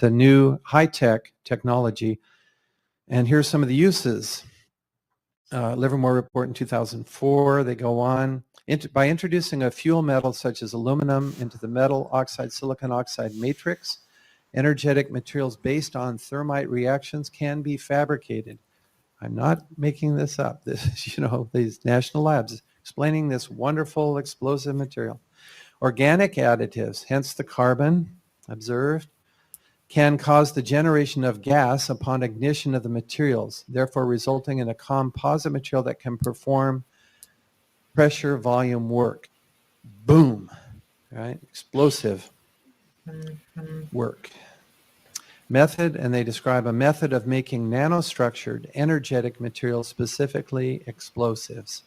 a new high-tech technology. And here's some of the uses. Livermore report in 2004, they go on. By introducing a fuel metal such as aluminum into the metal oxide silicon oxide matrix, energetic materials based on thermite reactions can be fabricated. I'm not making this up. This is, these national labs explaining this wonderful explosive material. Organic additives, hence the carbon observed, can cause the generation of gas upon ignition of the materials, therefore resulting in a composite material that can perform pressure volume work. Boom, right? Explosive work. Method, and they describe a method of making nanostructured energetic materials, specifically explosives,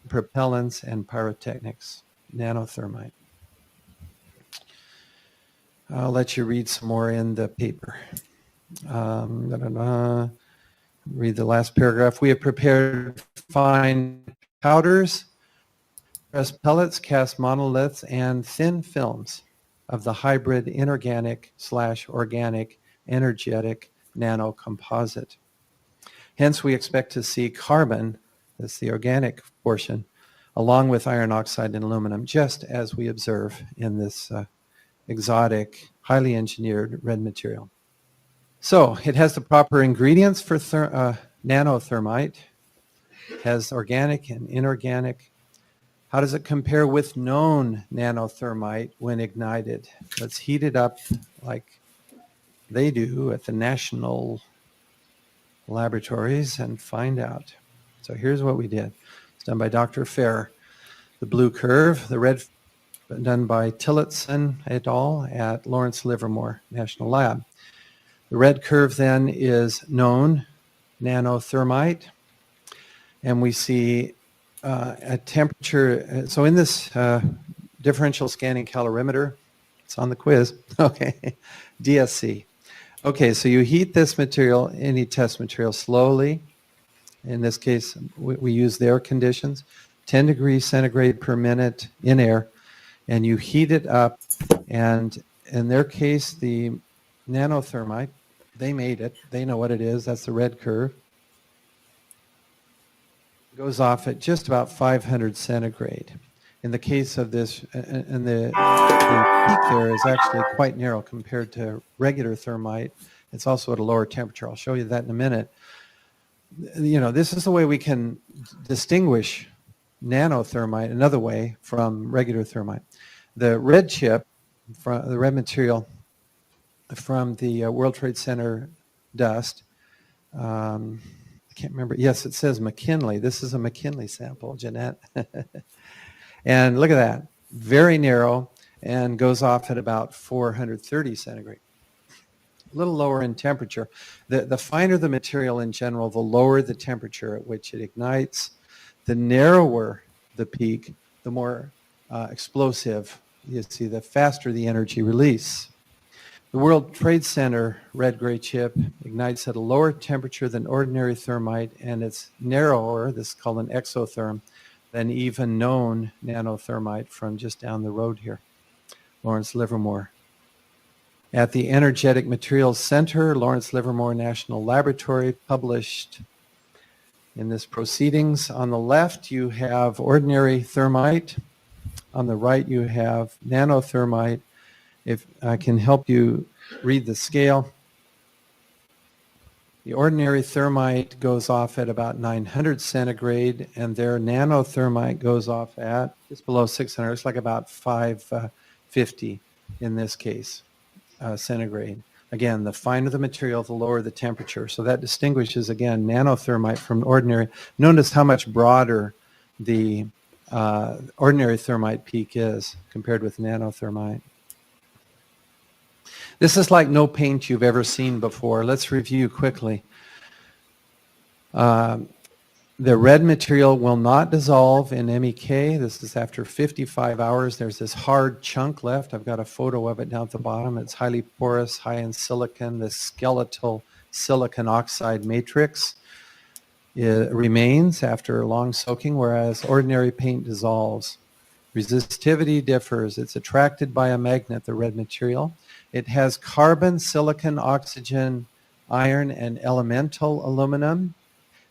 propellants, and pyrotechnics, nanothermite. I'll let you read some more in the paper. Read the last paragraph. We have prepared fine powders, pressed pellets, cast monoliths, and thin films of the hybrid inorganic/organic energetic nanocomposite. Hence, we expect to see carbon, that's the organic portion, along with iron oxide and aluminum, just as we observe in this exotic, highly engineered red material. So it has the proper ingredients for nanothermite. It has organic and inorganic. How does it compare with known nanothermite when ignited? Let's heat it up like they do at the national laboratories and find out. So here's what we did. It's done by Dr. Fair. The blue curve, the red done by Tillotson et al. At Lawrence Livermore National Lab. The red curve then is known nanothermite, and we see a temperature. So in this differential scanning calorimeter, it's on the quiz, okay, DSC. Okay, so you heat this material, any test material, slowly. In this case, we use their conditions, 10 degrees centigrade per minute in air, and you heat it up, and in their case, the nanothermite, they made it, they know what it is, that's the red curve, goes off at just about 500 centigrade. In the case of this, and the peak there is actually quite narrow compared to regular thermite. It's also at a lower temperature. I'll show you that in a minute. This is the way we can distinguish nanothermite another way from regular thermite. The red chip, the red material from the World Trade Center dust, I can't remember. Yes, it says McKinley. This is a McKinley sample, Jeanette. And look at that, very narrow and goes off at about 430 centigrade. A little lower in temperature. The finer the material in general, the lower the temperature at which it ignites. The narrower the peak, the more explosive you see, the faster the energy release. The World Trade Center red-gray chip ignites at a lower temperature than ordinary thermite, and it's narrower, this is called an exotherm, than even known nanothermite from just down the road here, Lawrence Livermore. At the Energetic Materials Center, Lawrence Livermore National Laboratory, published in this proceedings. On the left, you have ordinary thermite. On the right, you have nanothermite. If I can help you read the scale, the ordinary thermite goes off at about 900 centigrade, and their nanothermite goes off at just below 600. It's like about 550 in this case, centigrade. Again, the finer the material, the lower the temperature. So that distinguishes, again, nanothermite from ordinary. Notice how much broader the ordinary thermite peak is compared with nanothermite. This is like no paint you've ever seen before. Let's review quickly. The red material will not dissolve in MEK. This is after 55 hours. There's this hard chunk left. I've got a photo of it down at the bottom. It's highly porous, high in silicon. The skeletal silicon oxide matrix remains after long soaking, whereas ordinary paint dissolves. Resistivity differs. It's attracted by a magnet, the red material, It has carbon, silicon, oxygen, iron, and elemental aluminum,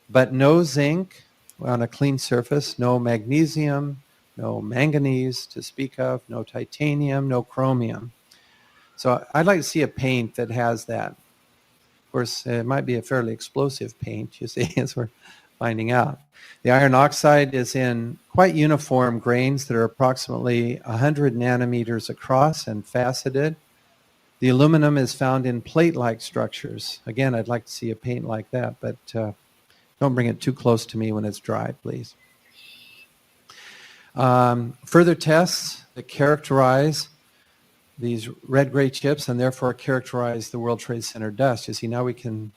but no zinc on a clean surface, no magnesium, no manganese to speak of, no titanium, no chromium. So I'd like to see a paint that has that. Of course, it might be a fairly explosive paint, you see, as we're finding out. The iron oxide is in quite uniform grains that are approximately 100 nanometers across and faceted. The aluminum is found in plate-like structures. Again, I'd like to see a paint like that, but don't bring it too close to me when it's dry, please. Further tests that characterize these red-gray chips and therefore characterize the World Trade Center dust. You see, now we can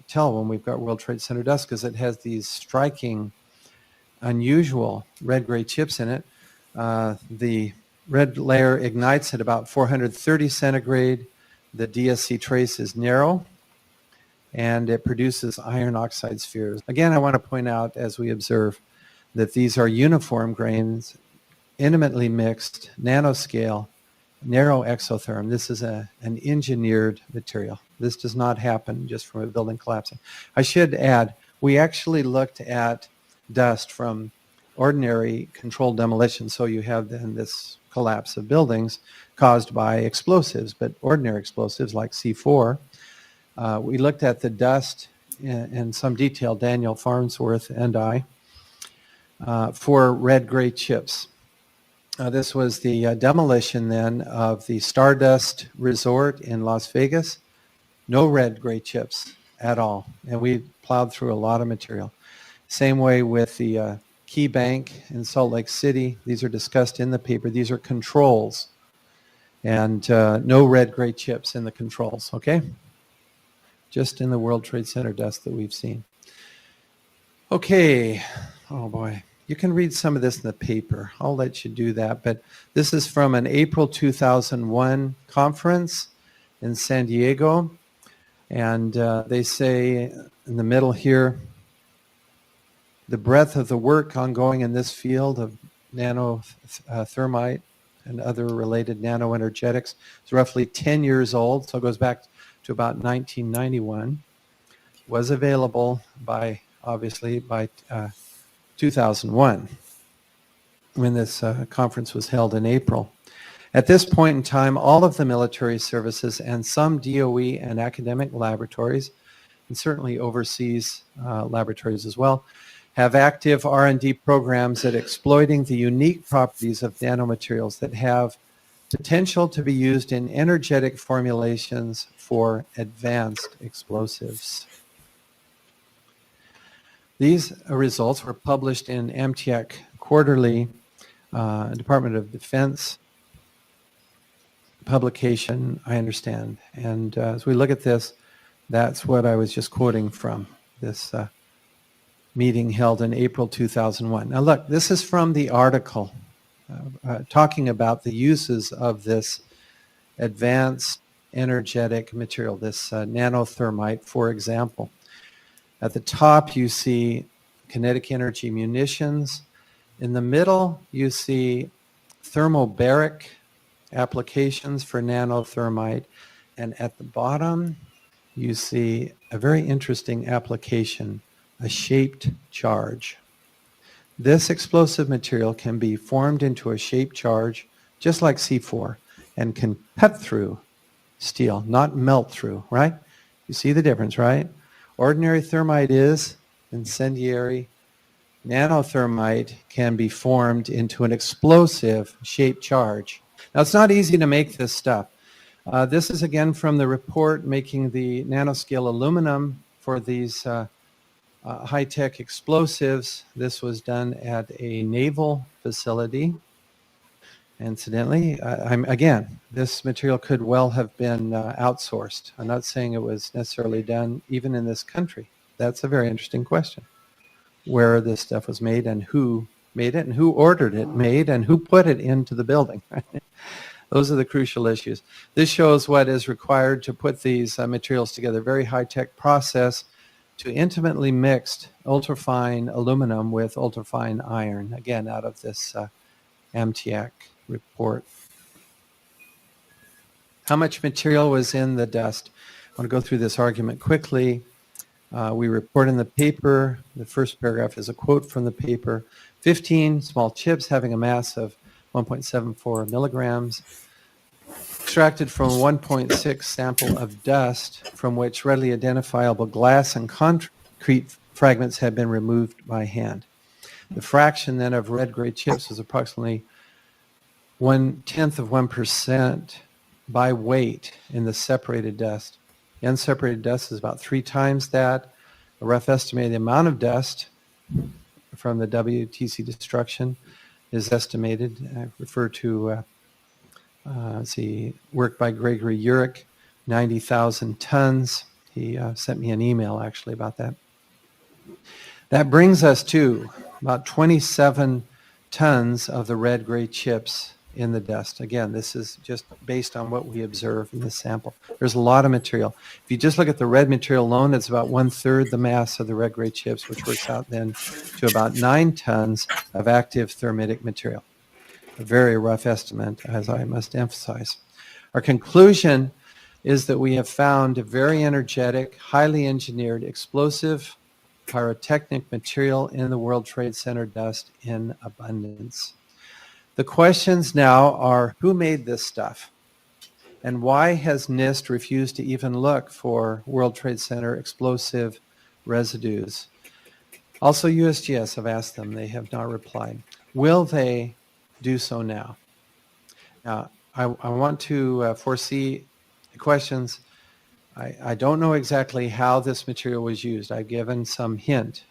tell when we've got World Trade Center dust because it has these striking, unusual red-gray chips in it. The red layer ignites at about 430 centigrade. The DSC trace is narrow, and it produces iron oxide spheres. Again, I want to point out, as we observe, that these are uniform grains, intimately mixed, nanoscale, narrow exotherm. This is an engineered material. This does not happen just from a building collapsing. I should add, we actually looked at dust from ordinary controlled demolition. So you have then this collapse of buildings caused by explosives, but ordinary explosives like C4. We looked at the dust in some detail, Daniel Farnsworth and I, for red-gray chips. This was the demolition then of the Stardust Resort in Las Vegas. No red-gray chips at all. And we plowed through a lot of material. Same way with the Key Bank in Salt Lake City. These are discussed in the paper. These are controls. And no red-gray chips in the controls, okay? Just in the World Trade Center dust that we've seen. Okay. Oh, boy. You can read some of this in the paper. I'll let you do that. But this is from an April 2001 conference in San Diego. And they say in the middle here, the breadth of the work ongoing in this field of nanothermite and other related nanoenergetics is roughly 10 years old. So it goes back to about 1991. Was available by, obviously, by 2001, when this conference was held in April. At this point in time, all of the military services and some DOE and academic laboratories, and certainly overseas laboratories as well, have active R&D programs at exploiting the unique properties of nanomaterials that have potential to be used in energetic formulations for advanced explosives. These results were published in MTEC Quarterly, Department of Defense publication, I understand. And as we look at this, that's what I was just quoting from this meeting held in April 2001. Now look, this is from the article talking about the uses of this advanced energetic material, this nanothermite, for example. At the top, you see kinetic energy munitions. In the middle, you see thermobaric applications for nanothermite. And at the bottom, you see a very interesting application, a shaped charge. This explosive material can be formed into a shaped charge, just like C4, and can cut through steel, not melt through, right? You see the difference, right? Ordinary thermite is incendiary. Nanothermite can be formed into an explosive shaped charge. Now, it's not easy to make this stuff. This is again from the report making the nanoscale aluminum for these high-tech explosives. This was done at a naval facility. Incidentally, again, this material could well have been outsourced. I'm not saying it was necessarily done even in this country. That's a very interesting question. Where this stuff was made and who made it and who ordered it made and who put it into the building. Those are the crucial issues. This shows what is required to put these materials together. Very high-tech process to intimately mixed ultrafine aluminum with ultrafine iron. Again, out of this MTEC report. How much material was in the dust? I want to go through this argument quickly. We report in the paper, the first paragraph is a quote from the paper, 15 small chips having a mass of 1.74 milligrams, extracted from 1.6 sample of dust from which readily identifiable glass and concrete fragments had been removed by hand. The fraction then of red-gray chips was approximately 0.1% by weight in the separated dust. The unseparated dust is about 3 times that. A rough estimate of the amount of dust from the WTC destruction is estimated. I refer to work by Gregory Urich, 90,000 tons. He sent me an email actually about that. That brings us to about 27 tons of the red-gray chips in the dust. Again, this is just based on what we observe in this sample. There's a lot of material. If you just look at the red material alone, it's about 1/3 the mass of the red-gray chips, which works out then to about 9 tons of active thermitic material. A very rough estimate, as I must emphasize. Our conclusion is that we have found a very energetic, highly engineered, explosive pyrotechnic material in the World Trade Center dust in abundance. The questions now are, who made this stuff? And why has NIST refused to even look for World Trade Center explosive residues? Also, USGS have asked them. They have not replied. Will they do so now? Now, I want to foresee the questions. I don't know exactly how this material was used. I've given some hint,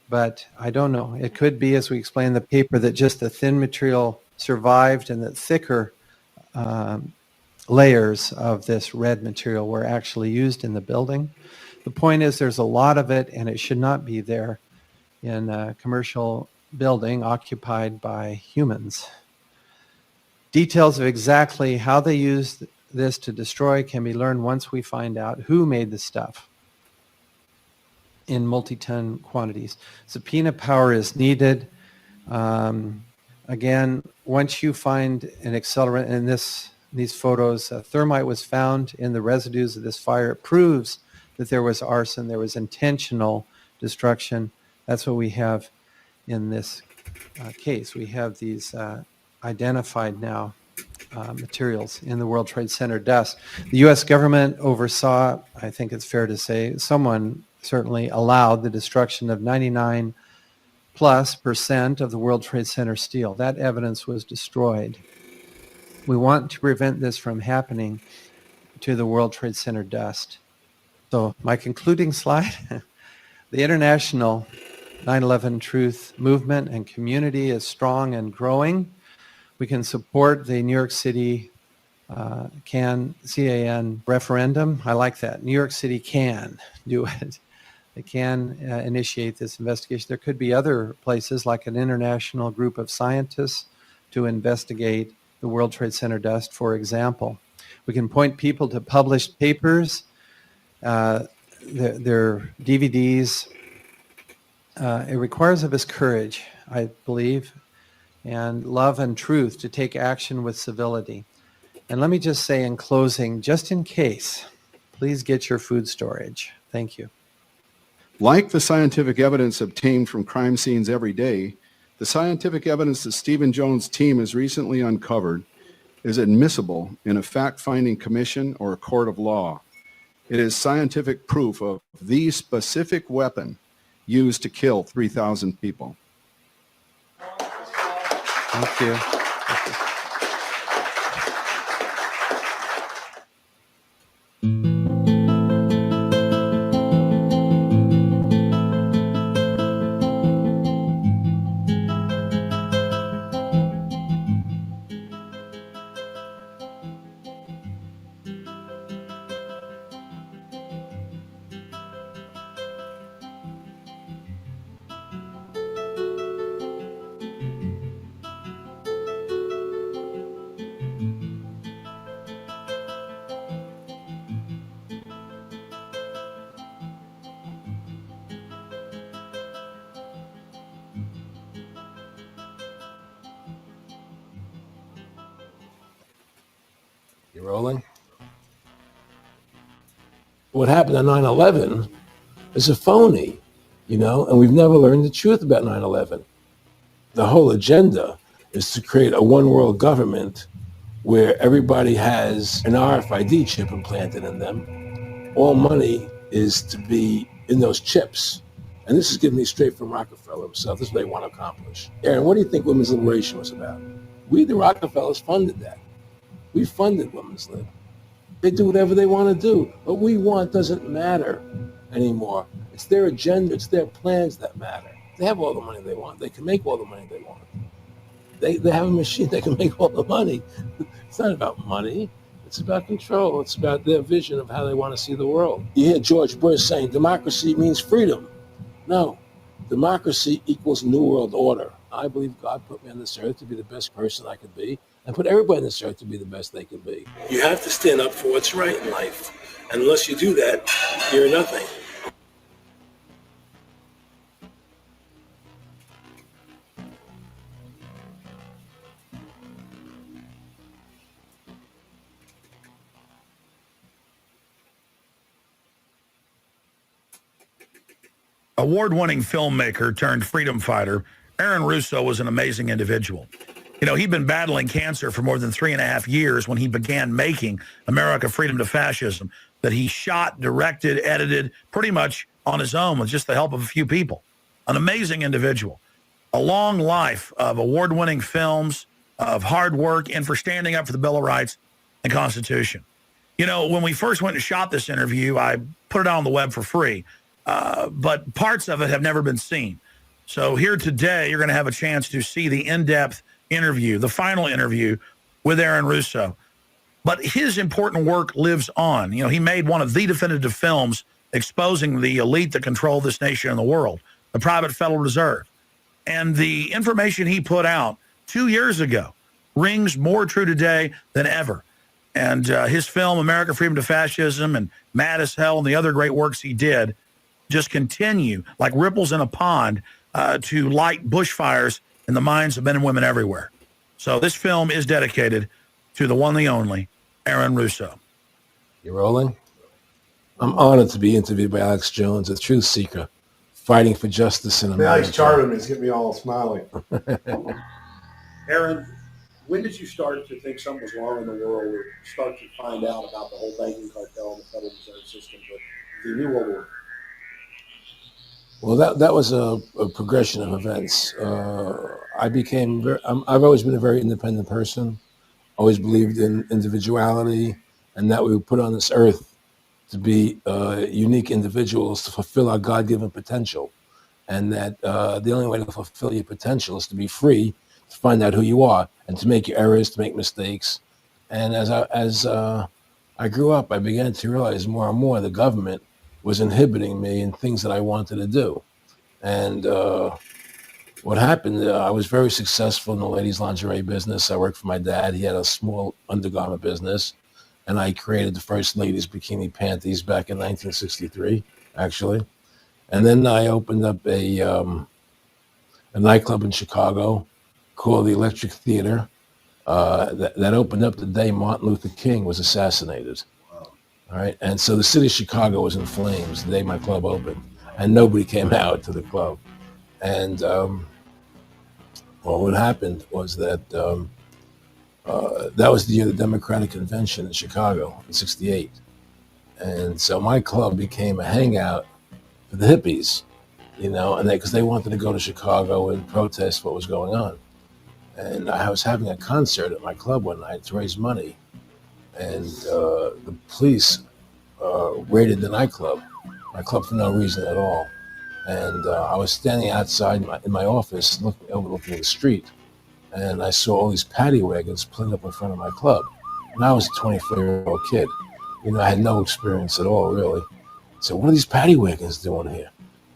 but I don't know. It could be, as we explain in the paper, that just the thin material survived and that thicker layers of this red material were actually used in the building. The point is there's a lot of it, and it should not be there in a commercial building occupied by humans. Details of exactly how they used this to destroy can be learned once we find out who made the stuff in multi-ton quantities. Subpoena power is needed. Again, once you find an accelerant in these photos, thermite was found in the residues of this fire. It proves that there was arson, there was intentional destruction. That's what we have in this case. We have these identified now materials in the World Trade Center dust. The U.S. government oversaw, I think it's fair to say, someone certainly allowed the destruction of 99+% of the World Trade Center steel. That evidence was destroyed. We want to prevent this from happening to the World Trade Center dust. So my concluding slide, the international 9/11 truth movement and community is strong and growing. We can support the New York City CAN referendum. I like that. New York City can do it. They can initiate this investigation. There could be other places like an international group of scientists to investigate the World Trade Center dust, for example. We can point people to published papers, their DVDs. It requires of us courage, I believe, and love and truth to take action with civility. And let me just say in closing, just in case, please get your food storage. Thank you. Like the scientific evidence obtained from crime scenes every day, the scientific evidence that Stephen Jones' team has recently uncovered is admissible in a fact-finding commission or a court of law. It is scientific proof of the specific weapon used to kill 3,000 people. Thank you. You rolling? what happened on 9/11 is a phony, and we've never learned the truth about 9/11. The whole agenda is to create a one world government where everybody has an RFID chip implanted in them. All money is to be in those chips. And this is giving me straight from Rockefeller himself. This is what they want to accomplish. Aaron, what do you think women's liberation was about? We, the Rockefellers, funded that. We funded women's lib. They do whatever they want to do. What we want doesn't matter anymore. It's their agenda, it's their plans that matter. They have all the money they want. They can make all the money they want. They have a machine that can make all the money. It's not about money. It's about control. It's about their vision of how they want to see the world. You hear George Bush saying democracy means freedom. No, democracy equals New World Order. I believe God put me on this earth to be the best person I could be, and put everybody on this earth to be the best they can be. You have to stand up for what's right in life. And unless you do that, you're nothing. Award-winning filmmaker turned freedom fighter, Aaron Russo was an amazing individual. He'd been battling cancer for more than 3.5 years when he began making America Freedom to Fascism, that he shot, directed, edited pretty much on his own with just the help of a few people. An amazing individual. A long life of award-winning films, of hard work, and for standing up for the Bill of Rights and Constitution. When we first went and shot this interview, I put it out on the web for free. But parts of it have never been seen. So here today, you're going to have a chance to see the in-depth interview, the final interview with Aaron Russo. But his important work lives on. He made one of the definitive films exposing the elite that control this nation and the world, the private Federal Reserve. And the information he put out 2 years ago rings more true today than ever. And his film, America Freedom to Fascism, and Mad as Hell, and the other great works he did, just continue like ripples in a pond to light bushfires in the minds of men and women everywhere. So this film is dedicated to the one, the only, Aaron Russo. You rolling? I'm honored to be interviewed by Alex Jones, a truth seeker, fighting for justice in America. Nice charming is getting me all smiling. Aaron, when did you start to think something was wrong in the world, or start to find out about the whole banking cartel and the Federal Reserve System, but the New World Order? Well, that was a progression of events. I've always been a very independent person, always believed in individuality, and that we were put on this earth to be unique individuals to fulfill our God-given potential. And that the only way to fulfill your potential is to be free, to find out who you are, and to make your errors, to make mistakes. And as I grew up, I began to realize more and more the government was inhibiting me in things that I wanted to do. And what happened, I was very successful in the ladies' lingerie business. I worked for my dad. He had a small undergarment business. And I created the first ladies' bikini panties back in 1963, actually. And then I opened up a nightclub in Chicago called the Electric Theater that opened up the day Martin Luther King was assassinated. All right, and so the city of Chicago was in flames the day my club opened, and nobody came out to the club. And what happened was that that was the year of the Democratic Convention in Chicago in '68, and so my club became a hangout for the hippies, and because they wanted to go to Chicago and protest what was going on. And I was having a concert at my club one night to raise money. And the police raided the nightclub, my club, for no reason at all. And I was standing outside in my office overlooking the street, and I saw all these paddy wagons pulling up in front of my club. And I was a 24-year-old kid. I had no experience at all, really. So what are these paddy wagons doing here?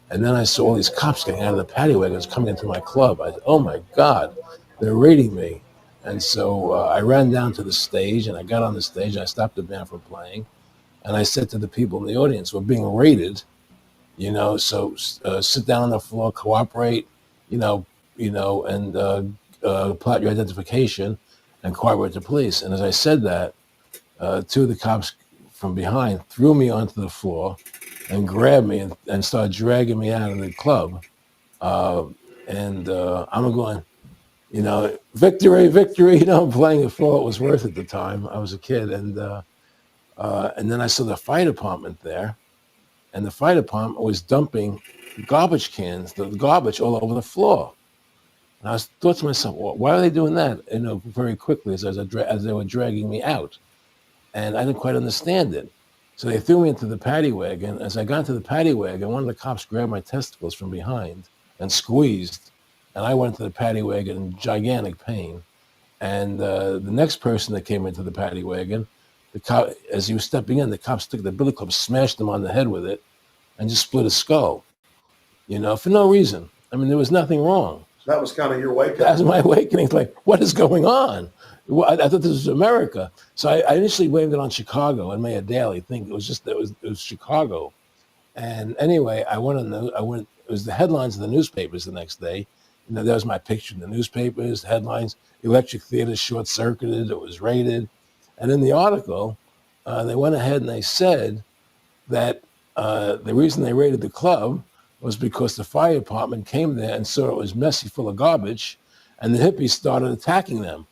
And then I saw all these cops getting out of the paddy wagons coming into my club. I said, oh my God, they're raiding me. And so I ran down to the stage, and I got on the stage, and I stopped the band from playing. And I said to the people in the audience, we're being raided, so sit down on the floor, cooperate, and plot your identification and cooperate with the police. And as I said that, two of the cops from behind, threw me onto the floor and grabbed me and started dragging me out of the club. I'm going, victory, victory, I'm playing it for what it was worth at the time. I was a kid. And then I saw the fire department there, and the fire department was dumping garbage cans, the garbage all over the floor. And I thought to myself, well, why are they doing that? Very quickly as they were dragging me out. And I didn't quite understand it. So they threw me into the paddy wagon. As I got into the paddy wagon, one of the cops grabbed my testicles from behind and squeezed. And I went into the paddy wagon in gigantic pain. And the next person that came into the paddy wagon, the cop, as he was stepping in, the cops took the billy club, smashed him on the head with it, and just split his skull, for no reason. I mean, there was nothing wrong. So that was kind of your wake up. That was my awakening. Like, what is going on? Well, I thought this was America. So I initially blamed it on Chicago and made a daily thing. It was Chicago. And anyway, it was the headlines of the newspapers the next day. There was my picture in the newspapers, headlines, electric theater short-circuited, it was raided. And in the article, they went ahead and they said that the reason they raided the club was because the fire department came there and saw it was messy, full of garbage, and the hippies started attacking them,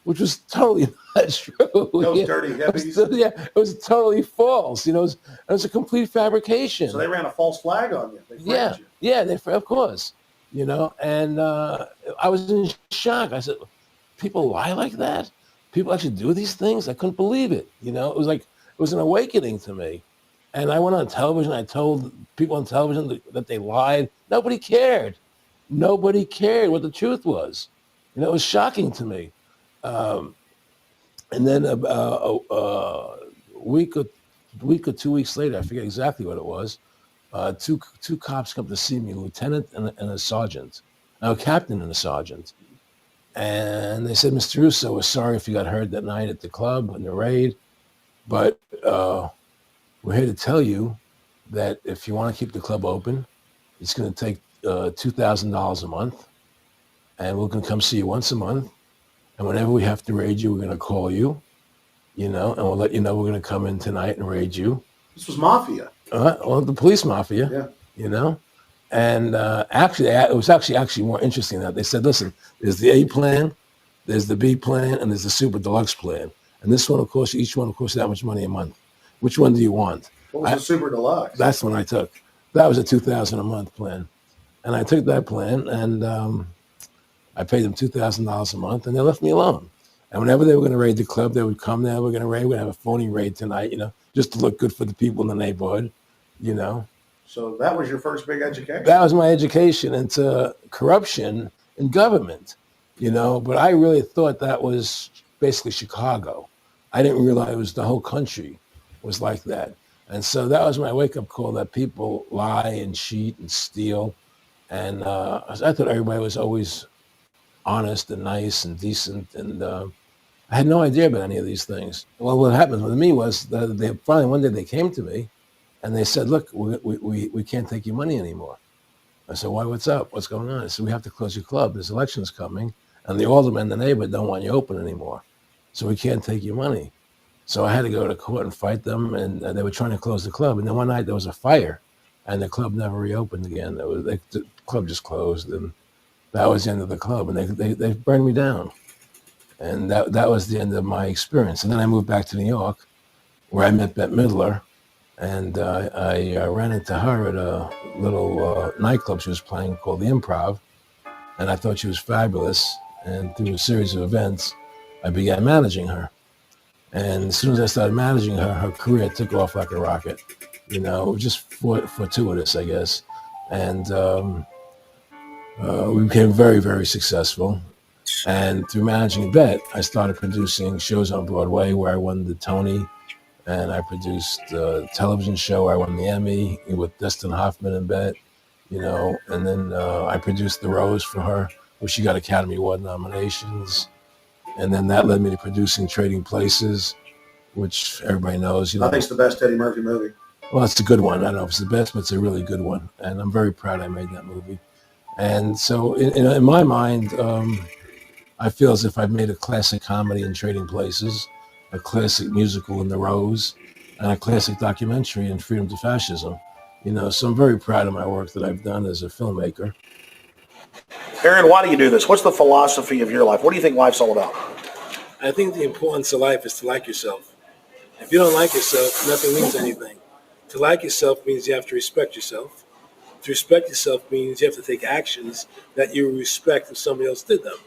which was totally not true. Those dirty hippies. It was totally false. It was a complete fabrication. So they ran a false flag on you. They framed you. Of course. And I was in shock. I said, people lie like that? People actually do these things? I couldn't believe it. It was an awakening to me. And I went on television. I told people on television that they lied. Nobody cared. Nobody cared what the truth was. It was shocking to me. And then a week or 2 weeks later, I forget exactly what it was, two cops come to see me, a lieutenant and a sergeant, a captain and a sergeant. And they said, Mr. Russo, we're sorry if you got hurt that night at the club in the raid, but we're here to tell you that if you want to keep the club open, it's going to take $2,000 a month, and we're going to come see you once a month. And whenever we have to raid you, we're going to call you, and we'll let you know we're going to come in tonight and raid you. This was mafia. The police mafia, And actually, it was actually more interesting that they said, listen, there's the A plan, there's the B plan, and there's the super deluxe plan. And this one, of course, each one, of course, that much money a month. Which one do you want? What was the super deluxe? That's the one I took. That was a $2,000 a month plan. And I took that plan, and I paid them $2,000 a month, and they left me alone. And whenever they were going to raid the club, they would come there. We're going to have a phony raid tonight, just to look good for the people in the neighborhood, So that was your first big education? That was my education into corruption in government, But I really thought that was basically Chicago. I didn't realize it was the whole country was like that. And so that was my wake-up call, that people lie and cheat and steal. And I thought everybody was always honest and nice and decent. And I had no idea about any of these things. Well, what happened with me was that they finally one day they came to me and they said, look, we can't take your money anymore. I said, why, what's up? What's going on? I said, we have to close your club. There's elections coming, and the aldermen in the neighborhood don't want you open anymore. So we can't take your money. So I had to go to court and fight them, and they were trying to close the club. And then one night there was a fire, and the club never reopened again. The club just closed, and that was the end of the club. And they burned me down. And that was the end of my experience. And then I moved back to New York, where I met Bette Midler. And I ran into her at a little nightclub she was playing called The Improv. And I thought she was fabulous. And through a series of events, I began managing her. And as soon as I started managing her, her career took off like a rocket. Just fortuitous, I guess. And we became very, very successful. And through managing Bette, I started producing shows on Broadway where I won the Tony. And I produced a television show where I won the Emmy with Dustin Hoffman and Bette, And then I produced The Rose for her, where she got Academy Award nominations. And then that led me to producing Trading Places, which everybody knows. I think it's the best Eddie Murphy movie. Well, it's a good one. I don't know if it's the best, but it's a really good one. And I'm very proud I made that movie. And so in my mind, I feel as if I've made a classic comedy in Trading Places, a classic musical in The Rose, and a classic documentary in Freedom to Fascism. So I'm very proud of my work that I've done as a filmmaker. Aaron, why do you do this? What's the philosophy of your life? What do you think life's all about? I think the importance of life is to like yourself. If you don't like yourself, nothing means anything. To like yourself means you have to respect yourself. To respect yourself means you have to take actions that you respect if somebody else did them.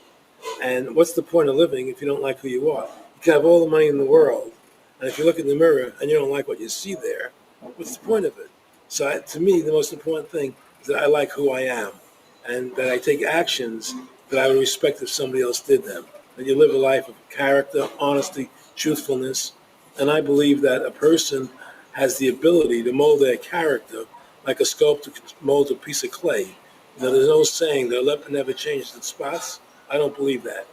And what's the point of living if you don't like who you are? You can have all the money in the world, and if you look in the mirror and you don't like what you see there, what's the point of it? So to me, the most important thing is that I like who I am, and that I take actions that I would respect if somebody else did them. That you live a life of character, honesty, truthfulness, and I believe that a person has the ability to mold their character like a sculptor molds a piece of clay. There's no saying that leopard never changes its spots. I don't believe that.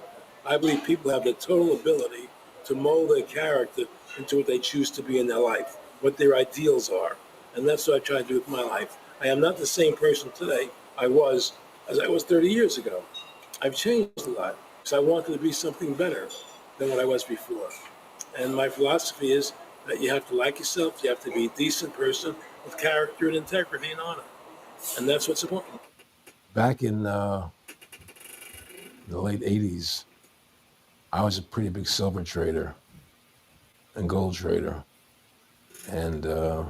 I believe people have the total ability to mold their character into what they choose to be in their life, what their ideals are. And that's what I try to do with my life. I am not the same person today I was 30 years ago. I've changed a lot because I wanted to be something better than what I was before. And my philosophy is that you have to like yourself, you have to be a decent person with character and integrity and honor. And that's what's important. Back in the late 80s, I was a pretty big silver trader and gold trader. And I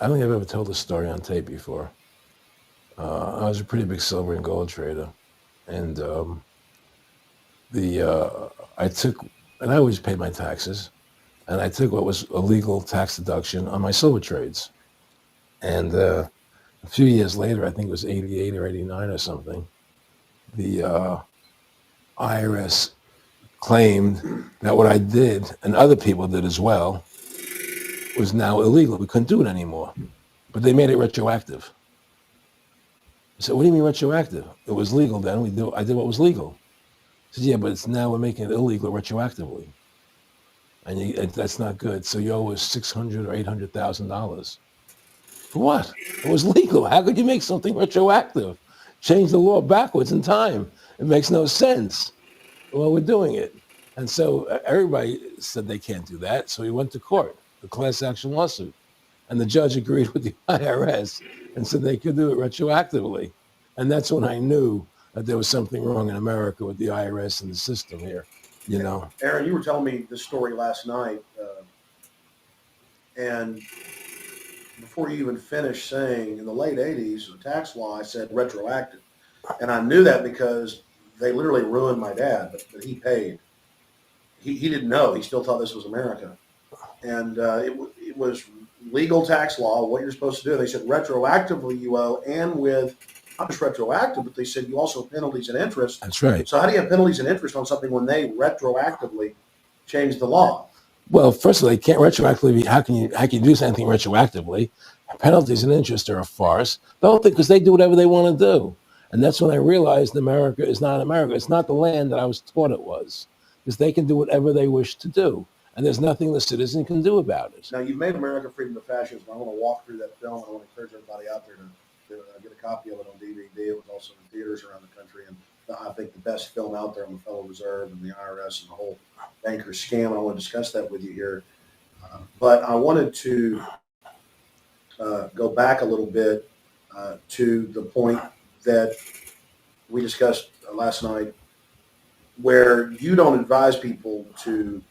don't think I've ever told this story on tape before. I was a pretty big silver and gold trader. And I always paid my taxes. And I took what was a legal tax deduction on my silver trades. And a few years later, I think it was 88 or 89 or something, the IRS claimed that what I did, and other people did as well, was now illegal. We couldn't do it anymore. But they made it retroactive. I said, what do you mean retroactive? It was legal then. I did what was legal. I said, yeah, but now we're making it illegal retroactively. And that's not good. So you owe us $600,000 or $800,000. For what? It was legal. How could you make something retroactive? Change the law backwards in time. It makes no sense. Well, we're doing it. And so everybody said they can't do that. So we went to court, the class action lawsuit. And the judge agreed with the IRS and said they could do it retroactively. And that's when I knew that there was something wrong in America with the IRS and the system here. Aaron, you were telling me this story last night, and before you even finished saying, in the late 80s, the tax law, I said retroactive. And I knew that because they literally ruined my dad, but he paid. He didn't know. He still thought this was America. And it was legal tax law, what you're supposed to do. They said retroactively you owe, and with not just retroactive, but they said you also have penalties and interest. That's right. So how do you have penalties and interest on something when they retroactively change the law? Well, first of all, they can't retroactively. How can you do something retroactively? Penalties and interest are a farce. The whole thing, because they do whatever they want to do. And that's when I realized America is not America. It's not the land that I was taught it was. Because they can do whatever they wish to do. And there's nothing the citizen can do about it. Now, you've made America Freedom to Fascism. I want to walk through that film. I want to encourage everybody out there to get a copy of it on DVD. It was also in theaters around the country. And I think the best film out there on the Federal Reserve and the IRS and the whole banker scam. And I want to discuss that with you here. But I wanted to go back a little bit to the point that we discussed last night, where you don't advise people to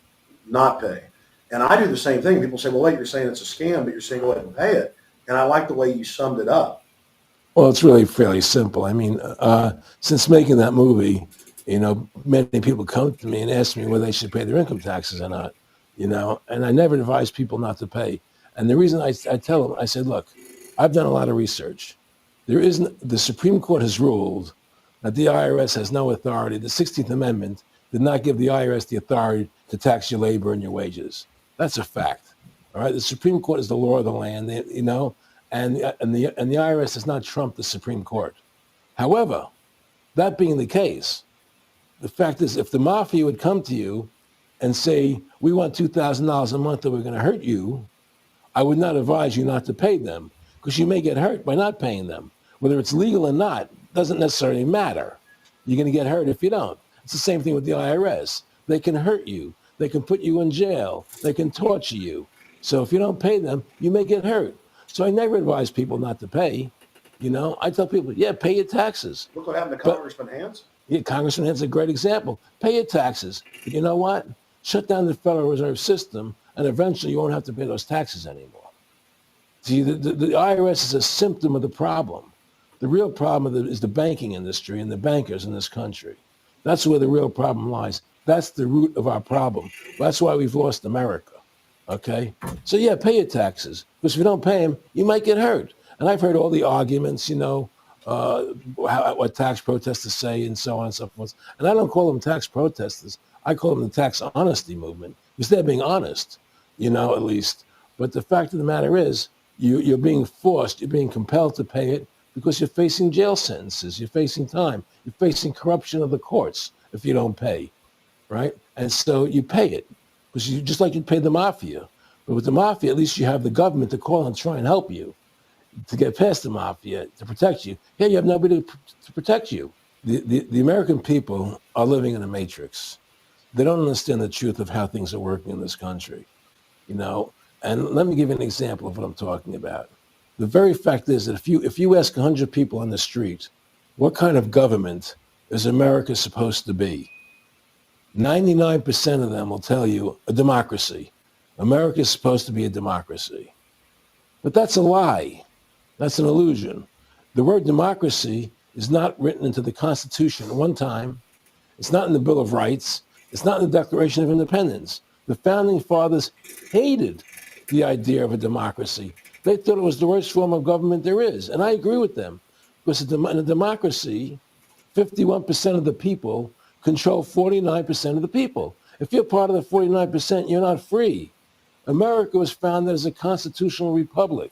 not pay. And I do the same thing. People say, well, wait, you're saying it's a scam, but you're saying go ahead and pay it. And I like the way you summed it up. Well, it's really fairly simple. I mean, since making that movie, many people come to me and ask me whether they should pay their income taxes or not, and I never advise people not to pay. And the reason I tell them, I said, look, I've done a lot of research. The Supreme Court has ruled that the IRS has no authority. The 16th Amendment did not give the IRS the authority to tax your labor and your wages. That's a fact. All right. The Supreme Court is the law of the land, and the IRS has not trumped the Supreme Court. However, that being the case, the fact is, if the mafia would come to you and say, we want $2,000 a month or we're going to hurt you, I would not advise you not to pay them, because you may get hurt by not paying them. Whether it's legal or not doesn't necessarily matter. You're going to get hurt if you don't. It's the same thing with the IRS. They can hurt you. They can put you in jail. They can torture you. So if you don't pay them, you may get hurt. So I never advise people not to pay. You know, I tell people, yeah, pay your taxes. Look what happened to But- Congressman Hans. Yeah, Congressman has a great example. Pay your taxes. But you know what? Shut down the Federal Reserve System, and eventually you won't have to pay those taxes anymore. See, the IRS is a symptom of the problem. The real problem is the banking industry and the bankers in this country. That's where the real problem lies. That's the root of our problem. That's why we've lost America. Okay? So yeah, pay your taxes. Because if you don't pay them, you might get hurt. And I've heard all the arguments, you know, what tax protesters say and so on and so forth. And I don't call them tax protesters. I call them the tax honesty movement because they're being honest, you know, at least. But the fact of the matter is, you're being forced, you're being compelled to pay it because you're facing jail sentences, you're facing time, you're facing corruption of the courts if you don't pay, right? And so you pay it because you just like you'd pay the mafia. But with the mafia, at least you have the government to call and try and help you to get past the mafia, to protect you. Here you have nobody to protect you. The American people are living in a matrix. They don't understand the truth of how things are working in this country, you know. And let me give you an example of what I'm talking about. The very fact is that if you ask 100 people on the street, what kind of government is America supposed to be? 99% of them will tell you a democracy. America is supposed to be a democracy. But that's a lie. That's an illusion. The word democracy is not written into the Constitution at one time. It's not in the Bill of Rights. It's not in the Declaration of Independence. The Founding Fathers hated the idea of a democracy. They thought it was the worst form of government there is. And I agree with them. Because in a democracy, 51% of the people control 49% of the people. If you're part of the 49%, you're not free. America was founded as a constitutional republic.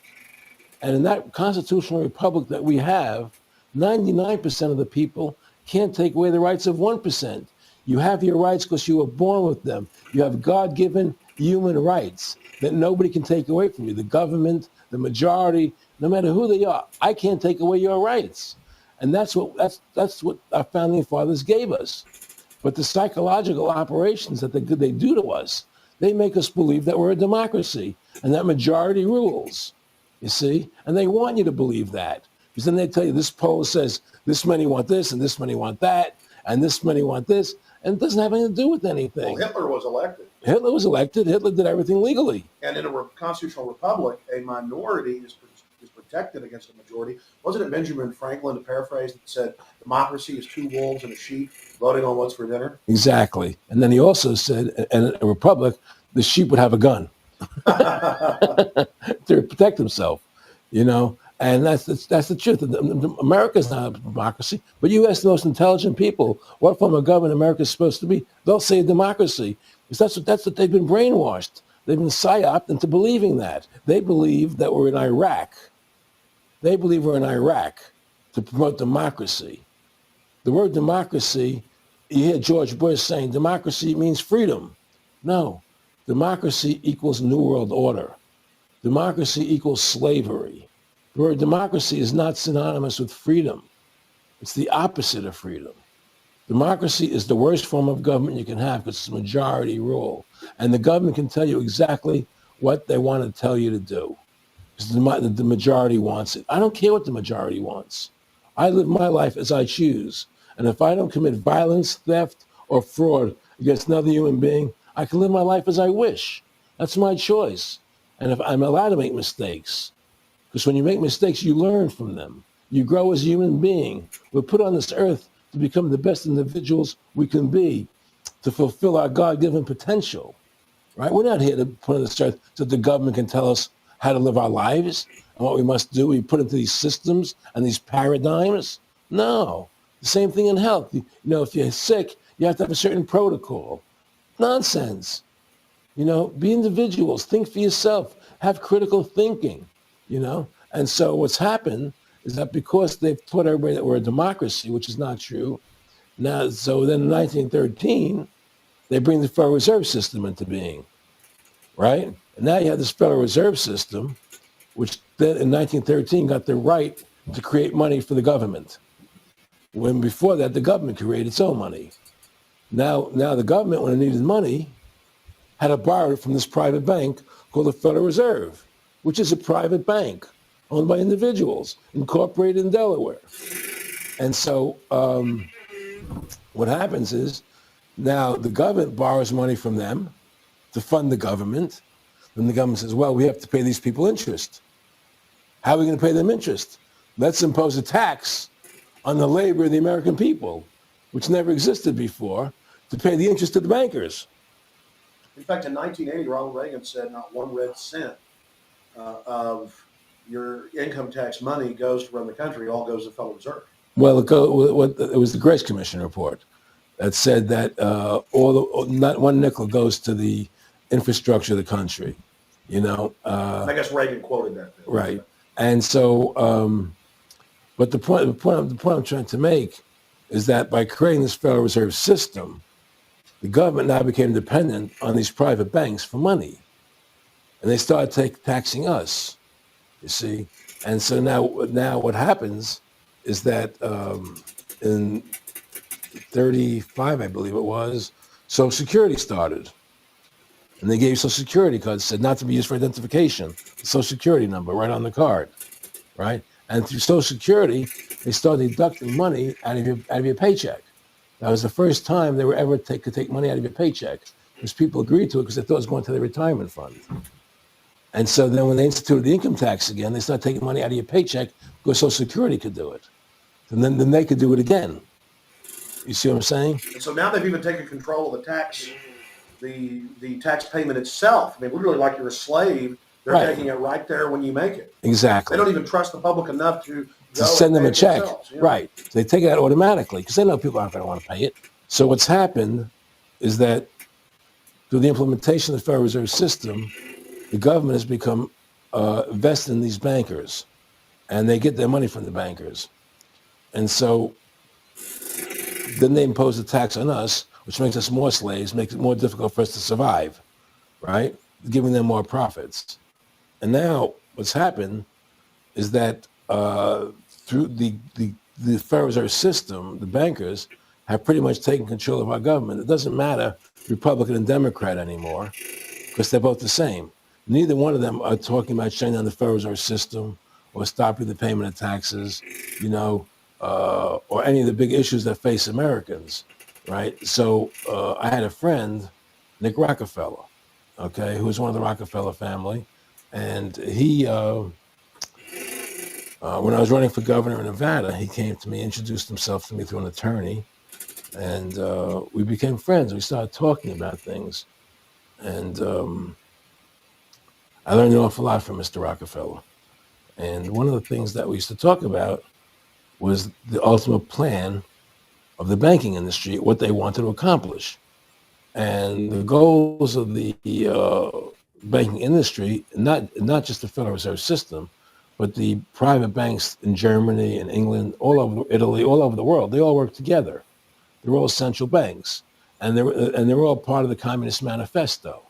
And in that constitutional republic that we have, 99% of the people can't take away the rights of 1%. You have your rights because you were born with them. You have God-given human rights that nobody can take away from you. The government, the majority, no matter who they are, I can't take away your rights. And that's what our founding fathers gave us. But the psychological operations that they do to us, they make us believe that we're a democracy and that majority rules, you see? And they want you to believe that. Because then they tell you this poll says this many want this and this many want that and this many want this. And it doesn't have anything to do with anything. Well, Hitler was elected. Hitler was elected. Hitler did everything legally. And in a constitutional republic, a minority is protected against a majority. Wasn't it Benjamin Franklin, to paraphrase, that said democracy is two wolves and a sheep voting on what's for dinner? Exactly. And then he also said, in a republic, the sheep would have a gun to protect himself, you know. And that's the truth. America's not a democracy, but you ask the most intelligent people what form of government America is supposed to be, they'll say a democracy. Because that's what they've been brainwashed. They've been psyoped into believing that. They believe that we're in Iraq. They believe we're in Iraq to promote democracy. The word democracy, you hear George Bush saying democracy means freedom. No, democracy equals New World Order. Democracy equals slavery. The word democracy is not synonymous with freedom. It's the opposite of freedom. Democracy is the worst form of government you can have because it's majority rule. And the government can tell you exactly what they want to tell you to do. Because the majority wants it. I don't care what the majority wants. I live my life as I choose. And if I don't commit violence, theft, or fraud against another human being, I can live my life as I wish. That's my choice. And if I'm allowed to make mistakes, because when you make mistakes, you learn from them. You grow as a human being. We're put on this earth to become the best individuals we can be, to fulfill our God-given potential, right? We're not here to put on this earth so the government can tell us how to live our lives and what we must do. We put into these systems and these paradigms. No, the same thing in health. You know, if you're sick, you have to have a certain protocol. Nonsense. You know, be individuals, think for yourself, have critical thinking, you know? And so what's happened is that because they've taught everybody that we're a democracy, which is not true, now, so then in 1913, they bring the Federal Reserve System into being, right? And now you have this Federal Reserve System, which then in 1913 got the right to create money for the government. When before that, the government created its own money. Now the government, when it needed money, had to borrow it from this private bank called the Federal Reserve, which is a private bank owned by individuals, incorporated in Delaware. And so what happens is now the government borrows money from them to fund the government. Then the government says, well, we have to pay these people interest. How are we going to pay them interest? Let's impose a tax on the labor of the American people, which never existed before, to pay the interest to the bankers. In fact, in 1980, Ronald Reagan said not one red cent of your income tax money goes to run the country. It all goes to the Federal Reserve. Well, it was the Grace Commission report that said that not one nickel goes to the infrastructure of the country, you know. I guess Reagan quoted that. Right. And so, but the point I'm trying to make is that by creating this Federal Reserve System, the government now became dependent on these private banks for money. And they started taxing us, you see. And so now what happens is that in 35, I believe it was, Social Security started. And they gave Social Security cards, said not to be used for identification, the Social Security number right on the card, right? And through Social Security, they started deducting money out of your paycheck. That was the first time they were ever could take money out of your paycheck, because people agreed to it because they thought it was going to their retirement fund. And so then when they instituted the income tax again, they started taking money out of your paycheck because Social Security could do it. And then they could do it again. You see what I'm saying? And so now they've even taken control of the tax, the tax payment itself. I mean, literally like you're a slave. They're Right. taking it right there when you make it. Exactly. They don't even trust the public enough to go Send them and a pay it check. themselves, you know? Right. So they take it out automatically because they know people aren't going to want to pay it. So what's happened is that through the implementation of the Federal Reserve System, the government has become vested in these bankers, and they get their money from the bankers. And so then they impose a tax on us, which makes us more slaves, makes it more difficult for us to survive, right? Giving them more profits. And now what's happened is that through the Federal Reserve System, the bankers have pretty much taken control of our government. It doesn't matter Republican and Democrat anymore, because they're both the same. Neither one of them are talking about shutting down the Federal Reserve System or stopping the payment of taxes, you know, or any of the big issues that face Americans, right? So I had a friend, Nick Rockefeller, okay, who was one of the Rockefeller family. And he, when I was running for governor in Nevada, he came to me, introduced himself to me through an attorney, and we became friends. We started talking about things. And I learned an awful lot from Mr. Rockefeller. And one of the things that we used to talk about was the ultimate plan of the banking industry, what they wanted to accomplish. And the goals of the banking industry, not just the Federal Reserve System, but the private banks in Germany and England, all over Italy, all over the world, they all work together. They're all central banks, and they're all part of the Communist Manifesto.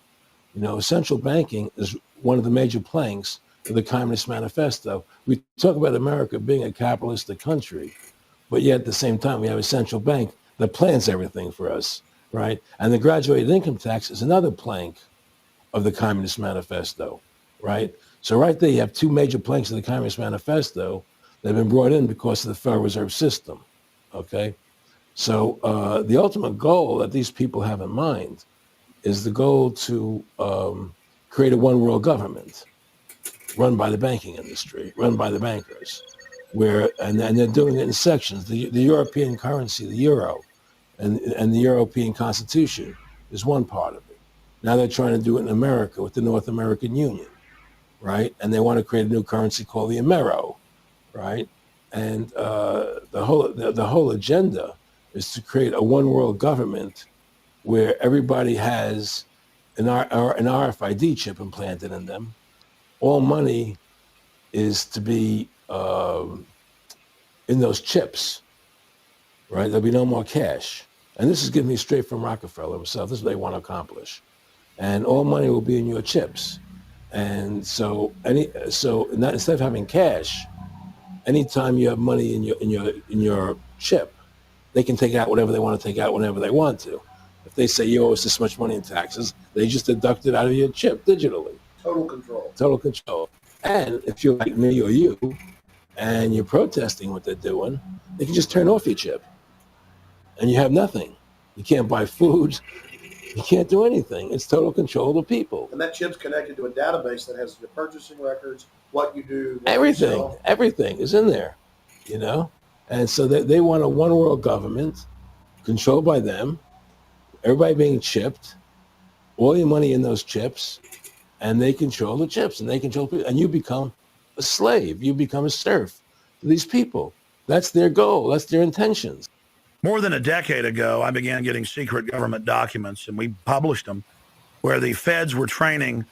You know, central banking is one of the major planks of the Communist Manifesto. We talk about America being a capitalistic country, but yet at the same time, we have a central bank that plans everything for us, right? And the graduated income tax is another plank of the Communist Manifesto, right? So right there, you have two major planks of the Communist Manifesto that have been brought in because of the Federal Reserve System, okay? So the ultimate goal that these people have in mind is the goal to create a one world government run by the banking industry, run by the bankers, and they're doing it in sections. The European currency, the euro, and the European Constitution is one part of it. Now they're trying to do it in America with the North American Union, right? And they want to create a new currency called the Amero, right? And the whole agenda is to create a one world government where everybody has an RFID chip implanted in them. All money is to be in those chips, right? There'll be no more cash. And this is given me straight from Rockefeller himself. This is what they want to accomplish. And all money will be in your chips. And so instead of having cash, anytime you have money in your chip, they can take out whatever they want to take out whenever they want to. If they say you owe us this much money in taxes. They just deduct it out of your chip digitally. Total control. Total control. And if you're like me or you, and you're protesting what they're doing, they can just turn off your chip, and you have nothing. You can't buy food. You can't do anything. It's total control of the people. And that chip's connected to a database that has your purchasing records, what you do, what Everything, you sell. everything is in there, you know? And so they want a one world government controlled by them, everybody being chipped, all your money in those chips, and they control the chips, and they control people, and you become a slave. You become a serf to these people. That's their goal. That's their intentions. More than a decade ago, I began getting secret government documents, and we published them, where the feds were training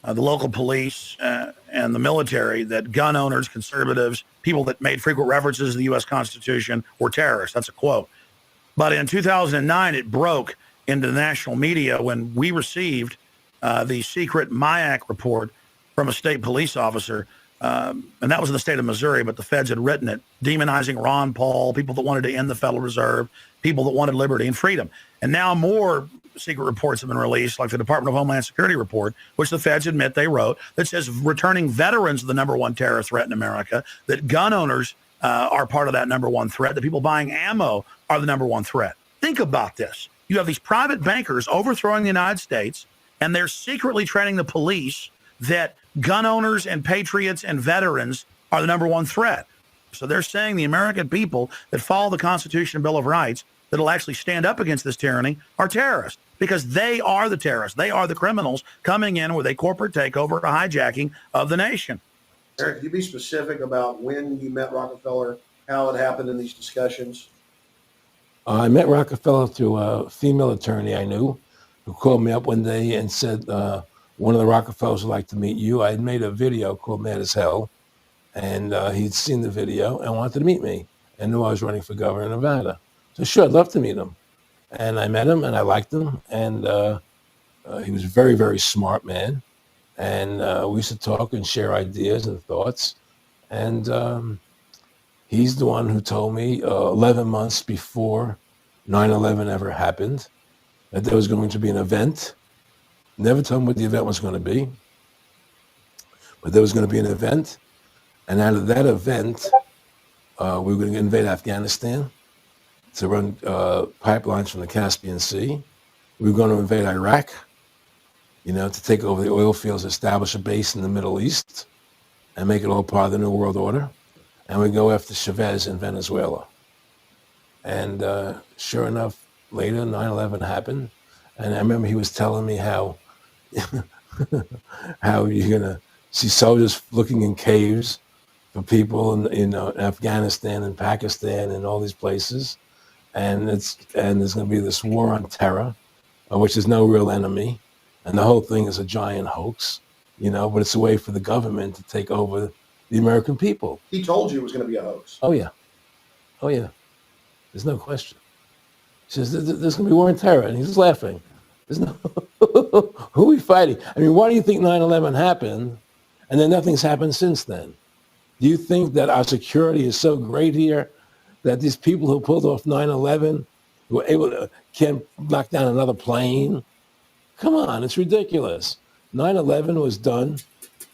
the local police and the military that gun owners, conservatives, people that made frequent references to the U.S. Constitution were terrorists. That's a quote. But in 2009, it broke into the national media when we received the secret MIAC report from a state police officer. And that was in the state of Missouri, but the feds had written it, demonizing Ron Paul, people that wanted to end the Federal Reserve, people that wanted liberty and freedom. And now more secret reports have been released, like the Department of Homeland Security report, which the feds admit they wrote, that says returning veterans are the number one terror threat in America, that gun owners are part of that number one threat, that people buying ammo are the number one threat. Think about this. You have these private bankers overthrowing the United States, and they're secretly training the police that gun owners and patriots and veterans are the number one threat. So they're saying the American people that follow the Constitution and Bill of Rights that'll actually stand up against this tyranny are terrorists, because they are the terrorists. They are the criminals coming in with a corporate takeover, a hijacking of the nation. Eric, could you be specific about when you met Rockefeller, how it happened in these discussions? I met Rockefeller through a female attorney I knew who called me up one day and said, one of the Rockefellers would like to meet you. I had made a video called Mad as Hell, and he'd seen the video and wanted to meet me and knew I was running for governor of Nevada. So sure, I'd love to meet him. And I met him, and I liked him, and he was a very, very smart man. And we used to talk and share ideas and thoughts. And he's the one who told me 11 months before 9/11 ever happened that there was going to be an event. Never told him what the event was going to be, but there was going to be an event. And out of that event, we were going to invade Afghanistan to run pipelines from the Caspian Sea. We were going to invade Iraq, to take over the oil fields, establish a base in the Middle East, and make it all part of the New World Order. And we go after Chavez in Venezuela. And sure enough, later 9/11 happened. And I remember he was telling me how you're going to see soldiers looking in caves for people in Afghanistan and Pakistan and all these places. And there's going to be this war on terror, which is no real enemy. And the whole thing is a giant hoax, but it's a way for the government to take over the American people. He told you it was going to be a hoax. Oh, yeah. Oh, yeah. There's no question. He says, there's going to be war on terror. And he's just laughing. There's no, who are we fighting? I mean, why do you think 9/11 happened and then nothing's happened since then? Do you think that our security is so great here that these people who pulled off 9/11 were able to can't knock down another plane? Come on, it's ridiculous. 9/11 was done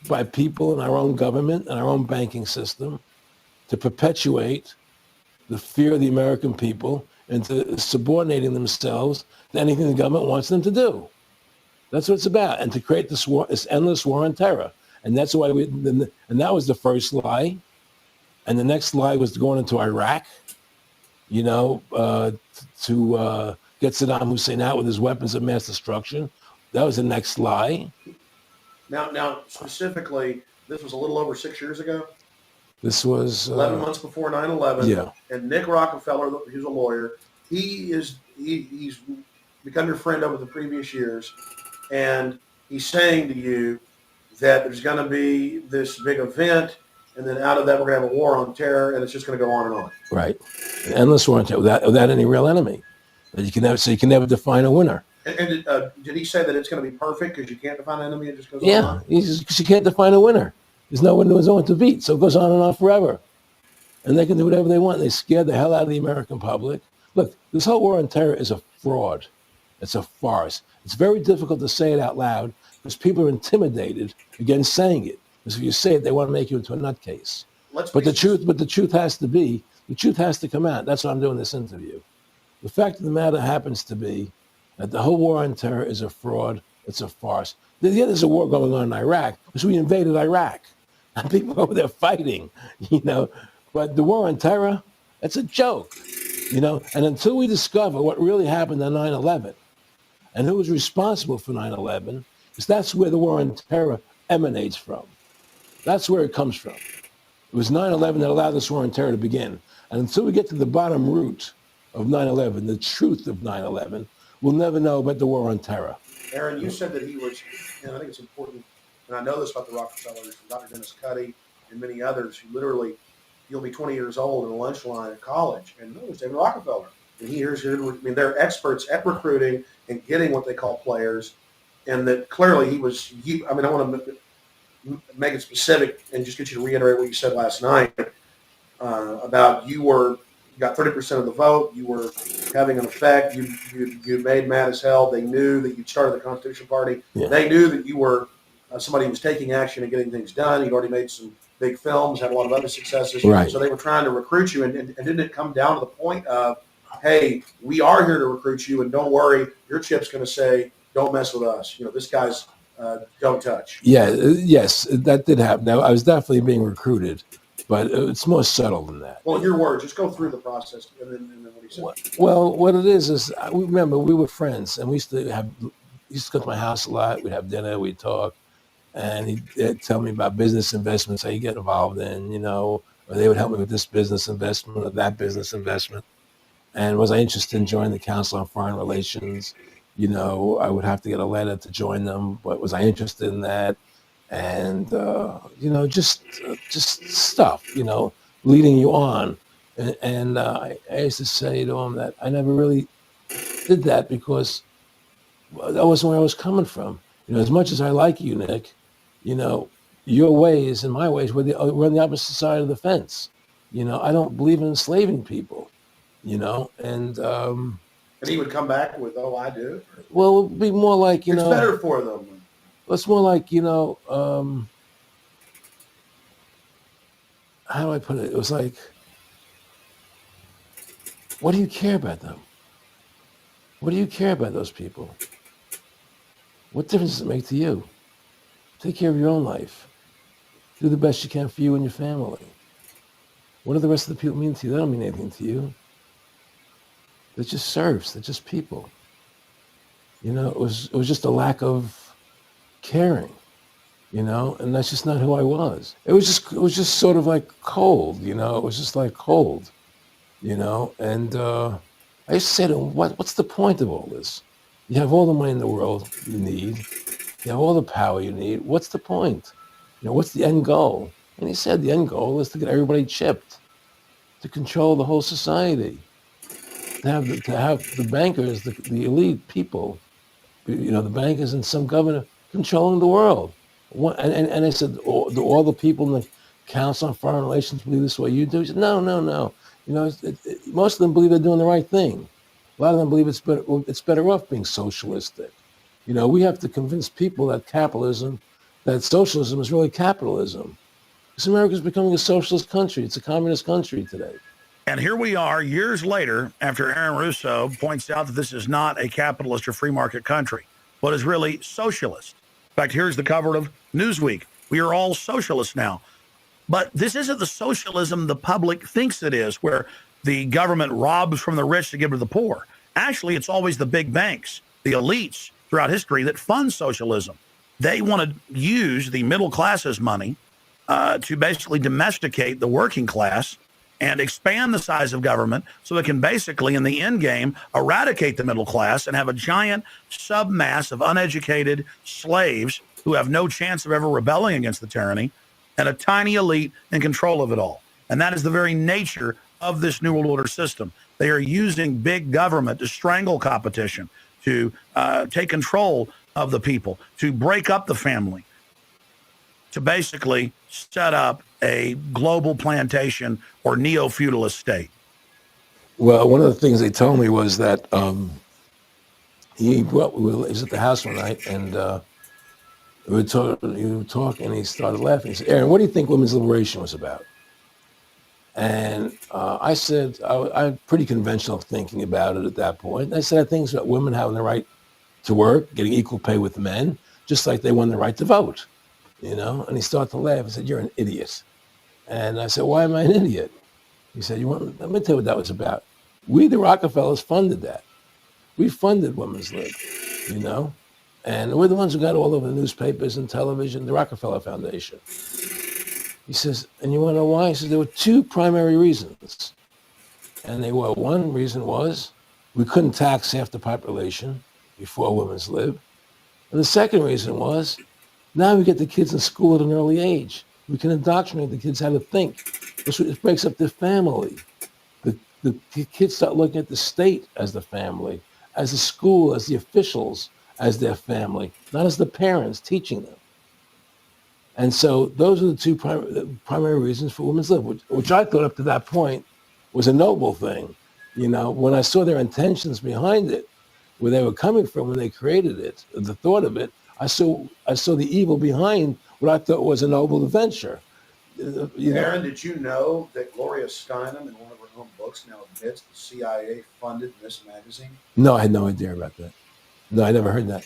by people in our own government and our own banking system to perpetuate the fear of the American people into subordinating themselves to anything the government wants them to do. That's what it's about, and to create this war, this endless war on terror. And that's why and that was the first lie. And the next lie was going into Iraq, to get Saddam Hussein out with his weapons of mass destruction. That was the next lie. Now, specifically, this was a little over 6 years ago. This was 11 months before 9/11. Yeah. And Nick Rockefeller, who's a lawyer, he's become your friend over the previous years, and he's saying to you that there's going to be this big event, and then out of that we're going to have a war on terror, and it's just going to go on and on. Right, an endless war on terror without any real enemy. That you can never define a winner. And did he say that it's going to be perfect because you can't define an enemy? It just goes on Yeah, and on? because you can't define a winner. There's no one to beat, so it goes on and on forever. And they can do whatever they want. They scare the hell out of the American public. Look, this whole war on terror is a fraud. It's a farce. It's very difficult to say it out loud because people are intimidated against saying it. Because if you say it, they want to make you into a nutcase. But the truth has to come out. That's why I'm doing this interview. The fact of the matter happens to be that the whole war on terror is a fraud. It's a farce. There's a war going on in Iraq because we invaded Iraq. And people over there fighting, But the war on terror, it's a joke, And until we discover what really happened on 9/11 and who was responsible for 9/11, because that's where the war on terror emanates from. That's where it comes from. It was 9/11 that allowed this war on terror to begin. And until we get to the bottom root of 9/11, the truth of 9/11, we'll never know about the war on terror. Aaron, you said that he was, and I think it's important, and I know this about the Rockefellers, from Dr. Dennis Cuddy and many others who literally, you'll be 20 years old in a lunch line at college, and no, it's David Rockefeller. And they're experts at recruiting and getting what they call players, and that clearly I want to make it specific and just get you to reiterate what you said last night about you got 30% of the vote. You were having an effect. You made mad as hell. They knew that you started the Constitution Party. Yeah. They knew that you were somebody who was taking action and getting things done. You'd already made some big films, had a lot of other successes. Right. So they were trying to recruit you. And didn't it come down to the point of, hey, we are here to recruit you, and don't worry, your chip's going to say, don't mess with us. This guy's don't touch. Yeah, yes, that did happen. Now, I was definitely being recruited. But it's more subtle than that. Well, in your words, just go through the process and then what he said. Well, what it is remember we were friends, and we used to go to my house a lot. We'd have dinner, we'd talk, and he'd tell me about business investments that he get involved in, or they would help me with this business investment or that business investment. And was I interested in joining the Council on Foreign Relations? I would have to get a letter to join them, but was I interested in that? And just stuff, leading you on. And I used to say to him that I never really did that because that wasn't where I was coming from. As much as I like you, Nick, your ways and my ways we're on the opposite side of the fence. I don't believe in enslaving people. And he would come back with, "Oh, I do." Well, it would be more like it's better for them. It's more like, how do I put it? It was like, what do you care about them? What do you care about those people? What difference does it make to you? Take care of your own life. Do the best you can for you and your family. What do the rest of the people mean to you? They don't mean anything to you. They're just serfs. They're just people. It was just a lack of caring, and that's just not who I was. It was just sort of like cold, it was just like cold, and I used to say to him, what's the point of all this? You have all the money in the world you need, you have all the power you need, what's the point? What's the end goal? And he said the end goal is to get everybody chipped, to control the whole society, to have the bankers, the elite people, the bankers and some governor controlling the world. And I said, do all the people in the Council on Foreign Relations believe this way you do? He said, no. Most of them believe they're doing the right thing. A lot of them believe it's better off being socialistic. We have to convince people that socialism is really capitalism. Because America's becoming a socialist country. It's a communist country today. And here we are years later after Aaron Russo points out that this is not a capitalist or free market country, but is really socialist. In fact, here's the cover of Newsweek. We are all socialists now. But this isn't the socialism the public thinks it is, where the government robs from the rich to give to the poor. Actually, it's always the big banks, the elites throughout history that fund socialism. They want to use the middle class's money to basically domesticate the working class and expand the size of government so it can basically, in the end game, eradicate the middle class and have a giant submass of uneducated slaves who have no chance of ever rebelling against the tyranny, and a tiny elite in control of it all. And that is the very nature of this New World Order system. They are using big government to strangle competition, to take control of the people, to break up the family, to basically set up a global plantation or neo-feudalist state. Well, one of the things they told me was that he was at the house one night, and we were talking, and he started laughing. He said, Aaron, what do you think women's liberation was about? And I said, I had pretty conventional thinking about it at that point. I said, I think it's about women having the right to work, getting equal pay with men, just like they won the right to vote, you know? And he started to laugh. He said, you're an idiot. And I said, why am I an idiot? He said, let me tell you what that was about. We, the Rockefellers, funded that. We funded women's lib, you know? And we're the ones who got all over the newspapers and television, the Rockefeller Foundation. He says, and you want to know why? He says, there were two primary reasons. And they were, one reason was we couldn't tax half the population before women's lib. And the second reason was, now we get the kids in school at an early age. We can indoctrinate the kids how to think. It breaks up the family. The kids start looking at the state as the family, as the school, as the officials, as their family, not as the parents teaching them. And so those are the two primary reasons for women's lib, which I thought up to that point was a noble thing. You know, when I saw their intentions behind it, where they were coming from when they created it, the thought of it, I saw the evil behind what I thought was a noble venture. Aaron, did you know that Gloria Steinem, in one of her own books, now admits the CIA funded Miss Magazine? No, I had no idea about that. No, I never heard that.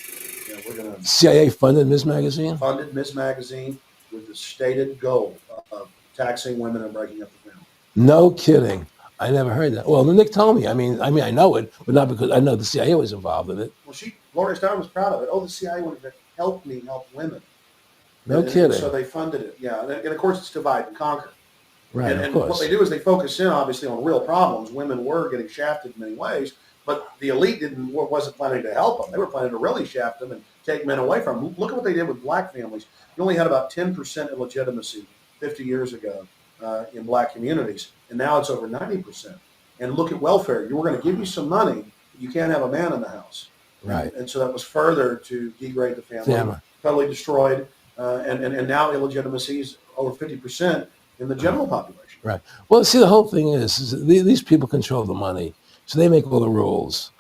Yeah, we're going to CIA funded Ms. Magazine? funded Miss Magazine with the stated goal of taxing women and breaking up the family. No kidding. I never heard that. Well, Nick told me. I mean, I know it, but not because I know the CIA was involved in it. Well, Gloria Steinem was proud of it. Oh, the CIA wanted to help me help women. No kidding. So they funded it. Yeah, and of course it's divide and conquer. Right, And of course. what they do is they focus in, obviously, on real problems. Women were getting shafted in many ways, but the elite wasn't planning to help them. They were planning to really shaft them and take men away from them. Look at what they did with black families. You only had about 10% illegitimacy 50 years ago in black communities, and now it's over 90%. And look at welfare. We're going to give you some money, but you can't have a man in the house. Right. And so that was further to degrade the family, totally destroyed. And now illegitimacy is over 50% in the general population. Right. Well, see, the whole thing is these people control the money, so they make all the rules.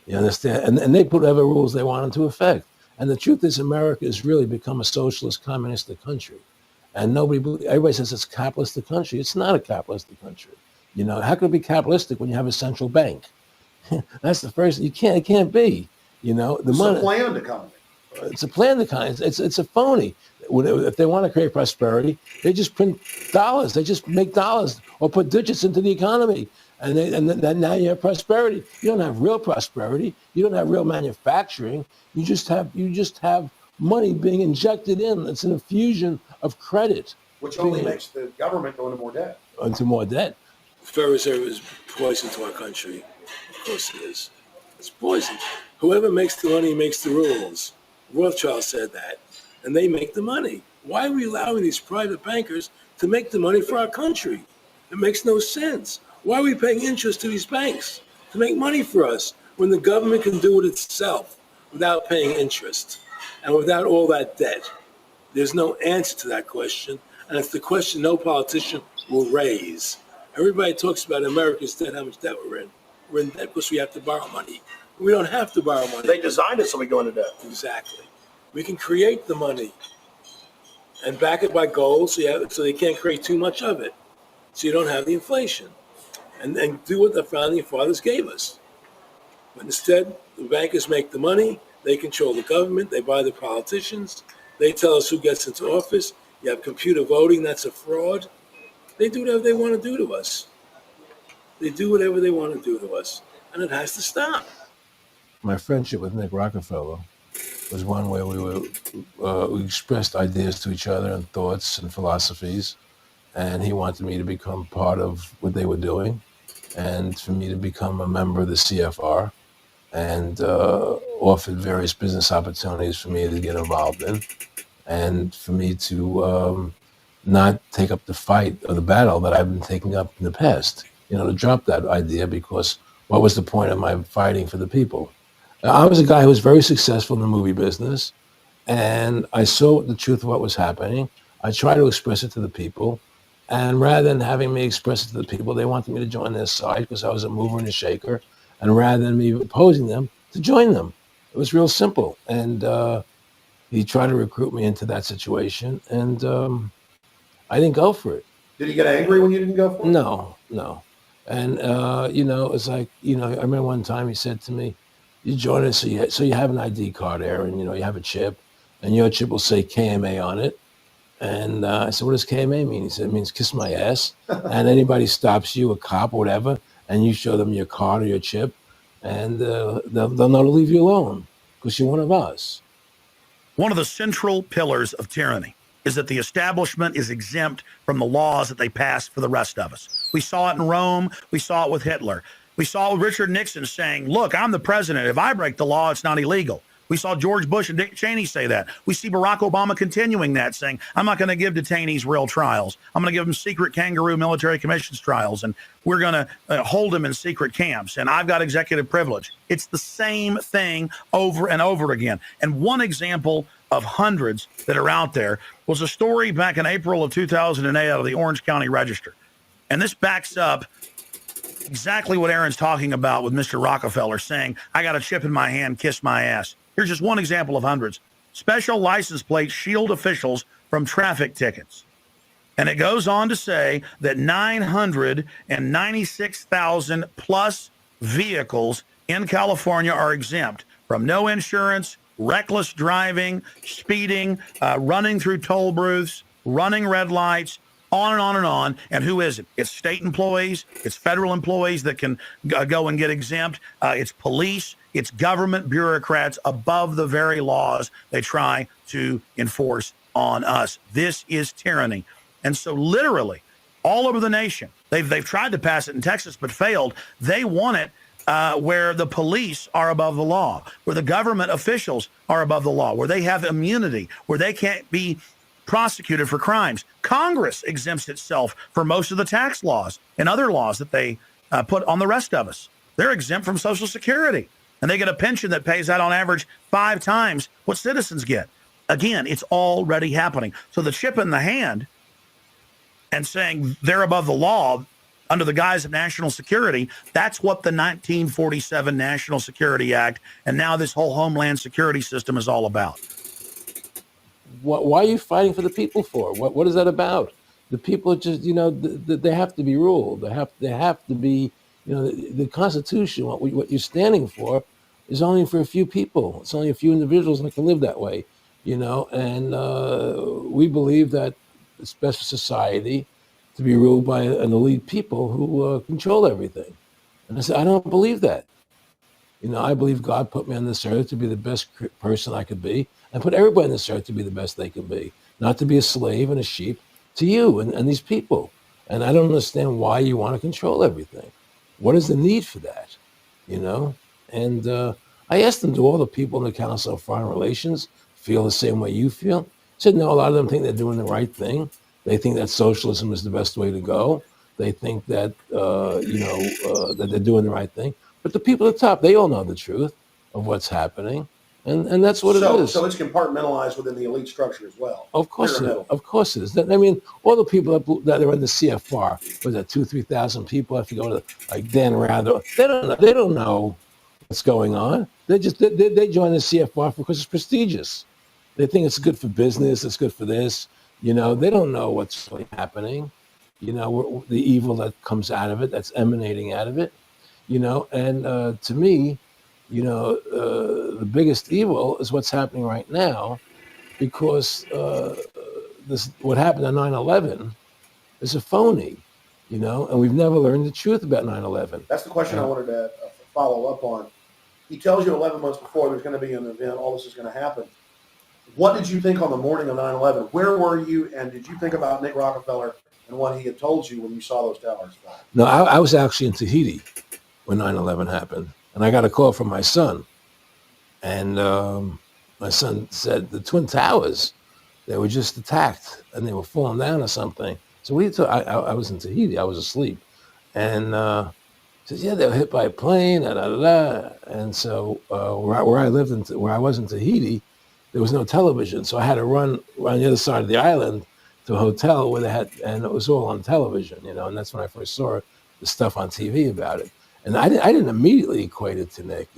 You understand? And they put whatever rules they want into effect. And the truth is, America has really become a socialist, communistic country. And everybody says it's a capitalistic country. It's not a capitalistic country. You know, how could it be capitalistic when you have a central bank? That's the first. It can't be. You know, It's a planned economy. It's a planned economy. It's a phony. If they want to create prosperity, they just print dollars. They just make dollars or put digits into the economy, and then now you have prosperity. You don't have real prosperity. You don't have real manufacturing. You just have money being injected in. It's an infusion of credit, Which only makes the government go into more debt. Into more debt. The Federal Reserve is poison to our country. Of course it is. It's poison. Whoever makes the money makes the rules. Rothschild said that. And they make the money. Why are we allowing these private bankers to make the money for our country? It makes no sense. Why are we paying interest to these banks to make money for us when the government can do it itself without paying interest and without all that debt? There's no answer to that question. And it's the question no politician will raise. Everybody talks about America's debt, how much debt we're in. We're in debt because we have to borrow money. We don't have to borrow money. They designed it so we go into debt. Exactly. We can create the money and back it by gold so they can't create too much of it. So you don't have the inflation. And do what the founding fathers gave us. But instead, the bankers make the money, they control the government, they buy the politicians, they tell us who gets into office. You have computer voting, that's a fraud. They do whatever they want to do to us. They do whatever they want to do to us. And it has to stop. My friendship with Nick Rockefeller was one where we expressed ideas to each other and thoughts and philosophies. And he wanted me to become part of what they were doing and for me to become a member of the CFR and offered various business opportunities for me to get involved in and for me to not take up the fight or the battle that I've been taking up in the past, to drop that idea because what was the point of my fighting for the people? I was a guy who was very successful in the movie business, and I saw the truth of what was happening. I tried to express it to the people, and rather than having me express it to the people, they wanted me to join their side because I was a mover and a shaker, and rather than me opposing them, to join them. It was real simple. And he tried to recruit me into that situation, and I didn't go for it. Did he get angry when you didn't go for it? No. And, it's like, I remember one time he said to me, you join us, so you have an ID card, Aaron, you have a chip, and your chip will say KMA on it. And I said, what does KMA mean? He said, it means kiss my ass. And anybody stops you, a cop or whatever, and you show them your card or your chip, and they'll know to leave you alone because you're one of us. One of the central pillars of tyranny is that the establishment is exempt from the laws that they pass for the rest of us. We saw it in Rome. We saw it with Hitler. We saw Richard Nixon saying, look, I'm the president. If I break the law, it's not illegal. We saw George Bush and Dick Cheney say that. We see Barack Obama continuing that, saying, I'm not going to give detainees real trials. I'm going to give them secret kangaroo military commissions trials, and we're going to hold them in secret camps, and I've got executive privilege. It's the same thing over and over again. And one example of hundreds that are out there was a story back in April of 2008 out of the Orange County Register. And this backs up exactly what Aaron's talking about with Mr. Rockefeller saying, I got a chip in my hand, kiss my ass. Here's just one example of hundreds. Special license plates shield officials from traffic tickets. And it goes on to say that 996,000 plus vehicles in California are exempt from no insurance, reckless driving, speeding, running through toll booths, running red lights, on and on and on. And who is it? It's state employees. It's federal employees that can go and get exempt. It's police. It's government bureaucrats above the very laws they try to enforce on us. This is tyranny. And so literally all over the nation, they've tried to pass it in Texas but failed. They want it where the police are above the law, where the government officials are above the law, where they have immunity, where they can't be prosecuted for crimes. Congress exempts itself from most of the tax laws and other laws that they put on the rest of us. They're exempt from Social Security, and they get a pension that pays out on average 5 times what citizens get. Again, it's already happening. So the chip in the hand and saying they're above the law under the guise of national security, that's what the 1947 National Security Act and now this whole Homeland Security system is all about. Why are you fighting for the people for? What is that about? The people are just, they have to be ruled. They have to be, the Constitution, what you're standing for is only for a few people. It's only a few individuals that can live that way, and we believe that it's best for society to be ruled by an elite people who control everything. And I said, I don't believe that. I believe God put me on this earth to be the best person I could be, and put everybody on this earth to be the best they can be, not to be a slave and a sheep to you and these people. And I don't understand why you want to control everything. What is the need for that? And I asked them, do all the people in the Council of Foreign Relations feel the same way you feel? I said, no, a lot of them think they're doing the right thing. They think that socialism is the best way to go. They think that, that they're doing the right thing. But the people at the top, they all know the truth of what's happening. And that's what it is. So it's compartmentalized within the elite structure as well. Of course it is. I mean, all the people that are in the CFR, was that 2,000-3,000 people have to go to like Dan Rather. They don't know what's going on. They join the CFR because it's prestigious. They think it's good for business. It's good for this. They don't know what's really happening. The evil that comes out of it, that's emanating out of it. And to me, the biggest evil is what's happening right now, because what happened on 9/11 is a phony, and we've never learned the truth about 9/11. That's the question I wanted to follow up on. He tells you 11 months before there's going to be an event, all this is going to happen. What did you think on the morning of 9/11? Where were you, and did you think about Nick Rockefeller and what he had told you when you saw those towers fall? No, I was actually in Tahiti when 9/11 happened. And I got a call from my son. And my son said, the Twin Towers, they were just attacked and they were falling down or something. So I was in Tahiti. I was asleep. And he says, yeah, they were hit by a plane, And so where I lived, where I was in Tahiti, there was no television. So I had to run around the other side of the island to a hotel where they had, and it was all on television, and that's when I first saw the stuff on TV about it. And I didn't immediately equate it to Nick,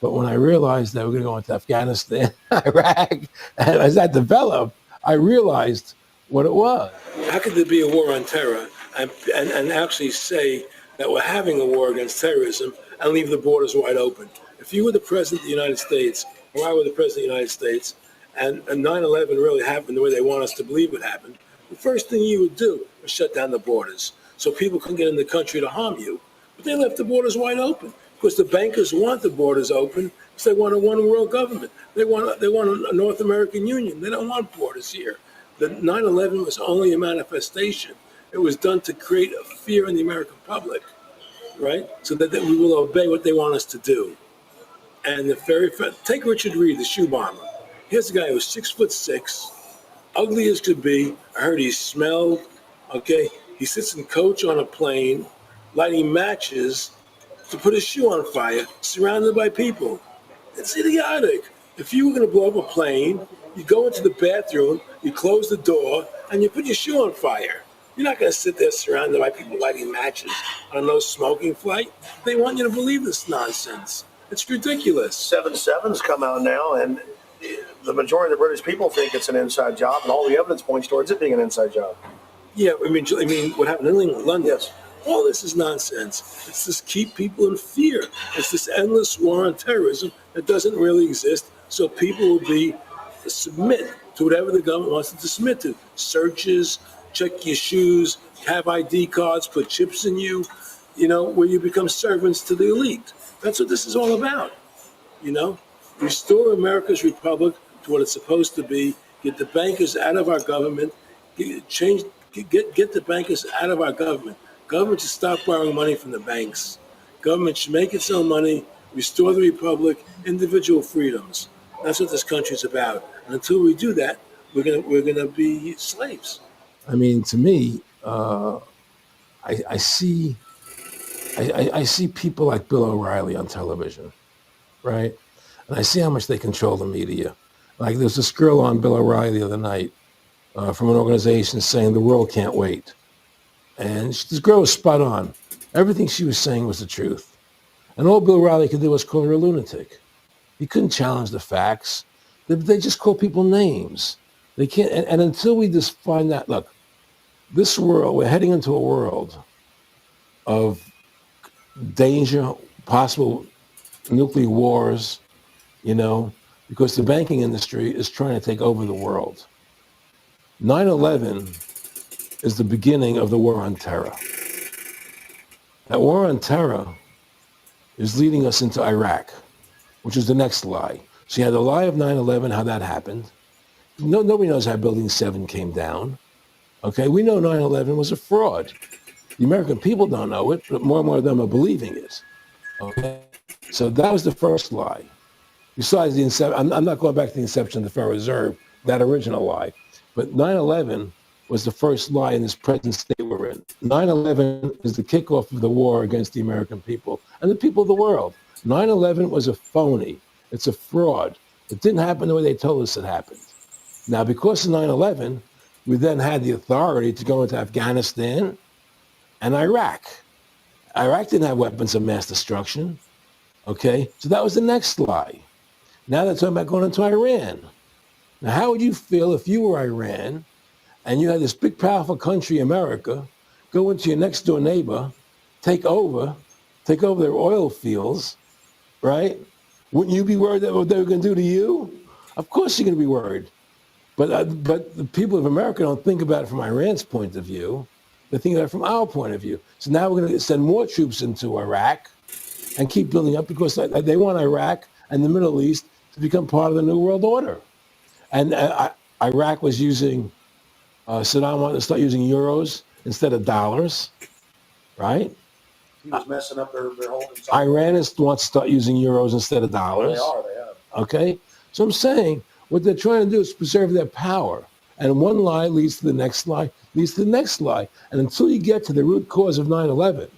but But when I realized that we're going to go into Afghanistan, Iraq, and as that developed, I realized what it was. How could there be a war on terror and actually say that we're having a war against terrorism and leave the borders wide open? If you were the president of the United States, or I were the president of the United States, and 9/11 really happened the way they want us to believe it happened, the first thing you would do is shut down the borders so people couldn't get in the country to harm you. But they left the borders wide open because the bankers want the borders open because they want a one world government. They want a North American Union. They don't want borders here. The 9/11 was only a manifestation. It was done to create a fear in the American public, right? So that we will obey what they want us to do. And take Richard Reed, the shoe bomber. Here's a guy who was 6'6", ugly as could be. I heard he smelled. Okay, he sits in coach on a plane, lighting matches to put his shoe on fire, surrounded by people. It's idiotic. If you were going to blow up a plane, you go into the bathroom, you close the door, and you put your shoe on fire. You're not going to sit there surrounded by people lighting matches on a no smoking flight. They want you to believe this nonsense. It's ridiculous. 7/7's come out now, and the majority of the British people think it's an inside job, and all the evidence points towards it being an inside job. Yeah, I mean, what happened in England, London? Yes. All this is nonsense. It's just keep people in fear. It's this endless war on terrorism that doesn't really exist. So people will submit to whatever the government wants them to submit to. Searches, check your shoes, have ID cards, put chips in you, where you become servants to the elite. That's what this is all about. Restore America's republic to what it's supposed to be. Get the bankers out of our government. Get the bankers out of our government. Government should stop borrowing money from the banks. Government should make its own money, restore the republic, individual freedoms. That's what this country's about. And until we do that, we're gonna be slaves. I mean, to me, I see people like Bill O'Reilly on television, right? And I see how much they control the media. Like there's this girl on Bill O'Reilly the other night from an organization saying the world can't wait. And this girl was spot on. Everything she was saying was the truth. And all Bill O'Reilly could do was call her a lunatic. He couldn't challenge the facts. They just call people names. They can't, and until we just find that, look, this world, we're heading into a world of danger, possible nuclear wars, because the banking industry is trying to take over the world. 9/11 is the beginning of the war on terror. That war on terror is leading us into Iraq, which is the next lie. So you had the lie of 9/11, how that happened. Nobody knows how Building 7 came down. Okay, we know 9/11 was a fraud. The American people don't know it, but more and more of them are believing it. Okay, so that was the first lie. Besides the inception, I'm not going back to the inception of the Federal Reserve, that original lie. But 9/11 was the first lie in this present state we're in. 9/11 is the kickoff of the war against the American people and the people of the world. 9/11 was a phony. It's a fraud. It didn't happen the way they told us it happened. Now, because of 9/11, we then had the authority to go into Afghanistan and Iraq. Iraq didn't have weapons of mass destruction. Okay, so that was the next lie. Now they're talking about going into Iran. Now, how would you feel if you were Iran and you had this big, powerful country, America, go into your next door neighbor, take over their oil fields, right? Wouldn't you be worried that what they were going to do to you? Of course you're going to be worried. But the people of America don't think about it from Iran's point of view. They think about it from our point of view. So now we're going to send more troops into Iraq and keep building up because they want Iraq and the Middle East to become part of the New World Order. And Iraq was using, Saddam wanted to start using euros instead of dollars, right? He was messing up their whole. Iran wants to start using euros instead of dollars. They have. Okay? So I'm saying what they're trying to do is preserve their power. And one lie leads to the next lie, leads to the next lie. And until you get to the root cause of 9/11,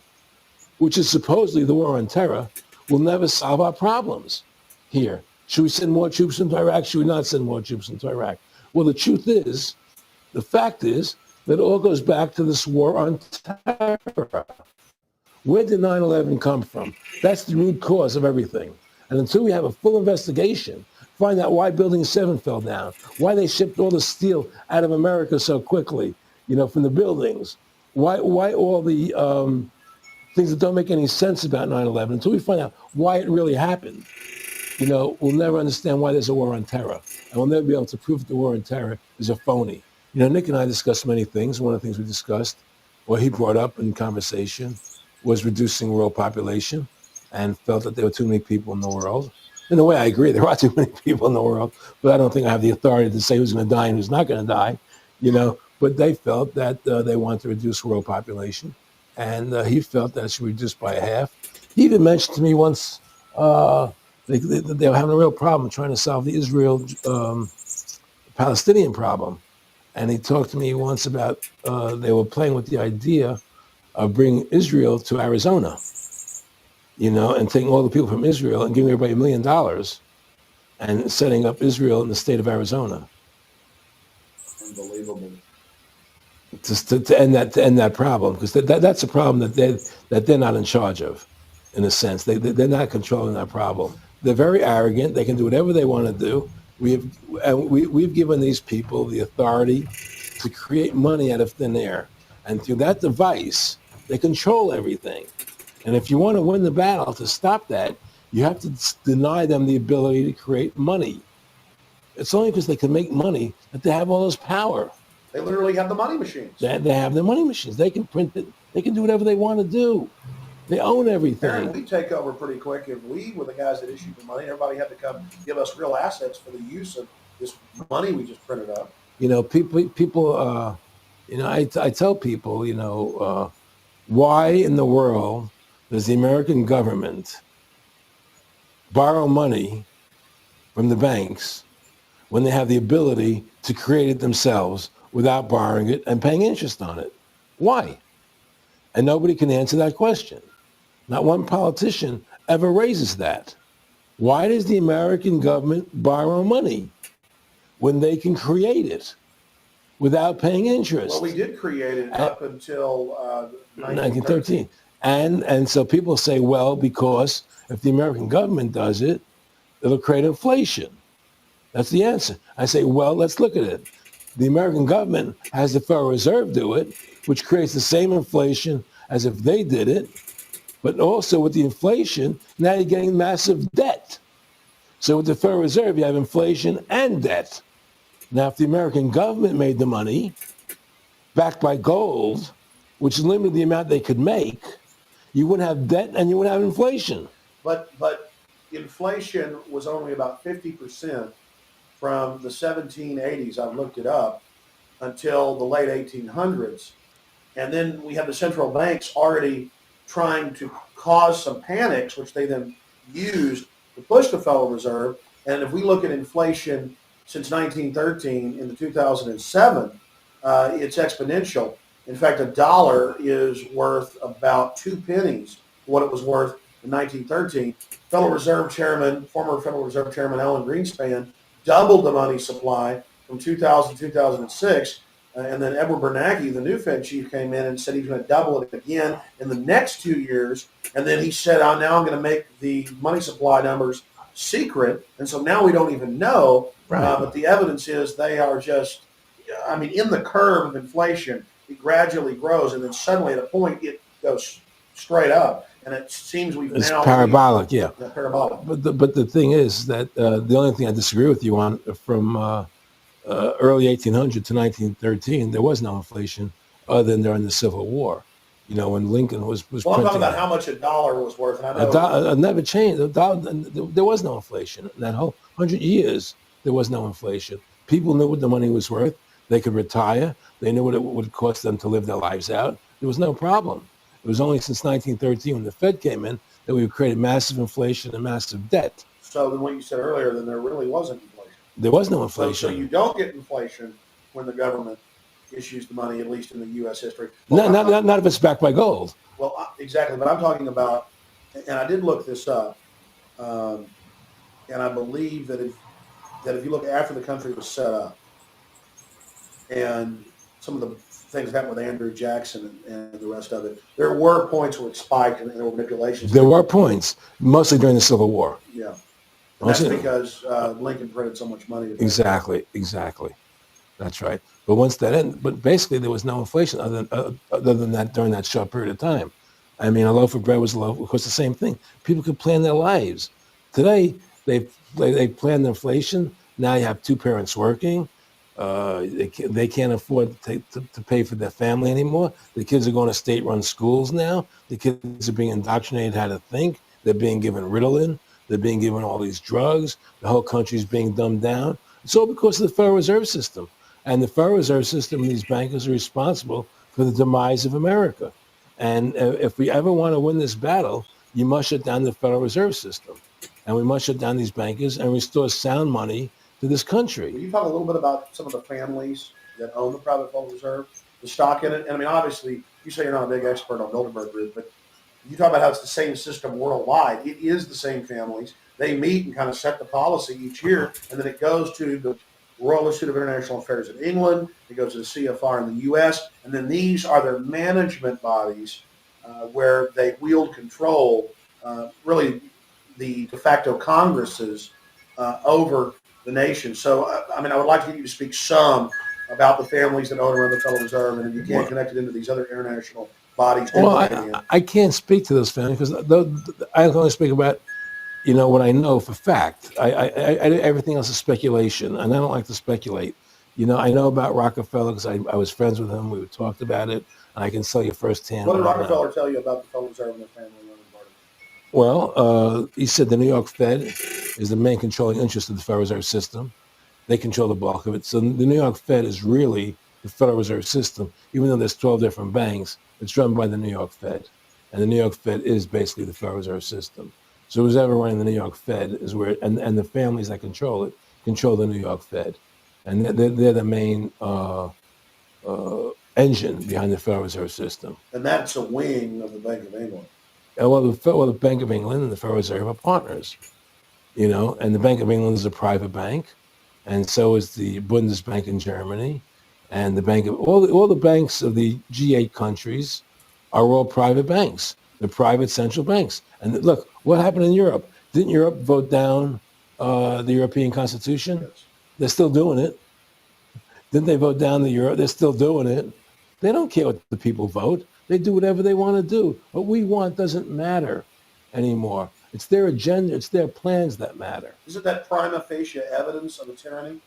which is supposedly the war on terror, we'll never solve our problems here. Should we send more troops into Iraq? Should we not send more troops into Iraq? Well, the fact is that it all goes back to this war on terror. Where did 9/11 come from? That's the root cause of everything. And until we have a full investigation, find out why Building 7 fell down, why they shipped all the steel out of America so quickly, from the buildings, why all the things that don't make any sense about 9/11, until we find out why it really happened, we'll never understand why there's a war on terror. And we'll never be able to prove that the war on terror is a phony. Nick and I discussed many things. One of the things we discussed, or he brought up in conversation, was reducing world population, and felt that there were too many people in the world. In a way, I agree. There are too many people in the world, but I don't think I have the authority to say who's going to die and who's not going to die, But they felt that they wanted to reduce world population, and he felt that it should be reduced by half. He even mentioned to me once they were having a real problem trying to solve the Israel-Palestinian problem. And he talked to me once about they were playing with the idea of bringing Israel to Arizona, and taking all the people from Israel and giving everybody $1 million and setting up Israel in the state of Arizona. Unbelievable. To end that problem, because that's a problem that they're not in charge of, in a sense. They're not controlling that problem. They're very arrogant. They can do whatever they want to do. We've given these people the authority to create money out of thin air, and through that device, they control everything. And if you want to win the battle to stop that, you have to deny them the ability to create money. It's only because they can make money that they have all this power. They literally have the money machines. They have the money machines. They can print it. They can do whatever they want to do. They own everything. Aaron, we take over pretty quick. If we were the guys that issued the money, everybody had to come give us real assets for the use of this money we just printed up. People. I tell people, why in the world does the American government borrow money from the banks when they have the ability to create it themselves without borrowing it and paying interest on it? Why? And nobody can answer that question. Not one politician ever raises that. Why does the American government borrow money when they can create it without paying interest? Well, we did create it up until 1913. And so people say, well, because if the American government does it, it'll create inflation. That's the answer. I say, well, let's look at it. The American government has the Federal Reserve do it, which creates the same inflation as if they did it. But also with the inflation, now you're getting massive debt. So with the Federal Reserve, you have inflation and debt. Now, if the American government made the money backed by gold, which limited the amount they could make, you wouldn't have debt and you wouldn't have inflation. But inflation was only about 50% from the 1780s, I've looked it up, until the late 1800s. And then we have the central banks already trying to cause some panics, which they then used to push the Federal Reserve. And if we look at inflation since 1913 into 2007, it's exponential. In fact, a dollar is worth about 2 pennies what it was worth in 1913. Federal Reserve Chairman, former Federal Reserve Chairman Alan Greenspan, doubled the money supply from 2000 to 2006. And then Edward Bernanke, the new Fed chief, came in and said he's going to double it again in the next 2 years. And then he said, now I'm going to make the money supply numbers secret. And so now we don't even know. Right. But the evidence is they are just, in the curve of inflation, it gradually grows. And then suddenly at a point, it goes straight up. And it seems it's parabolic, yeah. Parabolic. But the thing is that the only thing I disagree with you on from early 1800 to 1913, there was no inflation other than during the Civil War. When Lincoln was Well, I'm talking about how much a dollar was worth. And I know never changed. There was no inflation. In that whole 100 years, there was no inflation. People knew what the money was worth. They could retire. They knew what it would cost them to live their lives out. There was no problem. It was only since 1913 when the Fed came in that we created massive inflation and massive debt. So then what you said earlier, then there really wasn't inflation. There was no inflation. So you don't get inflation when the government issues the money, at least in the U.S. history. Well, not if it's backed by gold. Well, exactly. But I'm talking about, and I did look this up, and I believe that if you look after the country was set up, and some of the things that happened with Andrew Jackson and the rest of it. There were points where it spiked and there were manipulations. There were points, mostly during the Civil War. Yeah. And that's Mostly- because Lincoln printed so much money. Exactly. That's right. But once that ended, but basically there was no inflation other than that during that short period of time. I mean, a loaf of bread was a loaf. Of course, the same thing. People could plan their lives. Today, they plan the inflation. Now you have two parents working. They can't afford to pay for their family anymore. The kids are going to state-run schools now. The kids are being indoctrinated how to think. They're being given Ritalin. They're being given all these drugs. The whole country is being dumbed down. It's all because of the Federal Reserve System. And the Federal Reserve System and these bankers are responsible for the demise of America. And if we ever want to win this battle, you must shut down the Federal Reserve System. And we must shut down these bankers and restore sound money to this country. Will you talk a little bit about some of the families that own the private Federal Reserve, the stock in it? And I mean, obviously, you say you're not a big expert on Bilderberg Group, but you talk about how it's the same system worldwide. It is the same families. They meet and kind of set the policy each year, and then it goes to the Royal Institute of International Affairs in England. It goes to the CFR in the U.S., and then these are their management bodies where they wield control, really the de facto Congresses over the nation. So, I mean, I would like to get you to speak some about the families that own around the Federal Reserve, and if you can't connect it into these other international bodies. Well, I can't speak to those families because I can only speak about, what I know for fact. Everything else is speculation, and I don't like to speculate. I know about Rockefeller because I was friends with him. We talked about it, and I can tell you firsthand. What did Rockefeller tell you about the Federal Reserve and their family running part of it? Well, he said the New York Fed is the main controlling interest of the Federal Reserve System. They control the bulk of it. So the New York Fed is really the Federal Reserve System. Even though there's 12 different banks, it's run by the New York Fed. And the New York Fed is basically the Federal Reserve System. So who's ever running the New York Fed is where, and the families that control it, control the New York Fed. And they're the main engine behind the Federal Reserve System. And that's a wing of the Bank of England. Well, the Bank of England and the Federal Reserve are partners, and the Bank of England is a private bank, and so is the Bundesbank in Germany, and the bank of all the banks of the G8 countries are all private banks. They're private central banks. And look, what happened in Europe? Didn't Europe vote down the European Constitution? Yes. They're still doing it. Didn't they vote down the euro? They're still doing it. They don't care what the people vote. They do whatever they want to do. What we want doesn't matter anymore. It's their agenda. It's their plans that matter. Isn't that prima facie evidence of a tyranny?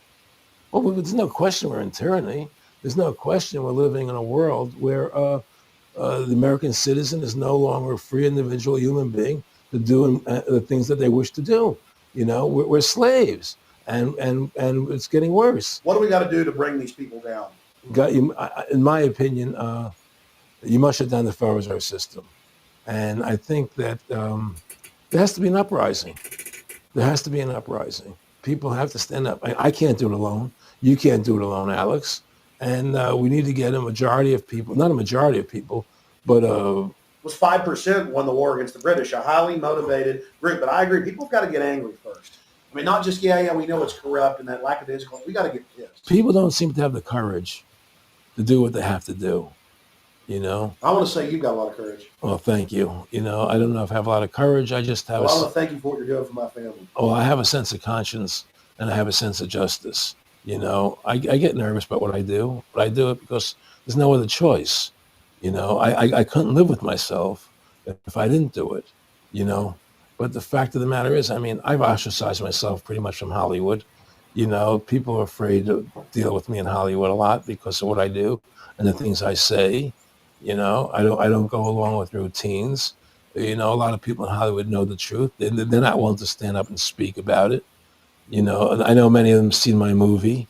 Well, there's no question we're in tyranny. There's no question we're living in a world where the American citizen is no longer a free individual human being to do the things that they wish to do. We're slaves, and it's getting worse. What do we got to do to bring these people down? In my opinion, you must shut down the Federal Reserve System. And I think that there has to be an uprising. There has to be an uprising. People have to stand up. I can't do it alone. You can't do it alone, Alex. And we need to get a majority of people, not a majority of people, but It was 5% won the war against the British, a highly motivated group. But I agree, people have got to get angry first. I mean, not just, we know it's corrupt and that lackadaisical. We got to get pissed. people don't seem to have the courage to do what they have to do. I want to say you've got a lot of courage. Well, thank you. I don't know if I have a lot of courage. I just have Well, I want to thank you for what you're doing for my family. I have a sense of conscience and I have a sense of justice. I get nervous about what I do, but I do it because there's no other choice. I couldn't live with myself if I didn't do it, But the fact of the matter is, I've ostracized myself pretty much from Hollywood. People are afraid to deal with me in Hollywood a lot because of what I do and the things I say. I don't go along with routines. A lot of people in Hollywood know the truth. They're not willing to stand up and speak about it. And I know many of them have seen my movie,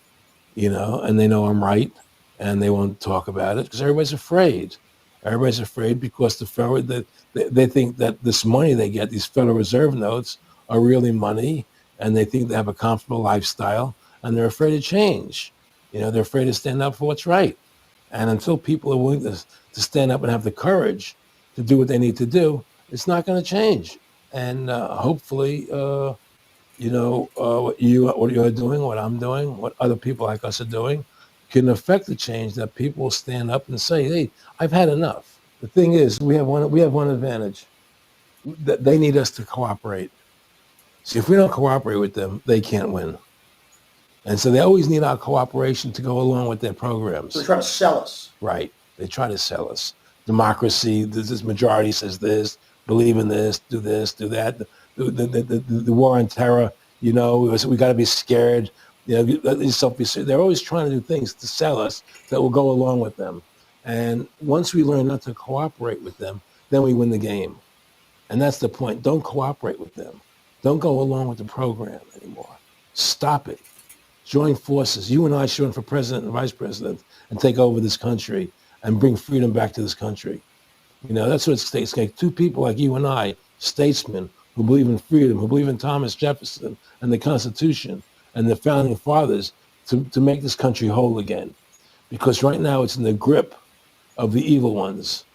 and they know I'm right, and they won't talk about it because everybody's afraid. Everybody's afraid because they think that this money they get, these Federal Reserve notes, are really money, and they think they have a comfortable lifestyle, and they're afraid to change. They're afraid to stand up for what's right. And until people are willing to stand up and have the courage to do what they need to do, it's not going to change. And hopefully, what you're doing, what I'm doing, what other people like us are doing, can affect the change, that people will stand up and say, hey, I've had enough. The thing is, we have one advantage. That they need us to cooperate. See, if we don't cooperate with them, they can't win. And so they always need our cooperation to go along with their programs. So they try to sell us. Right. They try to sell us. Democracy, this majority says this, believe in this, do that. The war on terror, we got to be scared. Let yourself be scared. They're always trying to do things to sell us that will go along with them. And once we learn not to cooperate with them, then we win the game. And that's the point. Don't cooperate with them. Don't go along with the program anymore. Stop it. Join forces. You and I should run for president and vice president and take over this country and bring freedom back to this country. That's what it takes. Like two people like you and I, statesmen who believe in freedom, who believe in Thomas Jefferson and the Constitution and the founding fathers to make this country whole again. Because right now it's in the grip of the evil ones,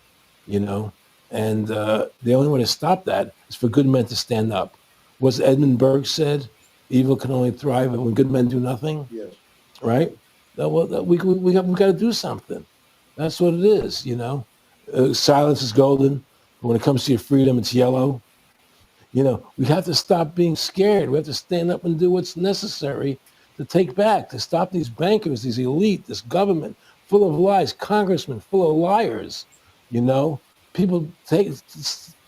And the only way to stop that is for good men to stand up. What's Edmund Burke said? Evil can only thrive when good men do nothing. Yes. Right? We got to do something. That's what it is, Silence is golden, but when it comes to your freedom, it's yellow. We have to stop being scared. We have to stand up and do what's necessary to stop these bankers, these elite, this government full of lies, congressmen full of liars, people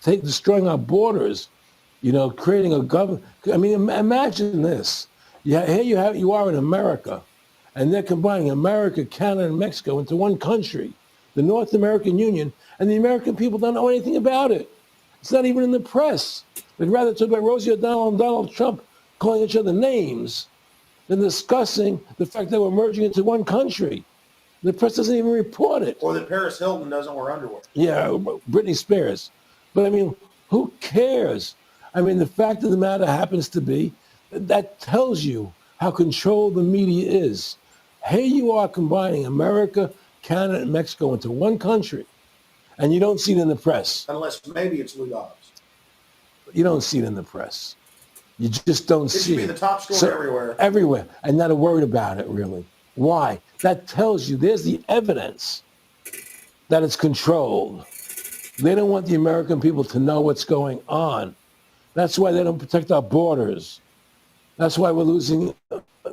destroying our borders, creating a government. I mean, imagine this. Yeah, here you are in America, and they're combining America, Canada, and Mexico into one country, the North American Union, and the American people don't know anything about it. It's not even in the press. They'd rather talk about Rosie O'Donnell and Donald Trump calling each other names than discussing the fact that we're merging into one country. The press doesn't even report it. Or that Paris Hilton doesn't wear underwear. Yeah, Britney Spears. But I mean, who cares? I mean, the fact of the matter happens to be that tells you how controlled the media is. Here you are combining America, Canada, and Mexico into one country, and you don't see it in the press. Unless maybe it's Lou Dobbs. You don't see it in the press. You just don't see it. It should be the top story everywhere. Everywhere, and not a word about it, really. Why? That tells you there's the evidence that it's controlled. They don't want the American people to know what's going on. That's why they don't protect our borders. That's why we're losing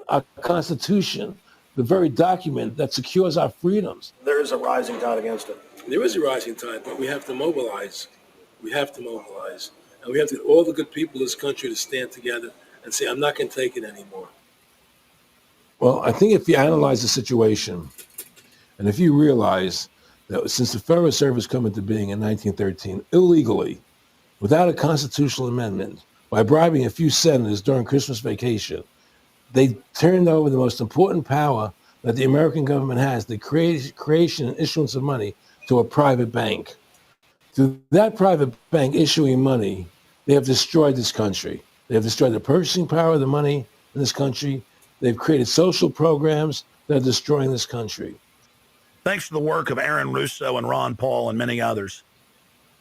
our Constitution, the very document that secures our freedoms. There is a rising tide against it. There is a rising tide, but we have to mobilize. We have to mobilize. And we have to get all the good people in this country to stand together and say, I'm not going to take it anymore. Well, I think if you analyze the situation, and if you realize that since the Federal Reserve has come into being in 1913, illegally, without a constitutional amendment, by bribing a few senators during Christmas vacation, they turned over the most important power that the American government has, the creation and issuance of money, to a private bank. Through that private bank issuing money, they have destroyed this country. They have destroyed the purchasing power of the money in this country. They've created social programs that are destroying this country. Thanks to the work of Aaron Russo and Ron Paul and many others,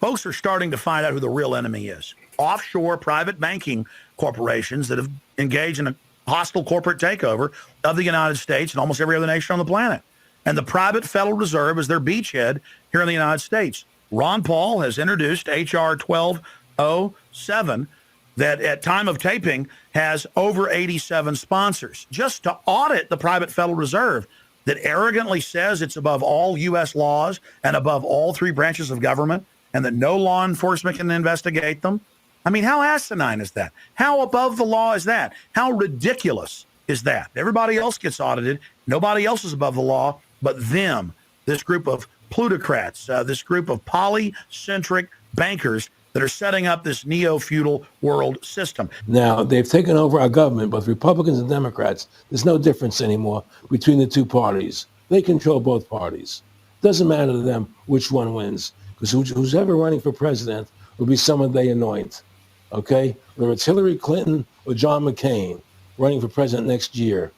folks are starting to find out who the real enemy is. Offshore private banking corporations that have engaged in a hostile corporate takeover of the United States and almost every other nation on the planet. And the private Federal Reserve is their beachhead here in the United States. Ron Paul has introduced H.R. 1207 that at time of taping has over 87 sponsors just to audit the private Federal Reserve that arrogantly says it's above all U.S. laws and above all three branches of government and that no law enforcement can investigate them. I mean, how asinine is that? How above the law is that? How ridiculous is that? Everybody else gets audited. Nobody else is above the law but them, this group of plutocrats, this group of polycentric bankers that are setting up this neo-feudal world system. Now, they've taken over our government, both Republicans and Democrats. There's no difference anymore between the two parties. They control both parties. Doesn't matter to them which one wins, because who's ever running for president will be someone they anoint, okay? Whether it's Hillary Clinton or John McCain running for president next year,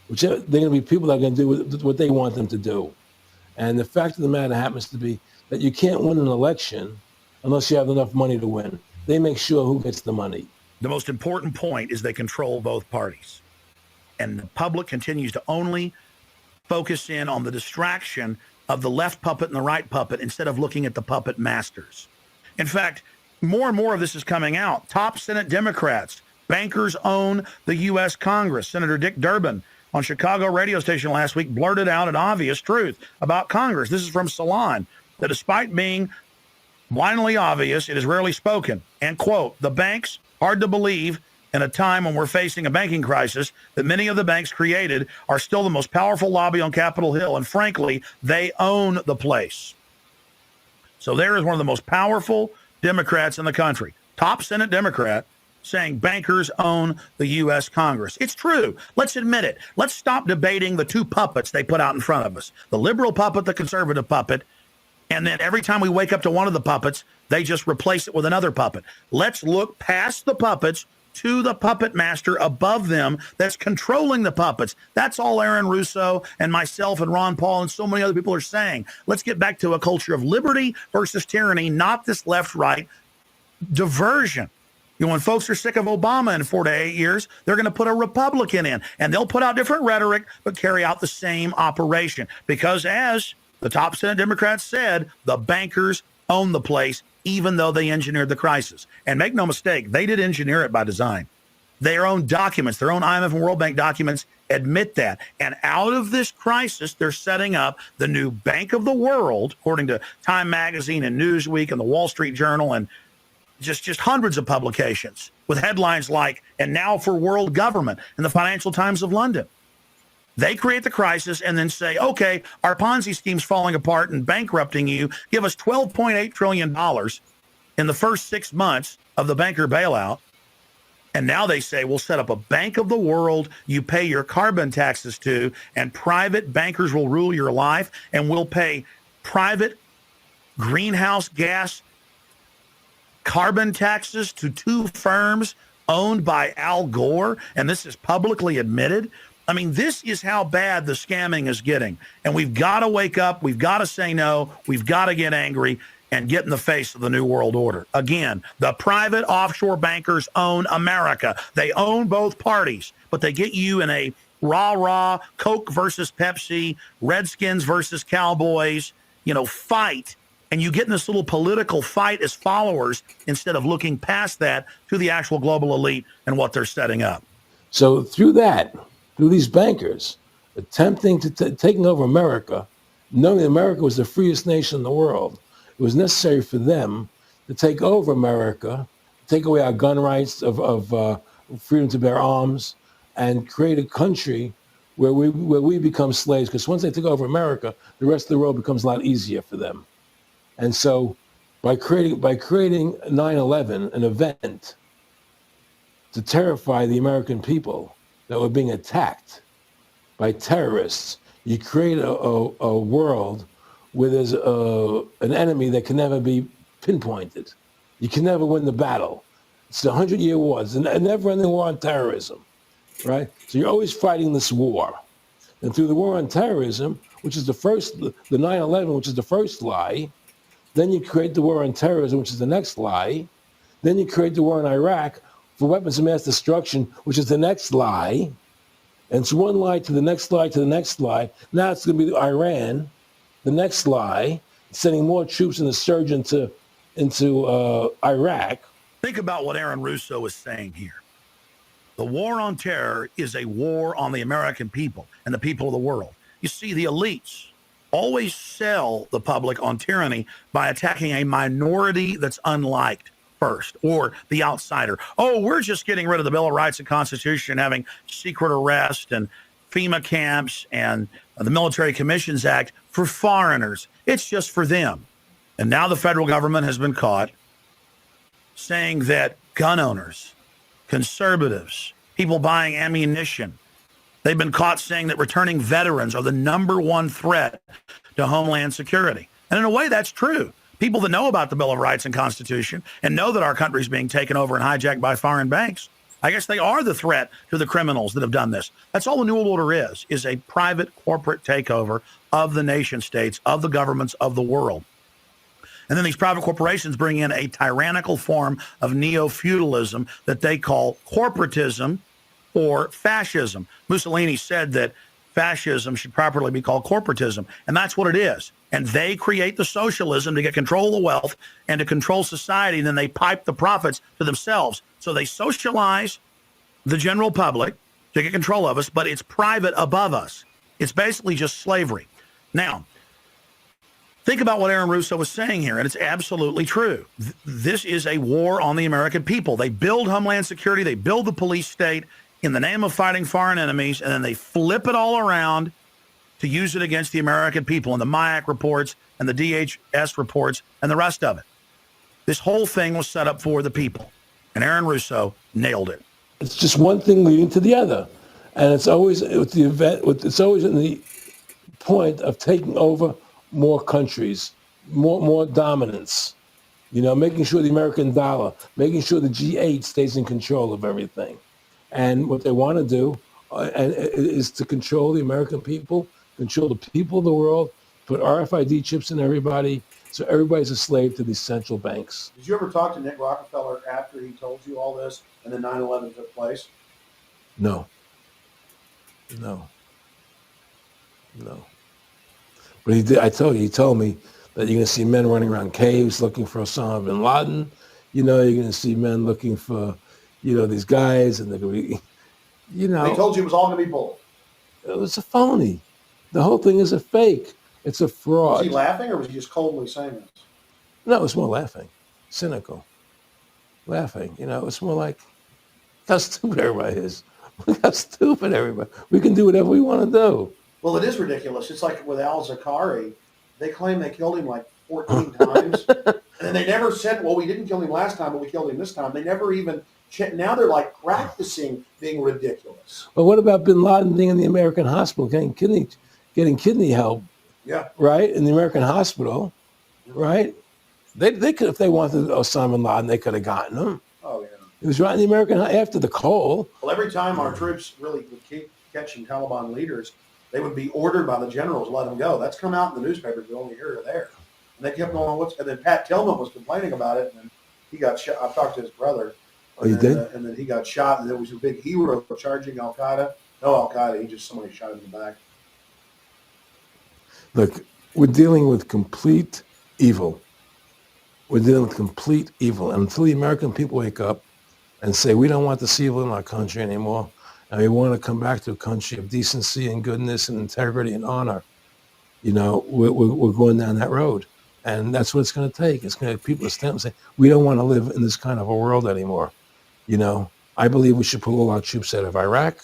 they're going to be people that are going to do what they want them to do. And the fact of the matter happens to be that you can't win an election unless you have enough money to win. They make sure who gets the money. The most important point is they control both parties. And the public continues to only focus in on the distraction of the left puppet and the right puppet instead of looking at the puppet masters. In fact, more and more of this is coming out. Top Senate Democrats, bankers own the U.S. Congress. Senator Dick Durbin on Chicago radio station last week blurted out an obvious truth about Congress. This is from Salon, that despite being blindly obvious, it is rarely spoken. And quote, the banks, hard to believe in a time when we're facing a banking crisis, that many of the banks created are still the most powerful lobby on Capitol Hill. And frankly, they own the place. So there is one of the most powerful Democrats in the country, top Senate Democrat, saying bankers own the U.S. Congress. It's true. Let's admit it. Let's stop debating the two puppets they put out in front of us, the liberal puppet, the conservative puppet. And then every time we wake up to one of the puppets, they just replace it with another puppet. Let's look past the puppets to the puppet master above them that's controlling the puppets. That's all Aaron Russo and myself and Ron Paul and so many other people are saying. Let's get back to a culture of liberty versus tyranny, not this left-right diversion. You know, when folks are sick of Obama in 4 to 8 years, they're going to put a Republican in, and they'll put out different rhetoric, but carry out the same operation. Because as the top Senate Democrats said, the bankers own the place, even though they engineered the crisis. And make no mistake, they did engineer it by design. Their own documents, their own IMF and World Bank documents admit that. And out of this crisis, they're setting up the new Bank of the World, according to Time Magazine and Newsweek and the Wall Street Journal and just hundreds of publications with headlines like, and now for world government in the Financial Times of London. They create the crisis and then say, okay, our Ponzi scheme's falling apart and bankrupting you. Give us $12.8 trillion in the first 6 months of the banker bailout. And now they say, we'll set up a Bank of the World you pay your carbon taxes to, and private bankers will rule your life, and we'll pay private greenhouse gas carbon taxes to two firms owned by Al Gore. And this is publicly admitted. I mean, this is how bad the scamming is getting. And we've got to wake up. We've got to say no. We've got to get angry and get in the face of the New World Order. Again, the private offshore bankers own America. They own both parties, but they get you in a rah-rah, Coke versus Pepsi, Redskins versus Cowboys, fight. And you get in this little political fight as followers instead of looking past that to the actual global elite and what they're setting up. So through these bankers attempting to taking over America, knowing that America was the freest nation in the world, it was necessary for them to take over America, take away our gun rights of freedom to bear arms, and create a country where we become slaves. Because once they take over America, the rest of the world becomes a lot easier for them. And so, by creating 9/11, an event to terrify the American people that were being attacked by terrorists, you create a world where there's an enemy that can never be pinpointed. You can never win the battle. It's a 100-year war. It's a never-ending war on terrorism, right? So you're always fighting this war. And through the war on terrorism, which is the 9/11, which is the first lie, then you create the war on terrorism, which is the next lie. Then you create the war in Iraq for weapons of mass destruction, which is the next lie. And it's one lie to the next lie to the next lie. Now it's going to be Iran, the next lie, sending more troops and a surge into Iraq. Think about what Aaron Russo is saying here. The war on terror is a war on the American people and the people of the world. You see, the elites always sell the public on tyranny by attacking a minority that's unliked first, or the outsider. Oh, we're just getting rid of the Bill of Rights and Constitution, having secret arrest and FEMA camps and the Military Commissions Act for foreigners. It's just for them. And now the federal government has been caught saying that gun owners, conservatives, people buying ammunition, they've been caught saying that returning veterans are the number one threat to Homeland Security. And in a way, that's true. People that know about the Bill of Rights and Constitution and know that our country is being taken over and hijacked by foreign banks, I guess they are the threat to the criminals that have done this. That's all the New World Order is a private corporate takeover of the nation states, of the governments of the world. And then these private corporations bring in a tyrannical form of neo-feudalism that they call corporatism or fascism. Mussolini said that fascism should properly be called corporatism. And that's what it is. And they create the socialism to get control of the wealth and to control society. And then they pipe the profits to themselves. So they socialize the general public to get control of us, but it's private above us. It's basically just slavery. Now, think about what Aaron Russo was saying here, and it's absolutely true. This is a war on the American people. They build Homeland Security, they build the police state in the name of fighting foreign enemies, and then they flip it all around to use it against the American people, and the MIAC reports and the DHS reports and the rest of it. This whole thing was set up for the people, and Aaron Russo nailed it. It's just one thing leading to the other, and it's always with the event. It's always in the point of taking over more countries, more dominance. You know, making sure the American dollar, making sure the G8 stays in control of everything, and what they want to do is to control the American people, control the people of the world, put RFID chips in everybody, so everybody's a slave to these central banks. Did you ever talk to Nick Rockefeller after he told you all this and then 9/11 took place? No. But he did. He told me that you're going to see men running around caves looking for Osama bin Laden. You know, you're going to see men looking for, these guys, and they're going to be, They told you it was all going to be bull. It was a phony. The whole thing is a fake. It's a fraud. Was he laughing or was he just coldly saying this? No, it was more laughing, cynical, laughing. It's more like how stupid everybody is. Look how stupid everybody. We can do whatever we want to do. Well, it is ridiculous. It's like with Al Zakari. They claim they killed him like 14 times. And then they never said, well, we didn't kill him last time, but we killed him this time. They never even now they're like practicing being ridiculous. But what about bin Laden being in the American hospital, getting kidney help? Yeah. Right? In the American hospital, right? They could, if they wanted Osama bin Laden, they could have gotten him. Oh, yeah. He was right in the American, after the coal. Well, every time our troops really would keep catching Taliban leaders, they would be ordered by the generals to let them go. That's come out in the newspapers, but only here or there. And they kept going, and then Pat Tillman was complaining about it, and he got shot. I talked to his brother. Oh, you did? And then he got shot, and there was a big hero charging Al-Qaeda. No Al-Qaeda, somebody shot him in the back. Look, we're dealing with complete evil. We're dealing with complete evil. And until the American people wake up and say, we don't want this evil in our country anymore, and we want to come back to a country of decency and goodness and integrity and honor, we're going down that road. And that's what it's going to take. It's going to people to stand up and say, we don't want to live in this kind of a world anymore. I believe we should pull all our troops out of Iraq.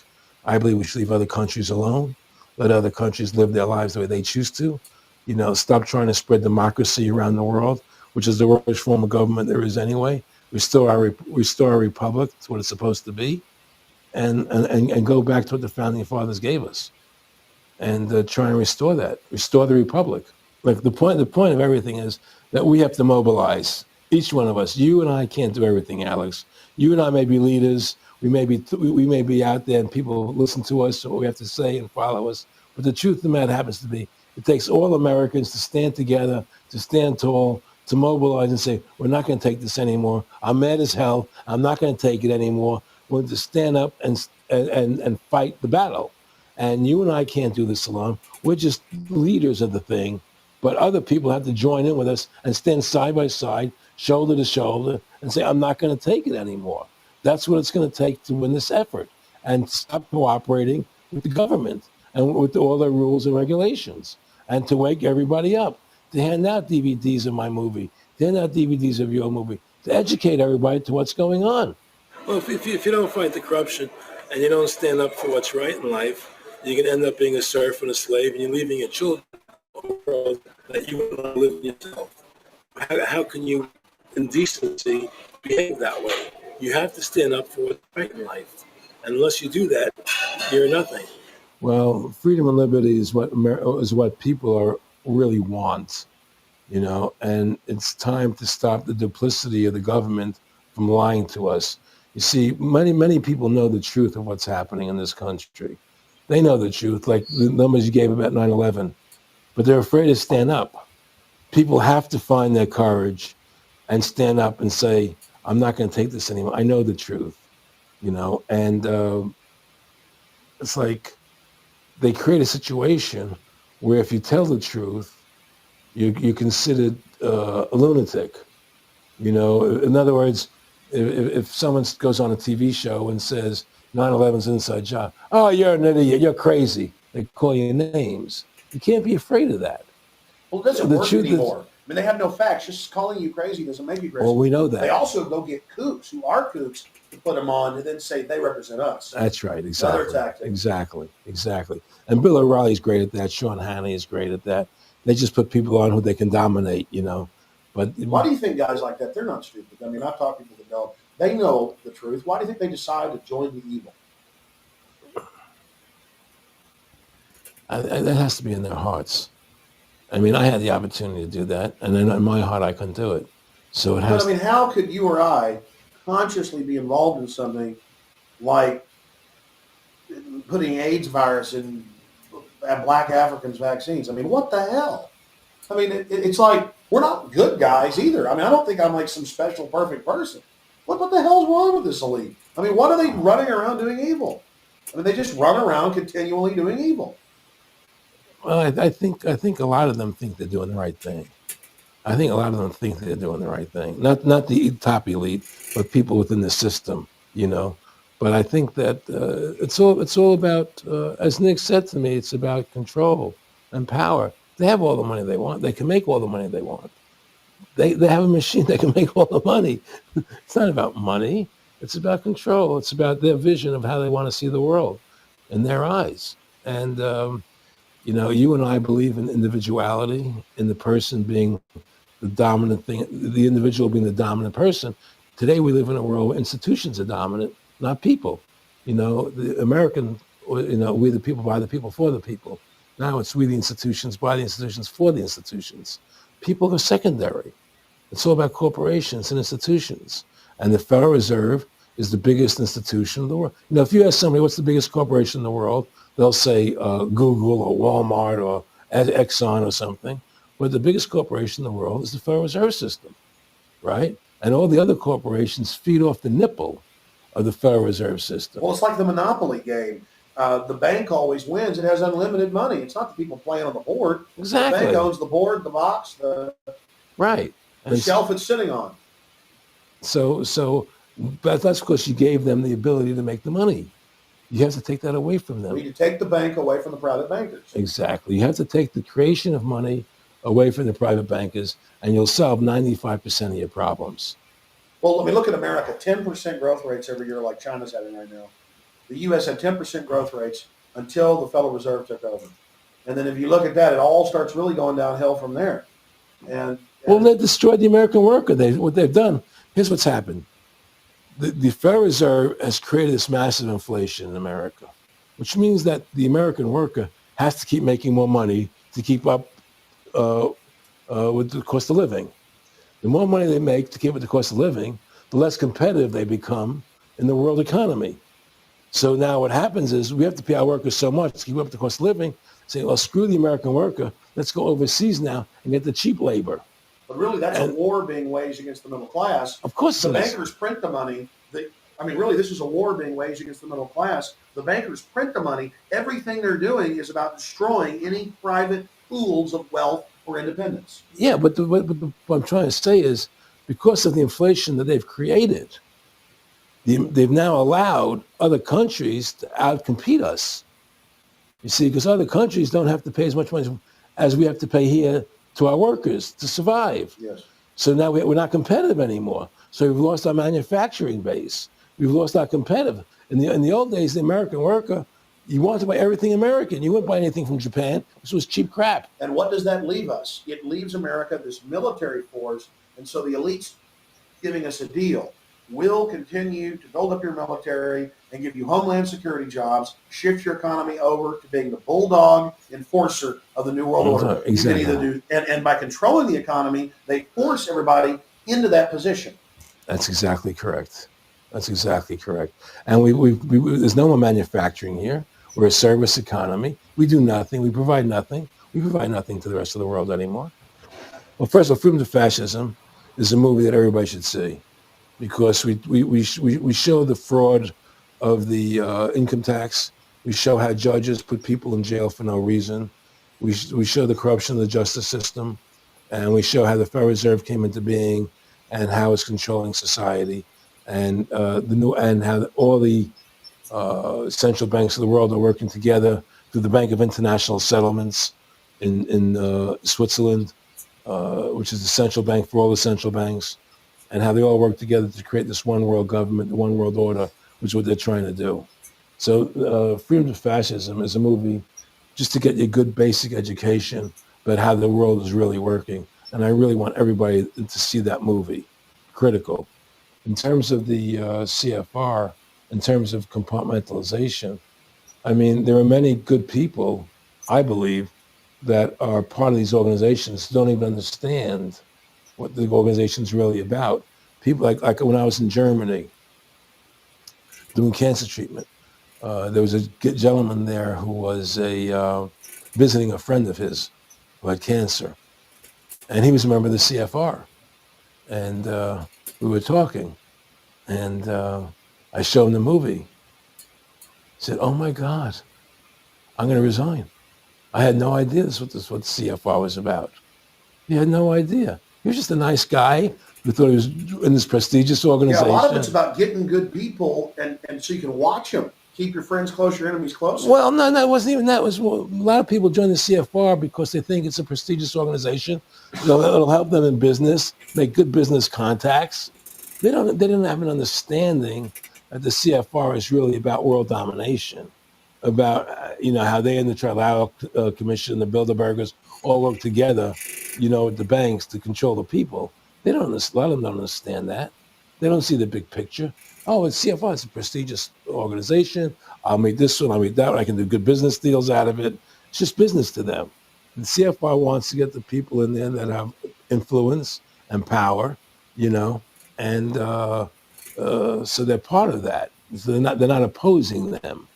I believe we should leave other countries alone. Let other countries live their lives the way they choose to. Stop trying to spread democracy around the world, which is the worst form of government there is anyway. Restore our republic to what it's supposed to be, and go back to what the founding fathers gave us, and try and restore the republic. Like the point of everything is that we have to mobilize. Each one of us. You and I can't do everything, Alex. You and I may be leaders. We may be out there and people listen to us, what we have to say and follow us. But the truth of the matter happens to be, it takes all Americans to stand together, to stand tall, to mobilize and say, we're not going to take this anymore. I'm mad as hell. I'm not going to take it anymore. We're going to stand up and fight the battle. And you and I can't do this alone. We're just leaders of the thing. But other people have to join in with us and stand side by side, shoulder to shoulder, and say, I'm not going to take it anymore. That's what it's going to take to win this effort, and stop cooperating with the government and with all their rules and regulations, and to wake everybody up, to hand out DVDs of my movie, to hand out DVDs of your movie, to educate everybody to what's going on. Well, if you don't fight the corruption and you don't stand up for what's right in life, you're going to end up being a serf and a slave, and you're leaving your children a world that you want to live in yourself. How can you, in decency, behave that way? You have to stand up for what's right in life. And unless you do that, you're nothing. Well, freedom and liberty is what people really want, and it's time to stop the duplicity of the government from lying to us. You see, many people know the truth of what's happening in this country. They know the truth, like the numbers you gave about 9/11, but they're afraid to stand up. People have to find their courage and stand up and say, I'm not going to take this anymore. I know the truth, and it's like they create a situation where if you tell the truth, you're considered a lunatic. You know, in other words, if someone goes on a TV show and says 9/11's an inside job, oh, you're an idiot, you're crazy. They call you names. You can't be afraid of that. Well, it doesn't The work truth is- anymore. I mean, they have no facts. Just calling you crazy doesn't make you crazy. Well, we know They that. also go get kooks who are kooks to put them on and then say they represent us. That's right. Another Exactly. tactic. Exactly. And Bill O'Reilly's great at that. Sean Hannity is great at that. They just put people on who they can dominate, you know. But Why do you think guys like that, they're not stupid? I mean, I've talked to people that know, they know the truth. Why do you think they decide to join the evil? that has to be in their hearts. I mean, I had the opportunity to do that, and then in my heart, I couldn't do it. So it has. But I mean, how could you or I consciously be involved in something like putting AIDS virus in Black Africans' vaccines? I mean, what the hell? I mean, it's like we're not good guys either. I mean, I don't think I'm like some special perfect person. What the hell's wrong with this elite? I mean, what are they running around doing evil? I mean, they just run around continually doing evil. Well, I think a lot of them think they're doing the right thing. I think a lot of them think they're doing the right thing. Not the top elite, but people within the system, you know. But I think that it's all about, as Nick said to me, it's about control and power. They have all the money they want. They can make all the money they want. They have a machine that can make all the money. It's not about money. It's about control. It's about their vision of how they want to see the world in their eyes. And, you know, you and I believe in individuality, in the person being the dominant thing, the individual being the dominant person. Today we live in a world where institutions are dominant, not people. You know, the American, you know, we the people, by the people, for the people. Now it's we the institutions, by the institutions, for the institutions. People are secondary. It's all about corporations and institutions. And the Federal Reserve is the biggest institution in the world. You know, if you ask somebody what's the biggest corporation in the world, they'll say Google or Walmart or Exxon or something. But the biggest corporation in the world is the Federal Reserve System, right? And all the other corporations feed off the nipple of the Federal Reserve System. Well, it's like the Monopoly game. The bank always wins. It has unlimited money. It's not the people playing on the board. Exactly. The bank owns the board, the box, the Right. And shelf it's sitting on. But that's because you gave them the ability to make the money. You have to take that away from them. We need to take the bank away from the private bankers. Exactly. You have to take the creation of money away from the private bankers, and you'll solve 95% of your problems. Well, I mean, look at America, 10% growth rates every year like China's having right now. The U.S. had 10% growth rates until the Federal Reserve took over. And then if you look at that, it all starts really going downhill from there. Well, they destroyed the American worker. What they've done, here's what's happened. The Federal Reserve has created this massive inflation in America, which means that the American worker has to keep making more money to keep up with the cost of living. The more money they make to keep up with the cost of living, the less competitive they become in the world economy. So now what happens is we have to pay our workers so much to keep up with the cost of living, say, well, screw the American worker. Let's go overseas now and get the cheap labor. But really, that's a war being waged against the middle class. Of course the it is. bankers print the money. Really, this is a war being waged against the middle class. The bankers print the money. Everything they're doing is about destroying any private pools of wealth or independence. Yeah, but what I'm trying to say is because of the inflation that they've created, they've now allowed other countries to outcompete us. You see, because other countries don't have to pay as much money as we have to pay here to our workers to survive. Yes. So now we're not competitive anymore. So we've lost our manufacturing base. We've lost our competitive. In the old days, the American worker, you wanted to buy everything American. You wouldn't buy anything from Japan. This was cheap crap. And what does that leave us? It leaves America this military force. And so the elites giving us a deal. We'll continue to build up your military and give you homeland security jobs, shift your economy over to being the bulldog enforcer of the New World Order. Exactly. You can either do, and by controlling the economy, they force everybody into that position. That's exactly correct. That's exactly correct. And we there's no more manufacturing here. We're a service economy. We do nothing. We provide nothing. We provide nothing to the rest of the world anymore. Well, first of all, Freedom to Fascism is a movie that everybody should see because we show the fraud of the income tax. We show how judges put people in jail for no reason. We show the corruption of the justice system, and we show how the Federal Reserve came into being and how it's controlling society, and how all the central banks of the world are working together through the Bank of International Settlements in Switzerland, which is the central bank for all the central banks, and how they all work together to create this one world government, the one world order, which is what they're trying to do. So Freedom to Fascism is a movie just to get you a good basic education about how the world is really working. And I really want everybody to see that movie. Critical. In terms of the CFR, in terms of compartmentalization, I mean, there are many good people, I believe, that are part of these organizations don't even understand what the organization's really about. People like when I was in Germany doing cancer treatment, there was a gentleman there who was visiting a friend of his who had cancer, and he was a member of the CFR, and we were talking, and I showed him the movie. He said, "Oh my God, I'm going to resign. I had no idea this was what CFR was about." He had no idea. He was just a nice guy who thought he was in this prestigious Yeah, organization. a lot of it's about getting good people, and so you can watch them. Keep your friends close, your enemies closer. Well, no, it wasn't even that. It was a lot of people join the CFR because they think it's a prestigious organization. It'll help them in business, make good business contacts. They didn't have an understanding that the CFR is really about world domination, about how they and the Trilateral Commission, the Bilderbergers all work together, with the banks to control the people. They don't. A lot of them don't understand that. They don't see the big picture. Oh, it's CFR. It's a prestigious organization. I'll make this one. I'll make that one. I can do good business deals out of it. It's just business to them. The CFR wants to get the people in there that have influence and power, and so they're part of that. So they're not opposing them,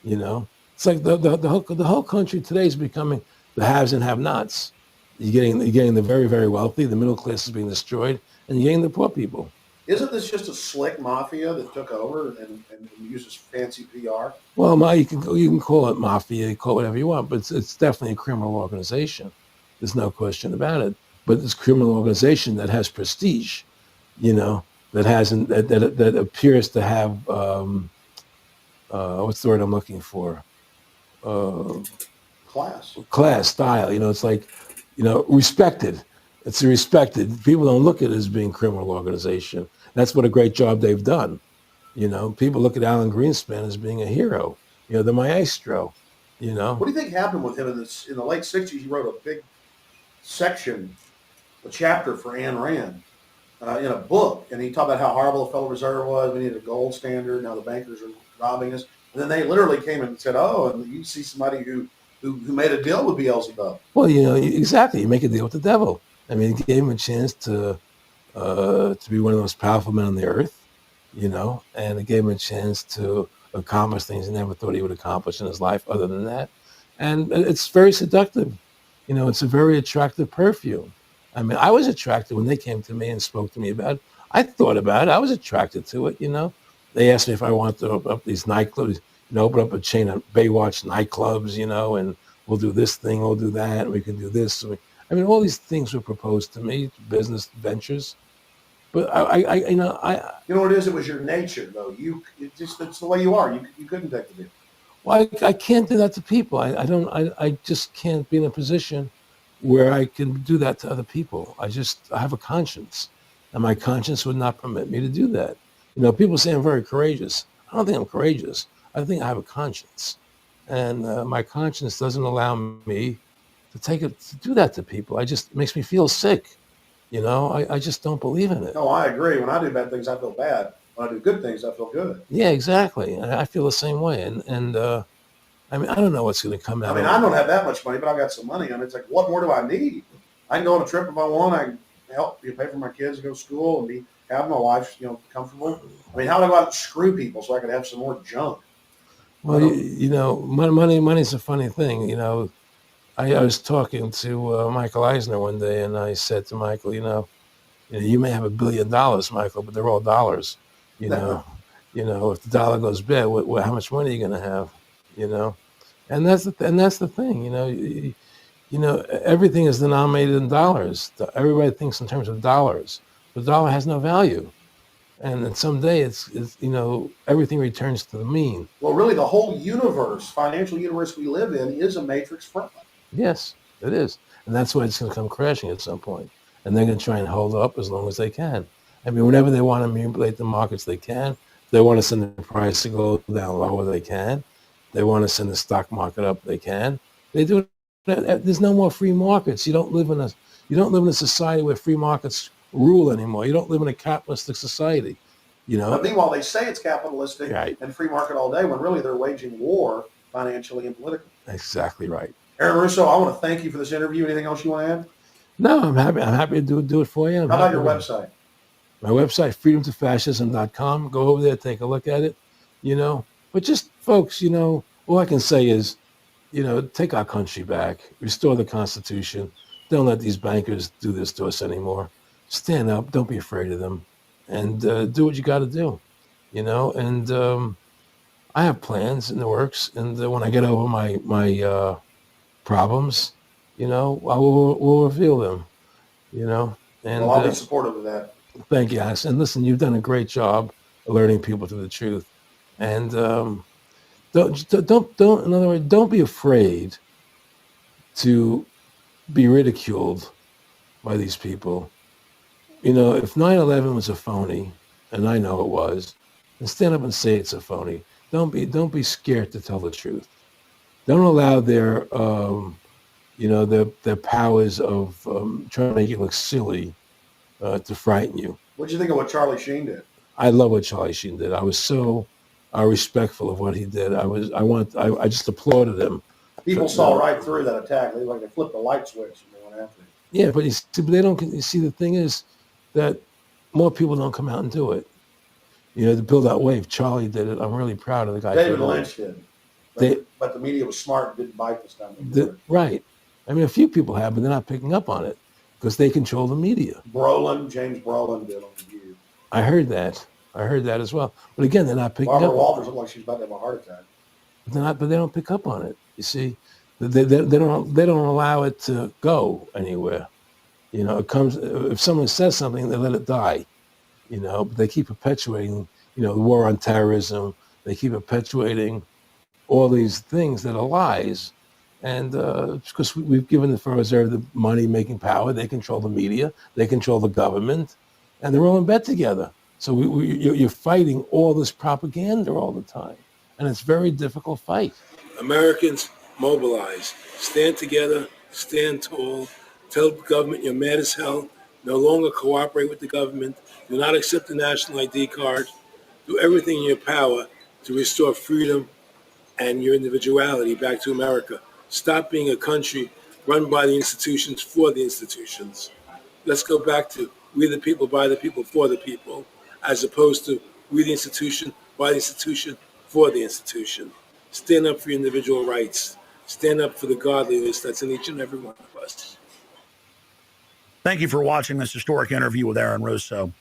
It's like the whole country today is becoming the haves and have-nots. You're getting the very, very wealthy. The middle class is being destroyed, and you're getting the poor people. Isn't this just a slick mafia that took over and uses fancy PR? Well, you can call it mafia, you call it whatever you want, but it's definitely a criminal organization. There's no question about it. But it's a criminal organization that has prestige, that appears to have what's the word I'm looking for? Class, style. It's like, respected. It's respected. People don't look at it as being a criminal organization. That's what a great job they've done. People look at Alan Greenspan as being a hero. The maestro. What do you think happened with him in the late '60s? He wrote a big section, a chapter for Ayn Rand in a book, and he talked about how horrible the Federal Reserve was. We needed a gold standard. Now the bankers are robbing us. And then they literally came in and said, "Oh, and you see somebody who made a deal with Beelzebub." Well, exactly. You make a deal with the devil. I mean, it gave him a chance to be one of the most powerful men on the earth, and it gave him a chance to accomplish things he never thought he would accomplish in his life other than that. And it's very seductive. It's a very attractive perfume. I mean, I was attracted when they came to me and spoke to me about it. I thought about it. I was attracted to it, They asked me if I wanted to open up these nightclubs, open up a chain of Baywatch nightclubs, and we'll do this thing, we'll do that, and we can do this. I mean, all these things were proposed to me, business ventures. But you know what it is? It was your nature, though. It's the way you are. You couldn't take the deal. Well, I can't do that to people. I just can't be in a position where I can do that to other people. I have a conscience, and my conscience would not permit me to do that. People say I'm very courageous. I don't think I'm courageous. I think I have a conscience, and my conscience doesn't allow me to do that to people. It makes me feel sick. I just don't believe in it. No, I agree. When I do bad things, I feel bad. When I do good things, I feel good. Yeah, exactly. I feel the same way. And I mean, I don't know what's going to come out. I mean, I don't have that much money, but I've got some money, and it's like, what more do I need? I can go on a trip if I want. I can help pay for my kids to go to school and have my life, comfortable. I mean, how do I go out and screw people so I can have some more junk? Well, money's a funny thing. I was talking to Michael Eisner one day, and I said to Michael, you may have $1 billion, Michael, but they're all dollars. If the dollar goes bad, how much money are you going to have? you know, and that's the thing, everything is denominated in dollars. Everybody thinks in terms of dollars. The dollar has no value, and then someday it's everything returns to the mean. Well, really, the whole universe, financial universe we live in, is a matrix front. Yes, it is, and that's why it's going to come crashing at some point, and they're going to try and hold up as long as they can. I mean, whenever they want to manipulate the markets, they can. If they want to send the price to go down lower, they can. They want to send the stock market up, they can. They do. There's no more free markets. You don't live in a society where free markets rule anymore. You don't live in a capitalistic society. But meanwhile, they say it's capitalistic Right. and free market all day, when really they're waging war financially and politically. Exactly right. Aaron Russo, I want to thank you for this interview. Anything else you want to add? No, I'm happy to do it for you. How about your website? My website, freedomtofascism.com. Go over there, take a look at it, But just, folks, all I can say is, take our country back, restore the Constitution. Don't let these bankers do this to us anymore. Stand up. Don't be afraid of them. And do what you got to do, And I have plans in the works. And when I get over my problems, we'll reveal them, And Well, I'll be supportive of that. thank you, Alex. And listen, you've done a great job alerting people to the truth. And don't. In other words, don't be afraid to be ridiculed by these people. If 9/11 was a phony, and I know it was, then stand up and say it's a phony. Don't be scared to tell the truth. Don't allow their their powers of trying to make you look silly to frighten you. What do you think of what Charlie Sheen did? I love what Charlie Sheen did. I was so respectful of what he did. I just applauded him. People saw right through that attack. They flipped the light switch and they went after him. Yeah, but they don't. You see, the thing is that more people don't come out and do it. To build that wave. Charlie did it. I'm really proud of the guy. David Lynch did. But the media was smart and didn't bite this time. Right. I mean, a few people have, but they're not picking up on it because they control the media. James Brolin did on the View. I heard that as well. But again, they're not picking Barbara up. Walters looked like she's about to have a heart attack. But they don't pick up on it. You see, they don't allow it to go anywhere. It comes, if someone says something, they let it die. But they keep perpetuating, the war on terrorism. They keep perpetuating all these things that are lies. And because we've given the Federal Reserve the money-making power, they control the media, they control the government, and they're all in bed together. So you're fighting all this propaganda all the time. And it's a very difficult fight. Americans, mobilize. Stand together, stand tall. Tell the government you're mad as hell. No longer cooperate with the government. Do not accept the national ID card. Do everything in your power to restore freedom and your individuality back to America. Stop being a country run by the institutions for the institutions. Let's go back to we the people, by the people, for the people, as opposed to we the institution, by the institution, for the institution. Stand up for your individual rights. Stand up for the godliness that's in each and every one of us. Thank you for watching this historic interview with Aaron Russo.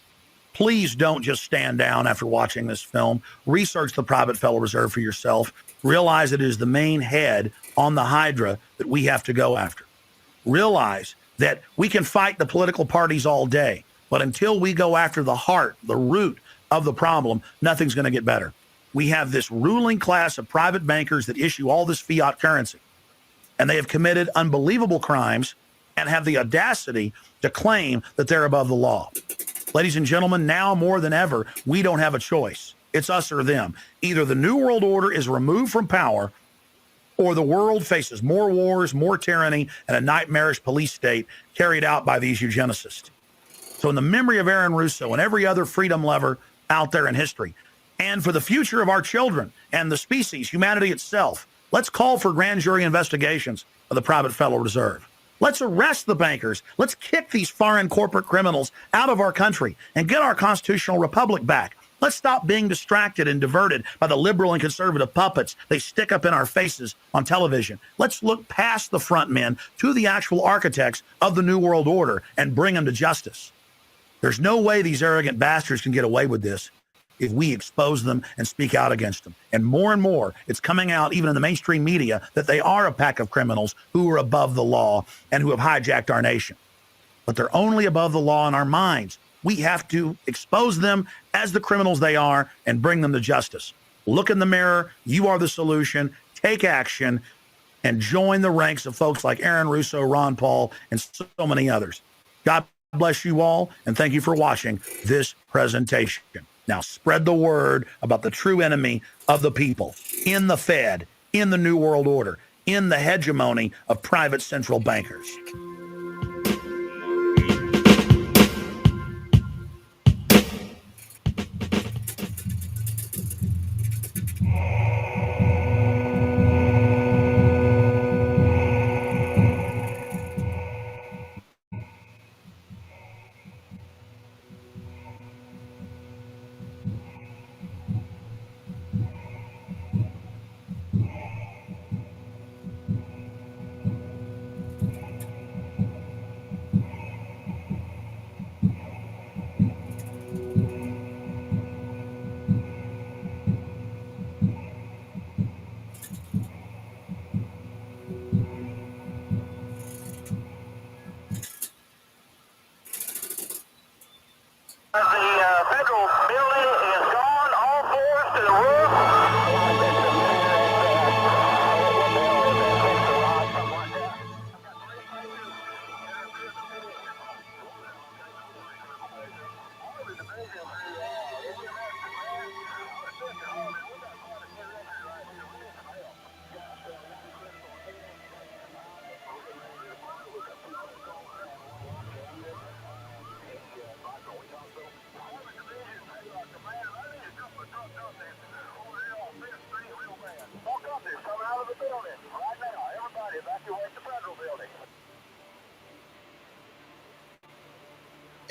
Please don't just stand down after watching this film. Research the private Federal Reserve for yourself. Realize it is the main head on the Hydra that we have to go after. Realize that we can fight the political parties all day, but until we go after the heart, the root of the problem, nothing's going to get better. We have this ruling class of private bankers that issue all this fiat currency, and they have committed unbelievable crimes and have the audacity to claim that they're above the law. Ladies and gentlemen, now more than ever, we don't have a choice. It's us or them. Either the New World Order is removed from power, or the world faces more wars, more tyranny, and a nightmarish police state carried out by these eugenicists. So in the memory of Aaron Russo and every other freedom lover out there in history, and for the future of our children and the species, humanity itself, let's call for grand jury investigations of the private Federal Reserve. Let's arrest the bankers. Let's kick these foreign corporate criminals out of our country and get our constitutional republic back. Let's stop being distracted and diverted by the liberal and conservative puppets they stick up in our faces on television. Let's look past the front men to the actual architects of the New World Order and bring them to justice. There's no way these arrogant bastards can get away with this. if we expose them and speak out against them. And more, it's coming out even in the mainstream media that they are a pack of criminals who are above the law and who have hijacked our nation. But they're only above the law in our minds. We have to expose them as the criminals they are and bring them to justice. Look in the mirror. You are the solution. Take action and join the ranks of folks like Aaron Russo, Ron Paul, and so many others. God bless you all, and thank you for watching this presentation. Now spread the word about the true enemy of the people in the Fed, in the New World Order, in the hegemony of private central bankers. The federal building is gone, all floors to the roof.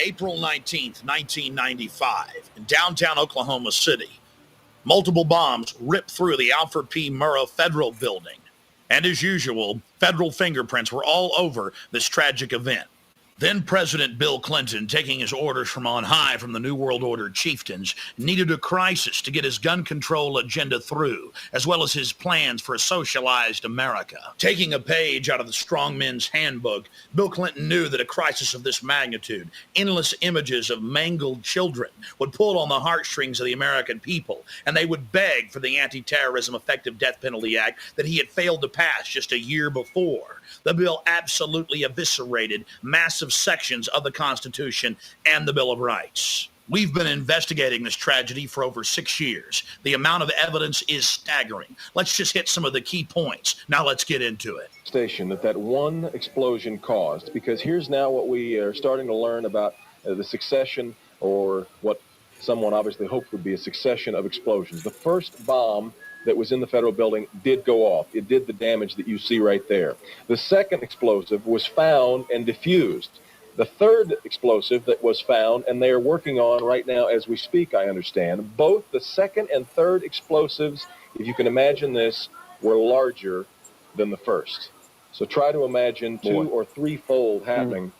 April 19th, 1995, in downtown Oklahoma City, multiple bombs ripped through the Alfred P. Murrah Federal Building. And as usual, federal fingerprints were all over this tragic event. Then President Bill Clinton, taking his orders from on high from the New World Order chieftains, needed a crisis to get his gun control agenda through, as well as his plans for a socialized America. Taking a page out of the Strongmen's Handbook, Bill Clinton knew that a crisis of this magnitude, endless images of mangled children, would pull on the heartstrings of the American people, and they would beg for the Anti-Terrorism Effective Death Penalty Act that he had failed to pass just a year before. The bill absolutely eviscerated massive sections of the Constitution and the Bill of Rights. We've been investigating this tragedy for over 6 years. The amount of evidence is staggering. Let's just hit some of the key points. Now let's get into it. Station that one explosion caused, because here's now what we are starting to learn about the succession, or what someone obviously hoped would be a succession of explosions. The first bomb that was in the federal building did go off. It did the damage that you see right there. The second explosive was found and diffused. The third explosive that was found, and they are working on right now as we speak, I understand, both the second and third explosives, if you can imagine this, were larger than the first. So try to imagine two or threefold happening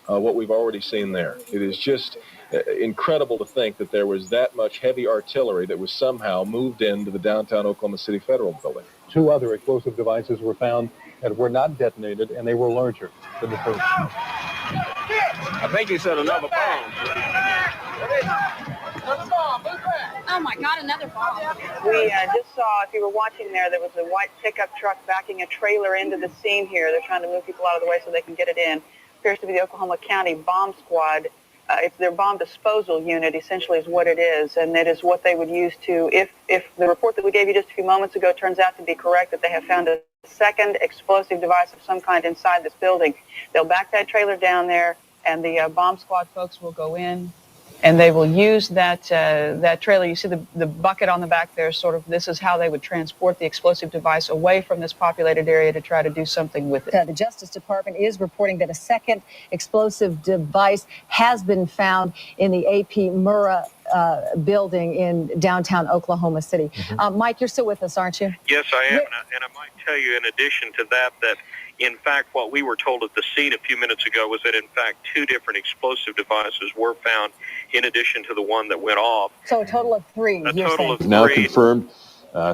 what we've already seen there. It is just incredible to think that there was that much heavy artillery that was somehow moved into the downtown Oklahoma City Federal Building. 2 other explosive devices were found that were not detonated, and they were larger than the first. I think he said another bomb. Oh my God, another bomb. We just saw, if you were watching there was a white pickup truck backing a trailer into the scene here. They're trying to move people out of the way so they can get it in. Appears to be the Oklahoma County Bomb Squad. It's their bomb disposal unit, essentially, is what it is, and it is what they would use to, if the report that we gave you just a few moments ago turns out to be correct, that they have found a second explosive device of some kind inside this building, they'll back that trailer down there, and the bomb squad folks will go in, and they will use that trailer. You see the bucket on the back there, sort of, this is how they would transport the explosive device away from this populated area to try to do something with it. The Justice Department is reporting that a second explosive device has been found in the AP Murrah building in downtown Oklahoma City. Mike, you're still with us, aren't you? Yes, I am. And I might tell you, in addition to that In fact, what we were told at the scene a few minutes ago was that, in fact, 2 different explosive devices were found in addition to the one that went off. So a total of 3. A total of 3. Now confirmed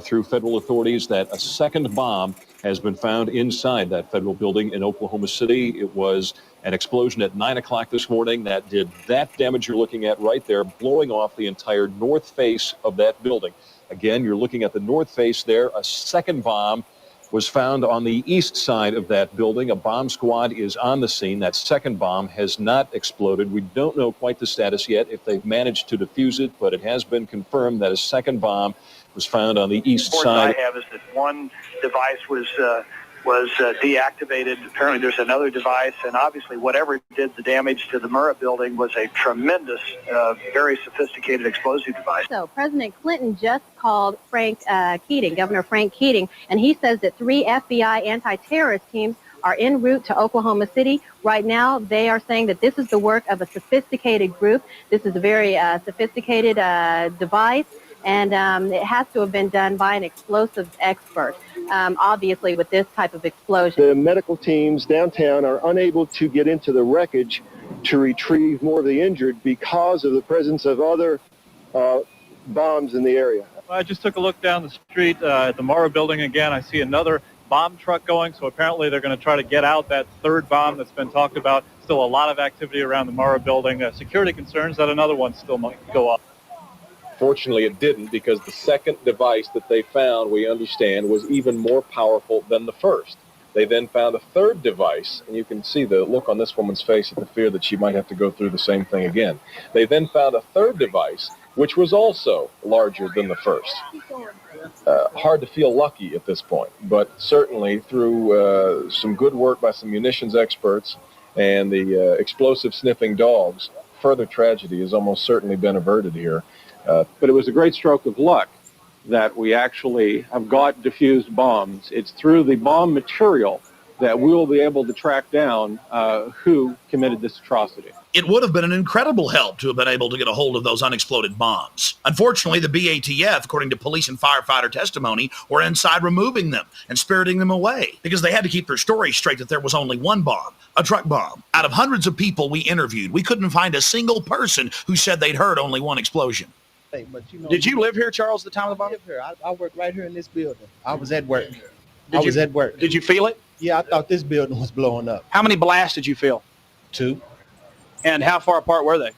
through federal authorities that a second bomb has been found inside that federal building in Oklahoma City. It was an explosion at 9 o'clock this morning that did that damage you're looking at right there, blowing off the entire north face of that building. Again, you're looking at the north face there. A second bomb was found on the east side of that building. A bomb squad is on the scene. That second bomb has not exploded. We don't know quite the status yet, if they've managed to defuse it, but it has been confirmed that a second bomb was found on the east side. Reports I have is that one device was deactivated. Apparently there's another device, and obviously whatever did the damage to the Murrah building was a tremendous, very sophisticated explosive device. So President Clinton just called Governor Frank Keating, and he says that 3 FBI anti-terrorist teams are en route to Oklahoma City. Right now, they are saying that this is the work of a sophisticated group. This is a very sophisticated device, and it has to have been done by an explosives expert, obviously, with this type of explosion. The medical teams downtown are unable to get into the wreckage to retrieve more of the injured because of the presence of other bombs in the area. I just took a look down the street at the Murrah building again. I see another bomb truck going, so apparently they're going to try to get out that third bomb that's been talked about. Still a lot of activity around the Murrah building. Security concerns that another one still might go off. Fortunately, it didn't, because the second device that they found, we understand, was even more powerful than the first. They then found a third device, and you can see the look on this woman's face at the fear that she might have to go through the same thing again. They then found a third device, which was also larger than the first. Hard to feel lucky at this point, but certainly through some good work by some munitions experts and the explosive sniffing dogs, further tragedy has almost certainly been averted here. But it was a great stroke of luck that we actually have got diffused bombs. It's through the bomb material that we will be able to track down who committed this atrocity. It would have been an incredible help to have been able to get a hold of those unexploded bombs. Unfortunately, the BATF, according to police and firefighter testimony, were inside removing them and spiriting them away because they had to keep their story straight that there was only one bomb, a truck bomb. Out of hundreds of people we interviewed, we couldn't find a single person who said they'd heard only one explosion. But, Did you live here, Charles, at the time of the bomb? I live here. I work right here in this building. I was at work. At work. Did you feel it? Yeah, I thought this building was blowing up. How many blasts did you feel? 2. And how far apart were they?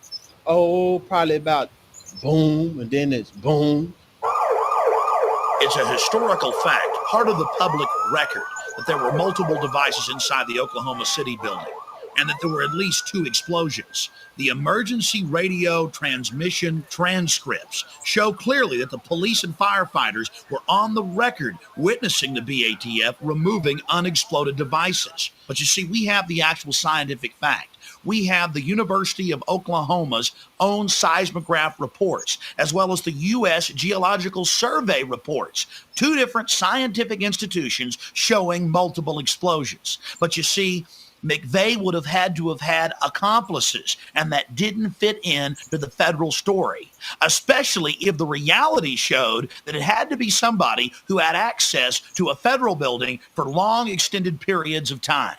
Oh, probably about boom, and then it's boom. It's a historical fact, part of the public record, that there were multiple devices inside the Oklahoma City building, and that there were at least 2 explosions. The emergency radio transmission transcripts show clearly that the police and firefighters were on the record witnessing the BATF removing unexploded devices. But you see, we have the actual scientific fact. We have the University of Oklahoma's own seismograph reports, as well as the U.S. Geological Survey reports, 2 different scientific institutions showing multiple explosions. But you see, McVeigh would have had to have had accomplices, and that didn't fit in to the federal story, especially if the reality showed that it had to be somebody who had access to a federal building for long extended periods of time.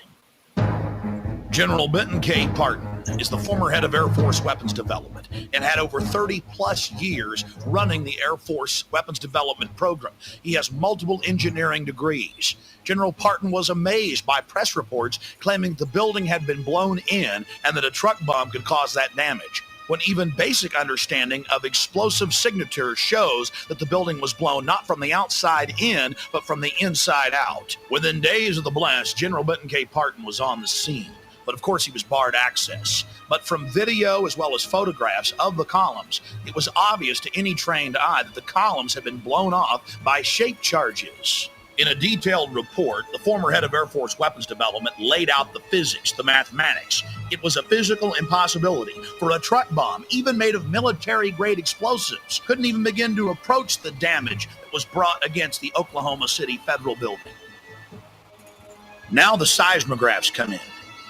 General Benton K. Parton is the former head of Air Force weapons development and had over 30 plus years running the Air Force weapons development program. He has multiple engineering degrees. General Parton was amazed by press reports claiming the building had been blown in and that a truck bomb could cause that damage, when even basic understanding of explosive signatures shows that the building was blown not from the outside in, but from the inside out. Within days of the blast, General Benton K. Parton was on the scene. But of course he was barred access. But from video as well as photographs of the columns, it was obvious to any trained eye that the columns had been blown off by shape charges. In a detailed report, the former head of Air Force weapons development laid out the physics, the mathematics. It was a physical impossibility for a truck bomb, even made of military-grade explosives, couldn't even begin to approach the damage that was brought against the Oklahoma City Federal Building. Now the seismographs come in.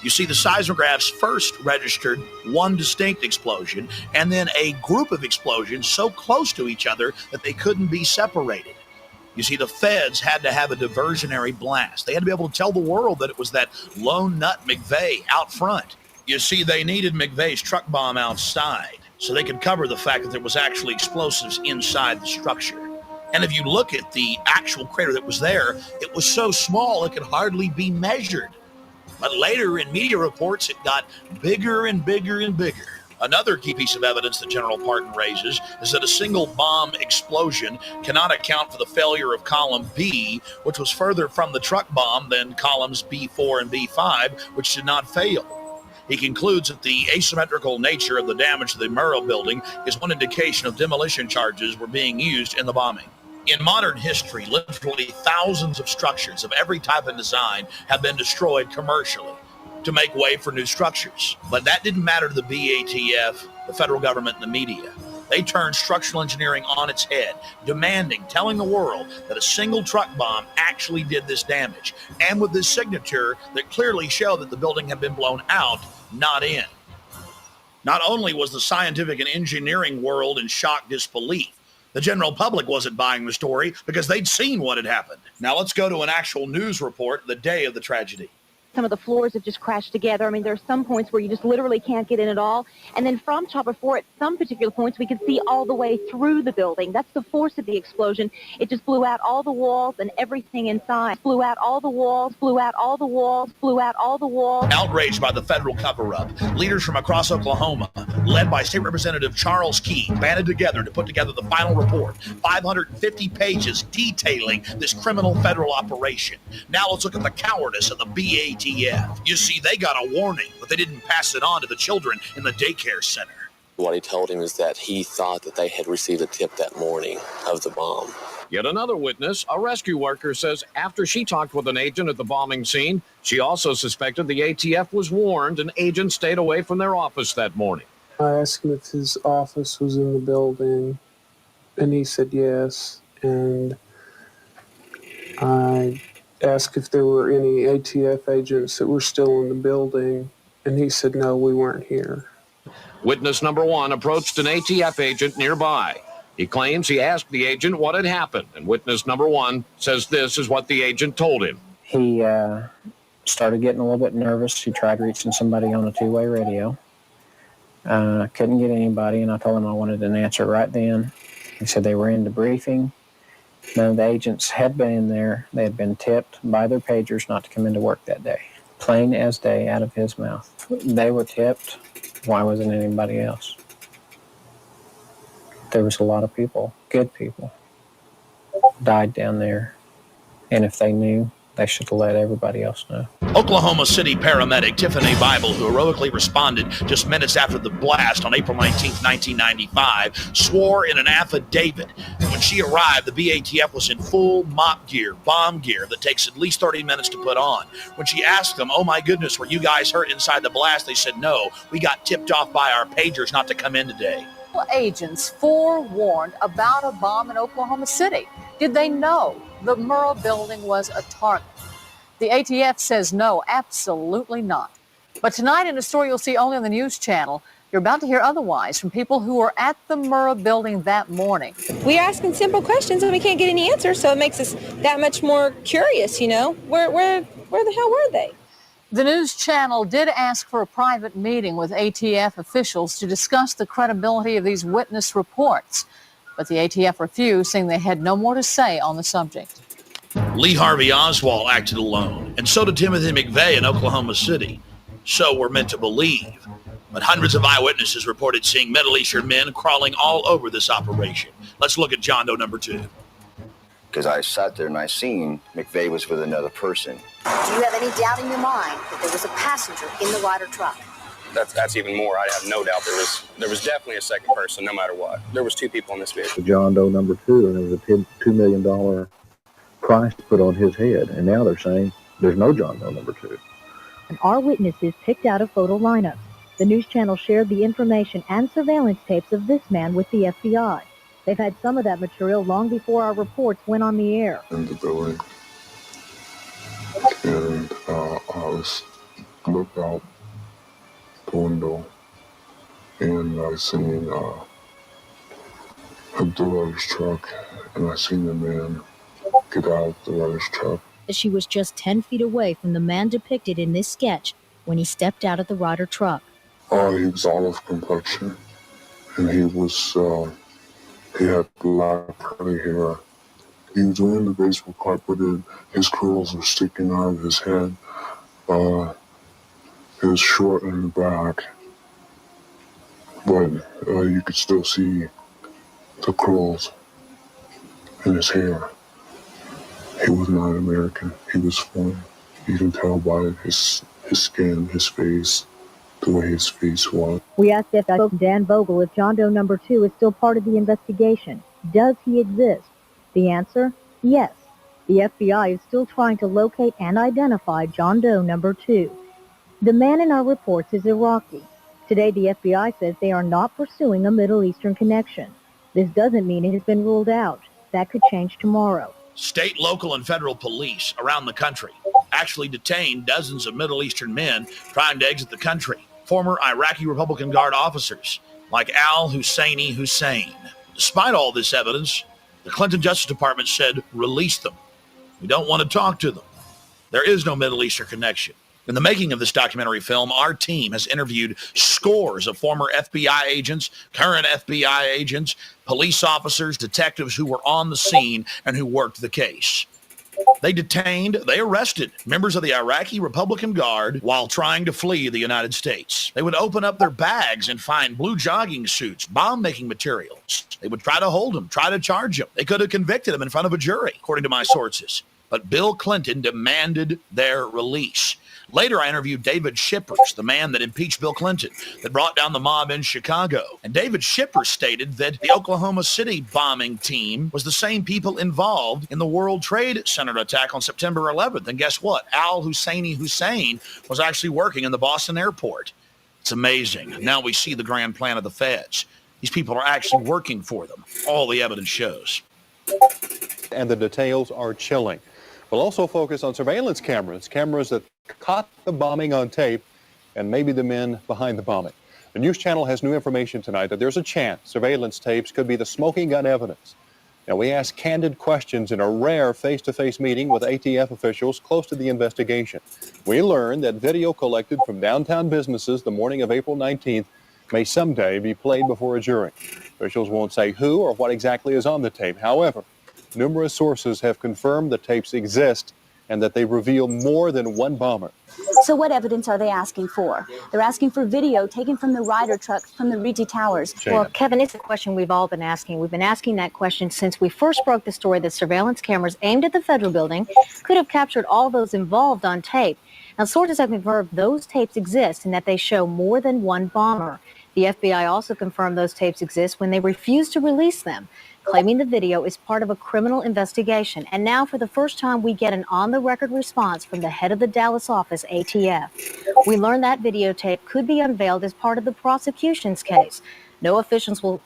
You see, the seismographs first registered one distinct explosion and then a group of explosions so close to each other that they couldn't be separated. You see, the feds had to have a diversionary blast. They had to be able to tell the world that it was that lone nut McVeigh out front. You see, they needed McVeigh's truck bomb outside so they could cover the fact that there was actually explosives inside the structure. And if you look at the actual crater that was there, it was so small it could hardly be measured. But later in media reports, it got bigger and bigger and bigger. Another key piece of evidence that General Parton raises is that a single bomb explosion cannot account for the failure of column B, which was further from the truck bomb than columns B4 and B5, which did not fail. He concludes that the asymmetrical nature of the damage to the Murrah building is one indication of demolition charges were being used in the bombing. In modern history, literally thousands of structures of every type and design have been destroyed commercially to make way for new structures. But that didn't matter to the BATF, the federal government, and the media. They turned structural engineering on its head, telling the world that a single truck bomb actually did this damage, and with this signature that clearly showed that the building had been blown out, not in. Not only was the scientific and engineering world in shock disbelief, the general public wasn't buying the story because they'd seen what had happened. Now let's go to an actual news report the day of the tragedy. Some of the floors have just crashed together. I mean, there are some points where you just literally can't get in at all. And then from Chopper 4, at some particular points, we could see all the way through the building. That's the force of the explosion. It just blew out all the walls and everything inside. Blew out all the walls, blew out all the walls, blew out all the walls. Outraged by the federal cover-up, leaders from across Oklahoma, led by State Representative Charles Key, banded together to put together the final report, 550 pages detailing this criminal federal operation. Now let's look at the cowardice of the BATF. You see, they got a warning, but they didn't pass it on to the children in the daycare center. What he told him is that he thought that they had received a tip that morning of the bomb. Yet another witness, a rescue worker, says after she talked with an agent at the bombing scene, she also suspected the ATF was warned and agents stayed away from their office that morning. I asked him if his office was in the building, and he said yes, and I asked if there were any ATF agents that were still in the building, and he said no, we weren't here. Witness number one approached an ATF agent nearby. He claims he asked the agent what had happened, and witness number one says this is what the agent told him. He started getting a little bit nervous. He tried reaching somebody on a two-way radio. Couldn't get anybody, and I told him I wanted an answer right then. He said they were in debriefing. None of the agents had been in there. They had been tipped by their pagers not to come into work that day. Plain as day out of his mouth. They were tipped. Why wasn't anybody else? There was a lot of people, good people, died down there. And if they knew, they should have let everybody else know. Oklahoma City paramedic Tiffany Bible, who heroically responded just minutes after the blast on April 19, 1995, swore in an affidavit that when she arrived, the BATF was in full mop gear, bomb gear that takes at least 30 minutes to put on. When she asked them, oh my goodness, were you guys hurt inside the blast? They said, no, we got tipped off by our pagers not to come in today. Agents forewarned about a bomb in Oklahoma City. Did they know the Murrah building was a target? The ATF says no, absolutely not. But tonight in a story you'll see only on the news channel, you're about to hear otherwise from people who were at the Murrah building that morning. We are asking simple questions and we can't get any answers, so it makes us that much more curious, you know. Where the hell were they? The news channel did ask for a private meeting with ATF officials to discuss the credibility of these witness reports. But the ATF refused, saying they had no more to say on the subject. Lee Harvey Oswald acted alone, and so did Timothy McVeigh in Oklahoma City. So we're meant to believe. But hundreds of eyewitnesses reported seeing Middle Eastern men crawling all over this operation. Let's look at John Doe number 2. Because I sat there and I seen McVeigh was with another person. Do you have any doubt in your mind that there was a passenger in the Ryder truck? That's even more. I have no doubt there was definitely a second person, no matter what. There was two people in this vehicle. John Doe number 2, and there was a $2 million price put on his head, and now they're saying there's no John Doe number 2. And our witnesses picked out a photo lineup. The news channel shared the information and surveillance tapes of this man with the FBI. They've had some of that material long before our reports went on the air. In the building, and I looked out the window, and I seen a door of his truck, and I seen the man get out of the runner's truck. She was just 10 feet away from the man depicted in this sketch when he stepped out of the Ryder truck. He was olive complexion, and he had black curly hair. He was wearing the baseball cap, but his curls were sticking out of his head. He was short in the back, but you could still see the curls in his hair. He was not American. He was foreign. You can tell by his skin, his face, the way his face was. We asked FBI Dan Vogel if John Doe number 2 is still part of the investigation. Does he exist? The answer, yes. The FBI is still trying to locate and identify John Doe number 2. The man in our reports is Iraqi. Today, the FBI says they are not pursuing a Middle Eastern connection. This doesn't mean it has been ruled out. That could change tomorrow. State, local, and federal police around the country actually detained dozens of Middle Eastern men trying to exit the country. Former Iraqi Republican Guard officers like Al Husseini Hussein. Despite all this evidence, the Clinton Justice Department said, release them. We don't want to talk to them. There is no Middle Eastern connection. In the making of this documentary film, our team has interviewed scores of former FBI agents, current FBI agents, police officers, detectives who were on the scene and who worked the case. They arrested members of the Iraqi Republican Guard while trying to flee the United States. They would open up their bags and find blue jogging suits, bomb-making materials. They would try to hold them, try to charge them. They could have convicted them in front of a jury, according to my sources. But Bill Clinton demanded their release. Later, I interviewed David Shippers, the man that impeached Bill Clinton, that brought down the mob in Chicago. And David Shippers stated that the Oklahoma City bombing team was the same people involved in the World Trade Center attack on September 11th. And guess what? Al Husseini Hussein was actually working in the Boston airport. It's amazing. Now we see the grand plan of the feds. These people are actually working for them. All the evidence shows. And the details are chilling. We'll also focus on surveillance cameras that caught the bombing on tape and maybe the men behind the bombing. The News Channel has new information tonight that there's a chance surveillance tapes could be the smoking gun evidence. Now, we asked candid questions in a rare face-to-face meeting with ATF officials close to the investigation. We learned that video collected from downtown businesses the morning of April 19th may someday be played before a jury. Officials won't say who or what exactly is on the tape. However, numerous sources have confirmed the tapes exist and that they reveal more than one bomber. So what evidence are they asking for? They're asking for video taken from the Ryder truck from the Rigi Towers. Well, Kevin, it's a question we've all been asking. We've been asking that question since we first broke the story that surveillance cameras aimed at the federal building could have captured all those involved on tape. Now, sources have confirmed those tapes exist and that they show more than one bomber. The FBI also confirmed those tapes exist when they refused to release them, claiming the video is part of a criminal investigation. And now, for the first time, we get an on-the-record response from the head of the Dallas office, ATF. We learned that videotape could be unveiled as part of the prosecution's case. No officials will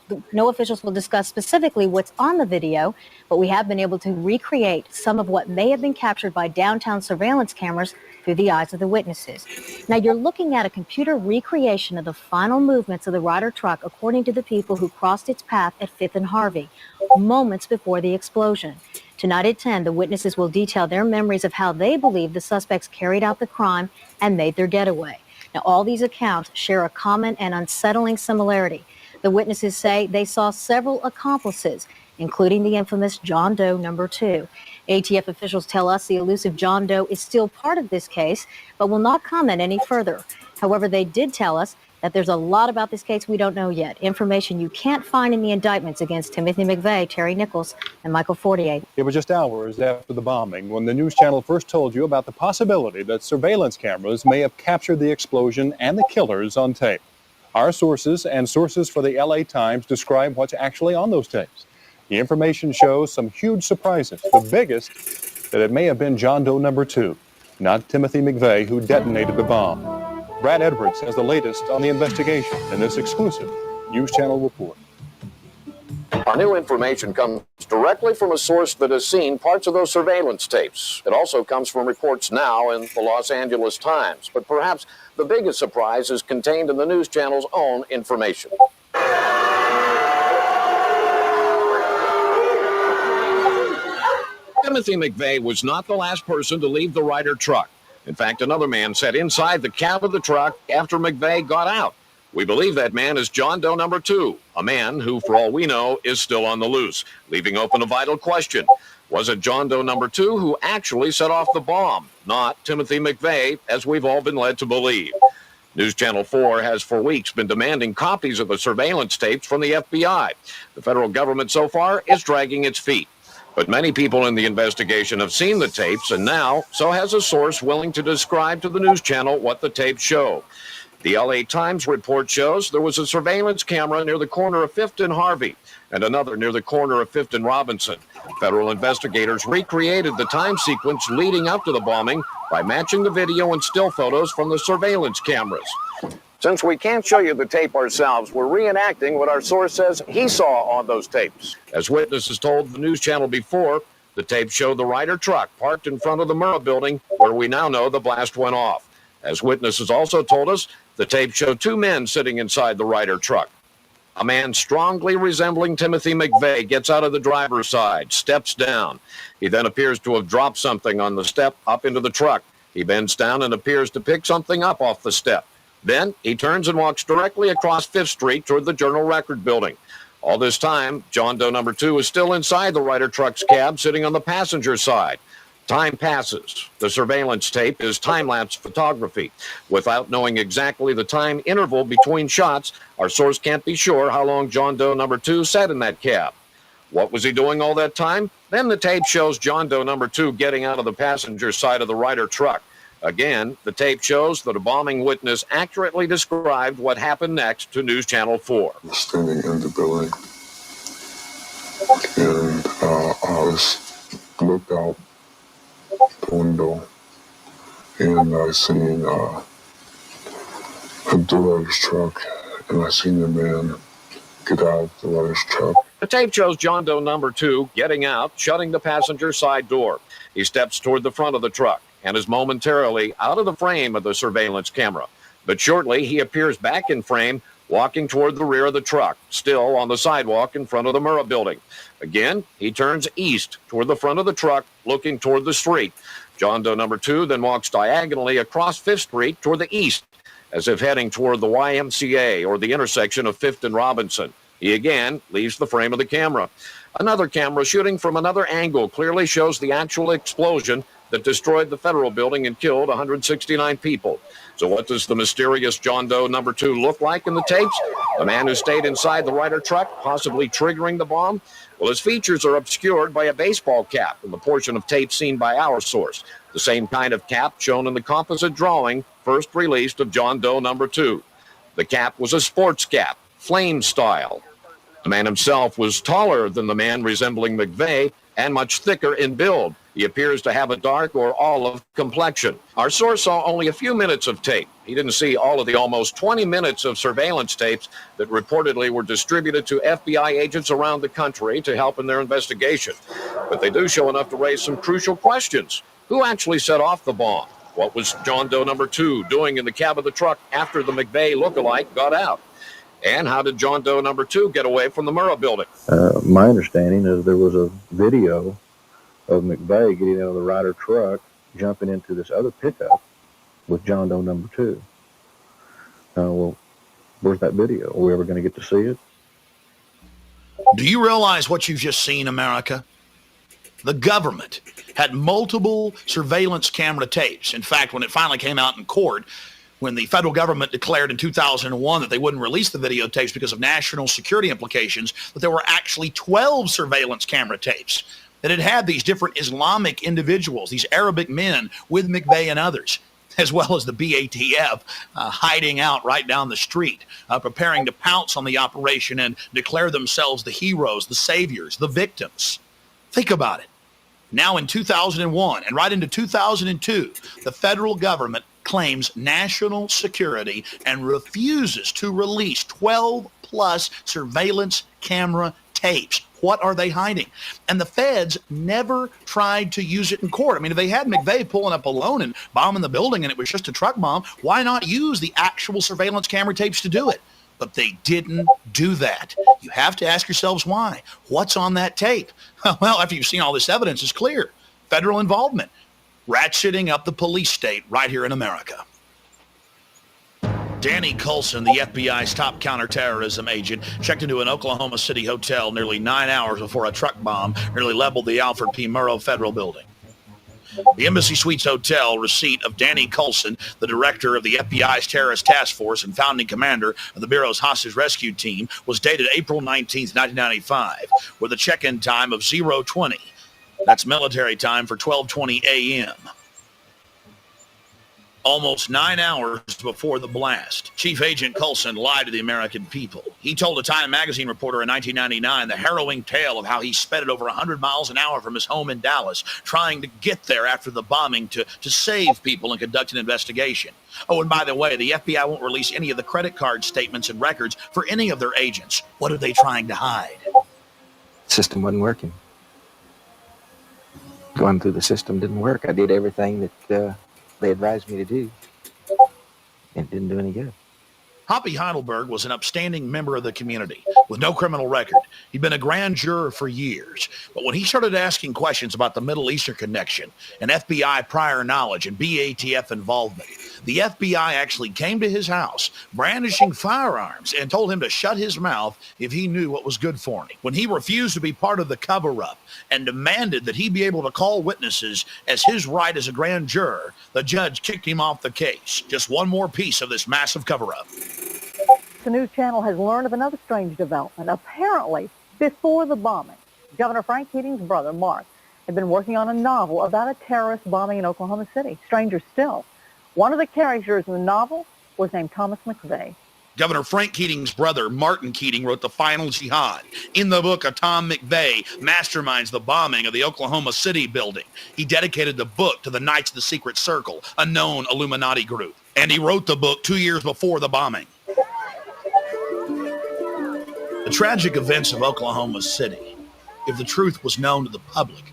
discuss specifically what's on the video, but we have been able to recreate some of what may have been captured by downtown surveillance cameras through the eyes of the witnesses. Now, you're looking at a computer recreation of the final movements of the Ryder truck according to the people who crossed its path at 5th and Harvey, moments before the explosion. Tonight at 10, the witnesses will detail their memories of how they believe the suspects carried out the crime and made their getaway. Now, all these accounts share a common and unsettling similarity. The witnesses say they saw several accomplices, including the infamous John Doe number 2. ATF officials tell us the elusive John Doe is still part of this case, but will not comment any further. However, they did tell us that there's a lot about this case we don't know yet, information you can't find in the indictments against Timothy McVeigh, Terry Nichols, and Michael Fortier. It was just hours after the bombing when the News Channel first told you about the possibility that surveillance cameras may have captured the explosion and the killers on tape. Our sources and sources for the LA Times describe what's actually on those tapes. The information shows some huge surprises, the biggest that it may have been John Doe number 2, not Timothy McVeigh, who detonated the bomb. Brad Edwards has the latest on the investigation in this exclusive News Channel report. Our new information comes directly from a source that has seen parts of those surveillance tapes. It also comes from reports now in the Los Angeles Times. But perhaps the biggest surprise is contained in the News Channel's own information. Timothy McVeigh was not the last person to leave the Ryder truck. In fact, another man sat inside the cab of the truck after McVeigh got out. We believe that man is John Doe number 2, a man who, for all we know, is still on the loose, leaving open a vital question. Was it John Doe number 2 who actually set off the bomb, not Timothy McVeigh, as we've all been led to believe? News Channel 4 has for weeks been demanding copies of the surveillance tapes from the FBI. The federal government so far is dragging its feet. But many people in the investigation have seen the tapes, and now so has a source willing to describe to the news channel what the tapes show. The LA Times report shows there was a surveillance camera near the corner of 5th and Harvey and another near the corner of 5th and Robinson. Federal investigators recreated the time sequence leading up to the bombing by matching the video and still photos from the surveillance cameras. Since we can't show you the tape ourselves, we're reenacting what our source says he saw on those tapes. As witnesses told the news channel before, the tape showed the Ryder truck parked in front of the Murrah building where we now know the blast went off. As witnesses also told us, the tape showed 2 men sitting inside the Ryder truck. A man strongly resembling Timothy McVeigh gets out of the driver's side, steps down. He then appears to have dropped something on the step up into the truck. He bends down and appears to pick something up off the step. Then he turns and walks directly across 5th Street toward the Journal Record building. All this time, John Doe number 2 is still inside the Ryder truck's cab, sitting on the passenger side. Time passes. The surveillance tape is time-lapse photography. Without knowing exactly the time interval between shots, our source can't be sure how long John Doe number 2 sat in that cab. What was he doing all that time? Then the tape shows John Doe number 2 getting out of the passenger side of the Ryder truck. Again, the tape shows that a bombing witness accurately described what happened next to News Channel 4. I was standing in the building, and I looked out the window, and I seen the Ryder's truck, and I seen the man get out of the Ryder's truck. The tape shows John Doe number 2 getting out, shutting the passenger side door. He steps toward the front of the truck and is momentarily out of the frame of the surveillance camera. But shortly, he appears back in frame, walking toward the rear of the truck, still on the sidewalk in front of the Murrah building. Again, he turns east toward the front of the truck, looking toward the street. John Doe number 2 then walks diagonally across 5th Street toward the east, as if heading toward the YMCA or the intersection of 5th and Robinson. He again leaves the frame of the camera. Another camera shooting from another angle clearly shows the actual explosion that destroyed the federal building and killed 169 people. So what does the mysterious John Doe number 2 look like in the tapes? The man who stayed inside the Ryder truck, possibly triggering the bomb? Well, his features are obscured by a baseball cap in the portion of tape seen by our source, the same kind of cap shown in the composite drawing first released of John Doe number 2. The cap was a sports cap, flame style. The man himself was taller than the man resembling McVeigh and much thicker in build. He appears to have a dark or olive complexion. Our source saw only a few minutes of tape. He didn't see all of the almost 20 minutes of surveillance tapes that reportedly were distributed to FBI agents around the country to help in their investigation. But they do show enough to raise some crucial questions. Who actually set off the bomb? What was John Doe number 2 doing in the cab of the truck after the McVeigh lookalike got out? And how did John Doe number 2 get away from the Murrah building? My understanding is there was a video of McVeigh getting out of the Ryder truck, jumping into this other pickup with John Doe number 2. Well, where's that video? Are we ever going to get to see it? Do you realize what you've just seen, America? The government had multiple surveillance camera tapes. In fact, when it finally came out in court, when the federal government declared in 2001 that they wouldn't release the videotapes because of national security implications, that there were actually 12 surveillance camera tapes that had these different Islamic individuals, these Arabic men with McVeigh and others, as well as the BATF hiding out right down the street, preparing to pounce on the operation and declare themselves the heroes, the saviors, the victims. Think about it. Now in 2001 and right into 2002, the federal government claims national security and refuses to release 12-plus surveillance camera tapes. What are they hiding? And the feds never tried to use it in court. I mean, if they had McVeigh pulling up alone and bombing the building and it was just a truck bomb, why not use the actual surveillance camera tapes to do it? But they didn't do that. You have to ask yourselves why. What's on that tape? Well, after you've seen all this evidence, it's clear. federal involvement, ratcheting up the police state right here in America. Danny Coulson, the FBI's top counterterrorism agent, checked into an Oklahoma City hotel nearly 9 hours before a truck bomb nearly leveled the Alfred P. Murrow Federal Building. The Embassy Suites Hotel receipt of Danny Coulson, the director of the FBI's Terrorist Task Force and founding commander of the Bureau's hostage rescue team, was dated April 19, 1995, with a check-in time of 0:20. That's military time for 12:20 a.m. Almost 9 hours before the blast, Chief Agent Coulson lied to the American people. He told a Time magazine reporter in 1999 the harrowing tale of how he sped at over 100 miles an hour from his home in Dallas, trying to get there after the bombing to save people and conduct an investigation. Oh, and by the way, the FBI won't release any of the credit card statements and records for any of their agents. What are they trying to hide? The system wasn't working. Going through the system didn't work. I did everything that they advised me to do, and it didn't do any good. Hoppy Heidelberg was an upstanding member of the community with no criminal record. He'd been a grand juror for years. But when he started asking questions about the Middle Eastern connection and FBI prior knowledge and BATF involvement, the FBI actually came to his house brandishing firearms and told him to shut his mouth if he knew what was good for him. When he refused to be part of the cover-up and demanded that he be able to call witnesses as his right as a grand juror, the judge kicked him off the case. Just one more piece of this massive cover-up. The news channel has learned of another strange development. Apparently, before the bombing, Governor Frank Keating's brother, Mark, had been working on a novel about a terrorist bombing in Oklahoma City. Stranger still, one of the characters in the novel was named Thomas McVeigh. Governor Frank Keating's brother, Martin Keating, wrote The Final Jihad. In the book, Tom McVeigh masterminds the bombing of the Oklahoma City building. He dedicated the book to the Knights of the Secret Circle, a known Illuminati group. And he wrote the book 2 years before the bombing. The tragic events of Oklahoma City, if the truth was known to the public,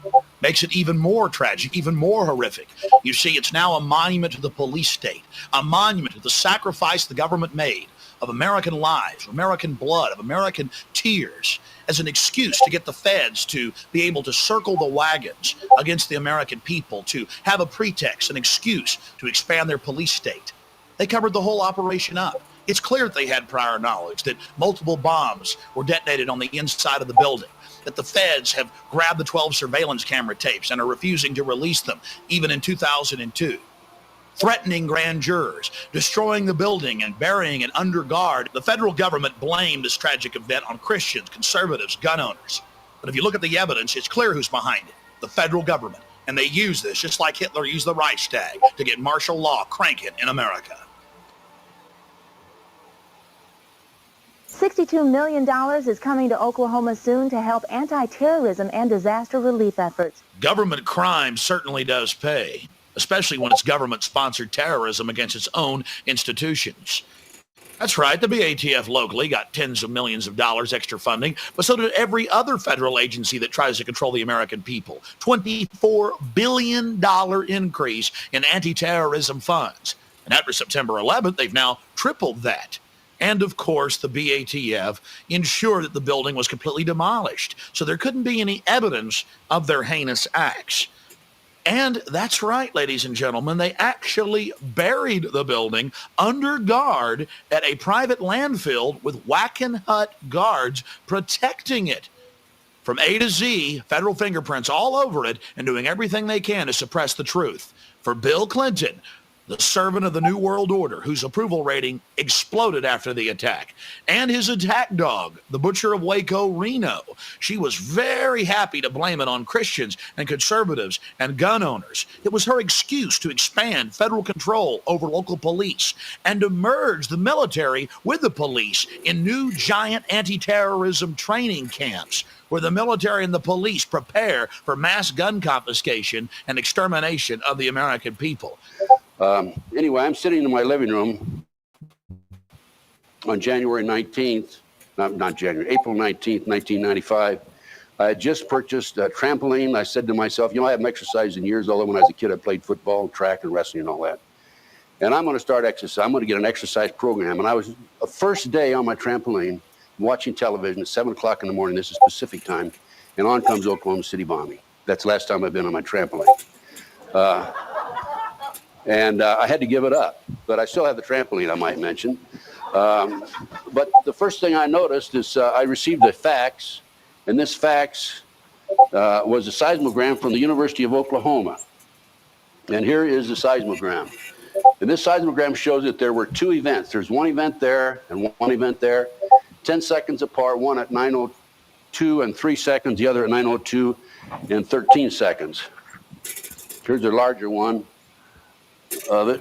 makes it even more tragic, even more horrific. You see, it's now a monument to the police state, a monument to the sacrifice the government made of American lives, American blood, of American tears, as an excuse to get the feds to be able to circle the wagons against the American people, to have a pretext, an excuse to expand their police state. They covered the whole operation up. It's clear that they had prior knowledge that multiple bombs were detonated on the inside of the building, that the feds have grabbed the 12 surveillance camera tapes and are refusing to release them, even in 2002. Threatening grand jurors, destroying the building and burying it under guard. The federal government blamed this tragic event on Christians, conservatives, gun owners. But if you look at the evidence, it's clear who's behind it, the federal government. And they use this, just like Hitler used the Reichstag, to get martial law cranking in America. $62 million is coming to Oklahoma soon to help anti-terrorism and disaster relief efforts. Government crime certainly does pay, especially when it's government-sponsored terrorism against its own institutions. That's right, the BATF locally got tens of millions of dollars extra funding, but so did every other federal agency that tries to control the American people. $24 billion increase in anti-terrorism funds. And after September 11th, they've now tripled that. And, of course, the BATF ensured that the building was completely demolished, so there couldn't be any evidence of their heinous acts. And that's right, ladies and gentlemen, they actually buried the building under guard at a private landfill with Wackenhut guards protecting it. From A to Z, federal fingerprints all over it and doing everything they can to suppress the truth. For Bill Clinton, the servant of the New World Order, whose approval rating exploded after the attack, and his attack dog, the butcher of Waco, Reno. She was very happy to blame it on Christians and conservatives and gun owners. It was her excuse to expand federal control over local police and to merge the military with the police in new giant anti-terrorism training camps, where the military and the police prepare for mass gun confiscation and extermination of the American people. Anyway, I'm sitting in my living room on January 19th, April 19th, 1995. I had just purchased a trampoline. I said to myself, I haven't exercised in years, although when I was a kid, I played football, track, and wrestling and all that. And I'm going to start exercise. I'm going to get an exercise program. And I was the first day on my trampoline watching television at 7 o'clock in the morning. This is Pacific time. And on comes Oklahoma City bombing. That's the last time I've been on my trampoline. And I had to give it up. But I still have the trampoline, I might mention. But the first thing I noticed is I received a fax, and this fax was a seismogram from the University of Oklahoma. And here is the seismogram. And this seismogram shows that there were two events. There's one event there and one event there, 10 seconds apart, one at 9:02 and 3 seconds, the other at 9:02 and 13 seconds. Here's a larger one of it,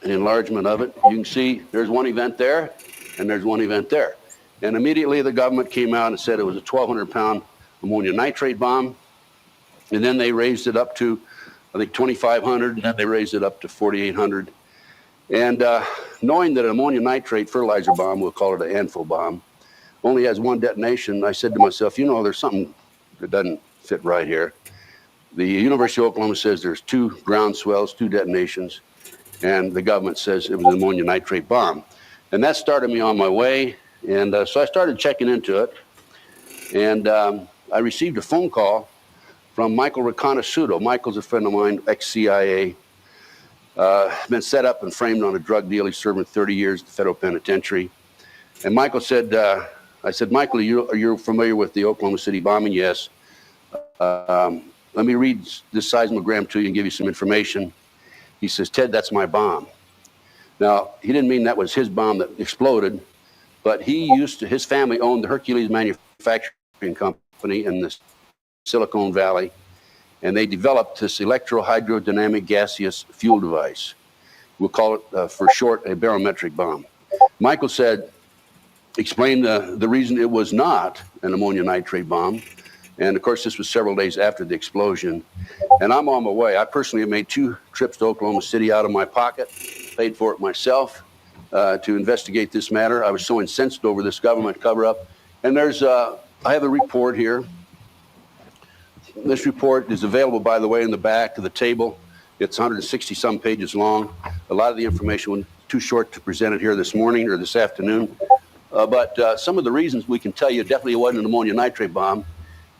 an enlargement of it. You can see there's one event there and there's one event there. And immediately the government came out and said it was a 1,200-pound ammonium nitrate bomb. And then they raised it up to, I think, 2,500, and then they raised it up to 4,800. And knowing that an ammonium nitrate fertilizer bomb, we'll call it an ANFO bomb, only has one detonation, I said to myself, you know, there's something that doesn't fit right here. The University of Oklahoma says there's 2 ground swells, 2 detonations, and the government says it was an ammonium nitrate bomb. And that started me on my way, and so I started checking into it, and I received a phone call from Michael Riconosciuto. Michael's a friend of mine, ex-CIA, been set up and framed on a drug deal. He's serving 30 years at the federal penitentiary. And Michael said, I said, Michael, are you familiar with the Oklahoma City bombing? Yes. Let me read this seismogram to you and give you some information. He says, Ted, that's my bomb. Now, he didn't mean that was his bomb that exploded, but his family owned the Hercules Manufacturing Company in the Silicon Valley, and they developed this electrohydrodynamic gaseous fuel device. We'll call it, for short, a barometric bomb. Michael said, explained the reason it was not an ammonium nitrate bomb. And of course, this was several days after the explosion. And I'm on my way. I personally have made 2 trips to Oklahoma City out of my pocket, paid for it myself to investigate this matter. I was so incensed over this government cover-up. And I have a report here. This report is available, by the way, in the back of the table. It's 160-some pages long. A lot of the information was too short to present it here this morning or this afternoon. But some of the reasons we can tell you definitely it wasn't an ammonium nitrate bomb.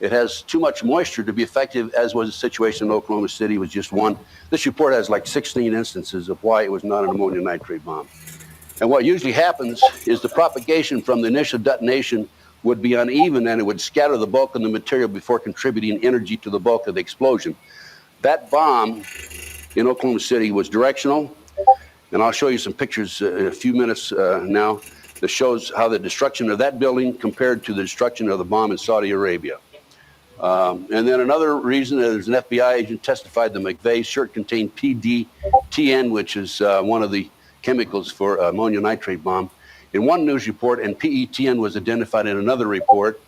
It has too much moisture to be effective, as was the situation in Oklahoma City, was just one. This report has like 16 instances of why it was not an ammonium nitrate bomb. And what usually happens is the propagation from the initial detonation would be uneven, and it would scatter the bulk of the material before contributing energy to the bulk of the explosion. That bomb in Oklahoma City was directional, and I'll show you some pictures in a few minutes now that shows how the destruction of that building compared to the destruction of the bomb in Saudi Arabia. And then another reason is an FBI agent testified the McVeigh shirt contained PDTN, which is one of the chemicals for ammonium nitrate bomb. In one news report, and PETN was identified in another report,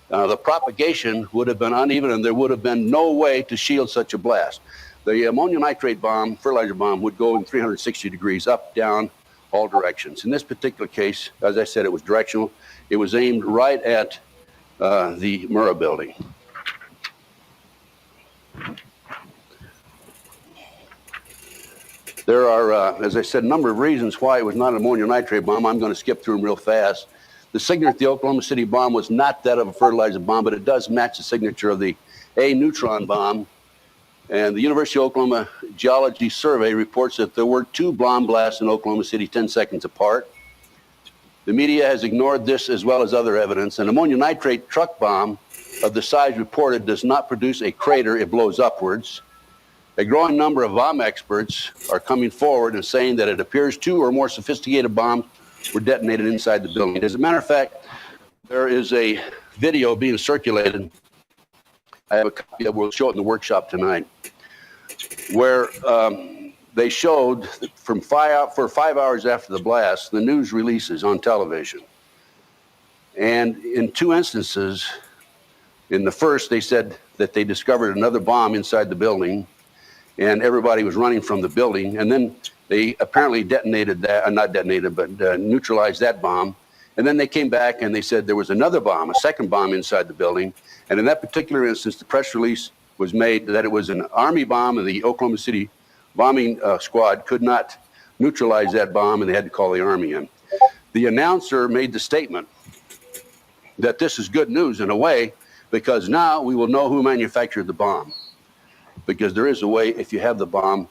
the propagation would have been uneven, and there would have been no way to shield such a blast. The ammonium nitrate bomb, fertilizer bomb, would go in 360 degrees, up, down, all directions. In this particular case, as I said, it was directional. It was aimed right at the Murrah building. There are, as I said, a number of reasons why it was not an ammonium nitrate bomb. I'm going to skip through them real fast. The signature of the Oklahoma City bomb was not that of a fertilizer bomb, but it does match the signature of the A neutron bomb. And the University of Oklahoma Geology Survey reports that there were 2 bomb blasts in Oklahoma City 10 seconds apart. The media has ignored this as well as other evidence. An ammonium nitrate truck bomb of the size reported does not produce a crater, it blows upwards. A growing number of bomb experts are coming forward and saying that it appears 2 or more sophisticated bombs were detonated inside the building. As a matter of fact, there is a video being circulated. I have a copy of it. We'll show it in the workshop tonight, where they showed for 5 hours after the blast, the news releases on television. And in 2 instances, in the first, they said that they discovered another bomb inside the building, and everybody was running from the building. And then they apparently detonated that, not detonated, but neutralized that bomb. And then they came back and they said there was another bomb, a second bomb inside the building. And in that particular instance, the press release was made that it was an Army bomb, and the Oklahoma City bombing squad could not neutralize that bomb, and they had to call the Army in. The announcer made the statement that this is good news in a way, because now we will know who manufactured the bomb. Because there is a way, if you have the bomb,